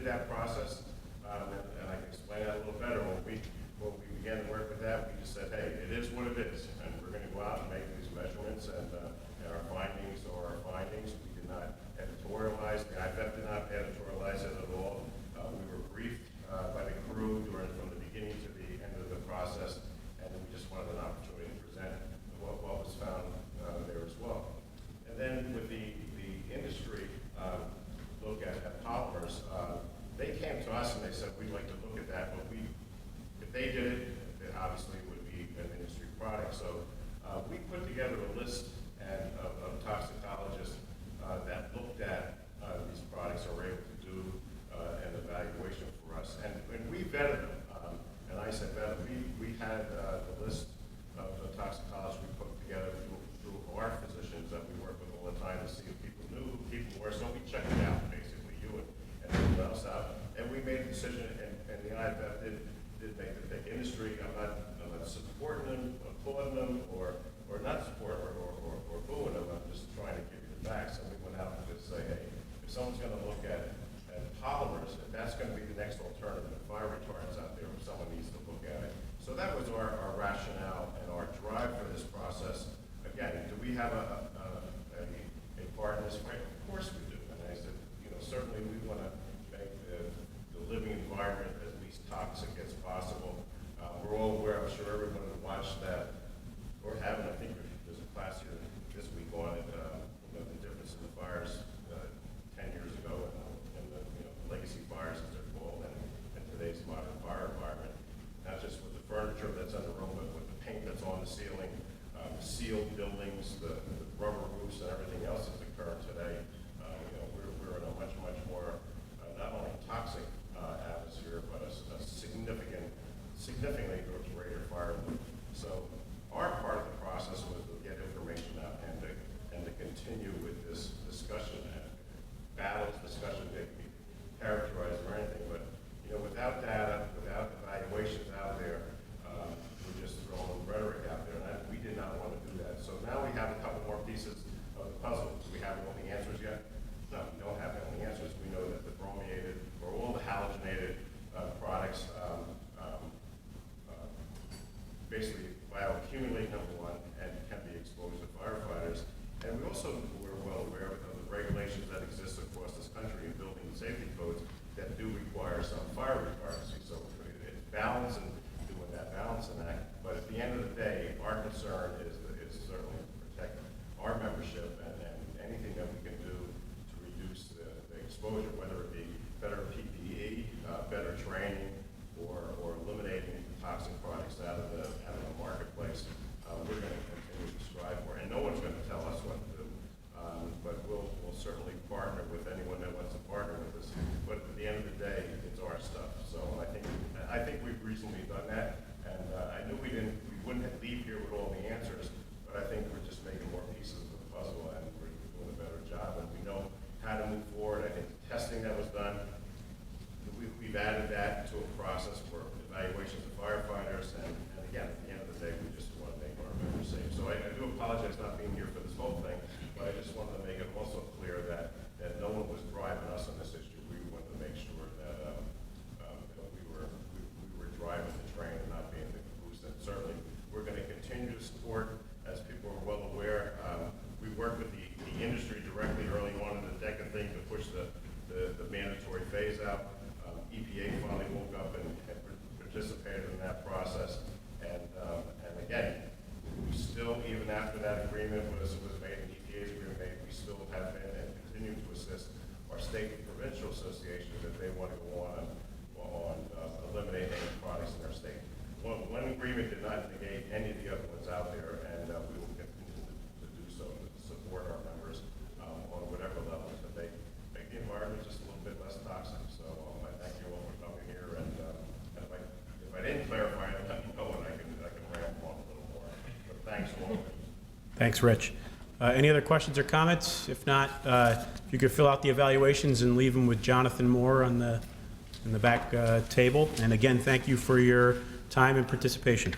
that process, and I can explain that a little better. When we began to work with that, we just said, hey, it is what it is, and we're going to go out and make these measurements, and our findings are our findings. We did not editorialize. The IFF did not editorialize it at all. We were briefed by the crew from the beginning to the end of the process, and then we just wanted an opportunity to present what was found there as well. And then with the industry look at polymers, they came to us and they said, we'd like to look at that, but if they did it obviously would be an industry product. So we put together a list of toxicologists that looked at these products or were able to do an evaluation for us. And we vetted them. And I said vetted. We had the list of toxicologists we put together through our physicians that we work with all the time to see if people knew who people were. So we checked it out, basically, you and everyone else out. And we made a decision, and the IFF did make the pick. Industry, I'm not supporting them, applauding them, or not supporting or booing them. I'm just trying to give you the facts. And we went out and just say, hey, if someone's going to look at polymers, if that's going to be the next alternative to fire retardants out there, if someone needs to look at it. So that was our rationale and our drive for this process. Again, do we have a part in this? Right? Of course we do. And I said, certainly we want to make the living environment as least toxic as possible. We're all aware, I'm sure everyone who watched that, or haven't, I think there's a class here this week on it, the difference in the fires 10 years ago and the legacy fires, as they're called, and today's modern fire environment. Not just with the furniture that's on the room, but with the paint that's on the ceiling, sealed buildings, the rubber roofs, and everything else that's occurring today. We're in a much more not only toxic atmosphere, but a significantly greater fire load. So our part of the process was to get information out and to continue with this discussion, battles, discussion that can be characterized or anything, but without data, without evaluations out there, we're just throwing rhetoric out there, and we did not want to do that. So now we have a couple more pieces of the puzzle. Do we have all the answers yet? No, we don't have all the answers. We know that the brominated or all the halogenated products basically bioaccumulate, number one, and can be exposed to firefighters. And we also were well aware of the regulations that exist across this country in building safety codes that do require some fire retardancy. So it's balance and doing that balancing act. But at the end of the day, our concern is certainly to protect our membership and anything that we can do to reduce the exposure, whether it be better PPE, better training, or eliminating toxic products out of the marketplace. We're going to continue to strive for, and no one's going to tell us what to do. But we'll certainly partner with anyone that wants to partner with us. But at the end of the day, it's our stuff. So I think we've recently done that, and I knew we wouldn't leave here with all the answers, but I think we're just making more pieces of the puzzle, and we're doing a better job, and we know how to move forward. I think the testing that was done, we've added that to a process for evaluations of firefighters, and again, at the end of the day, we just want to make our members safe. So I do apologize not being here for this whole thing, but I just wanted to make it also clear that no one was driving us on this issue. We wanted to make sure that we were driving the train and not being the caboose. And certainly, we're going to continue to support, as people are well aware. We worked with the industry directly early on in the DECA thing to push the mandatory phase out. EPA finally woke up and participated in that process. And again, we still, even after that agreement was made, an EPA's agreement made, we still have been and continue to assist our state and provincial associations if they want to go on eliminating any products in their state. One agreement did not negate any of the other ones out there, and we will continue to do so to support our members on whatever level to make the environment just a little bit less toxic. So I thank you all for coming here, and if I didn't clarify it, let me know, and I can ramble on a little more. But thanks all. Thanks, Rich. Any other questions or comments? If not, if you could fill out the evaluations and leave them with Jonathan Moore in the back table. And again, thank you for your time and participation.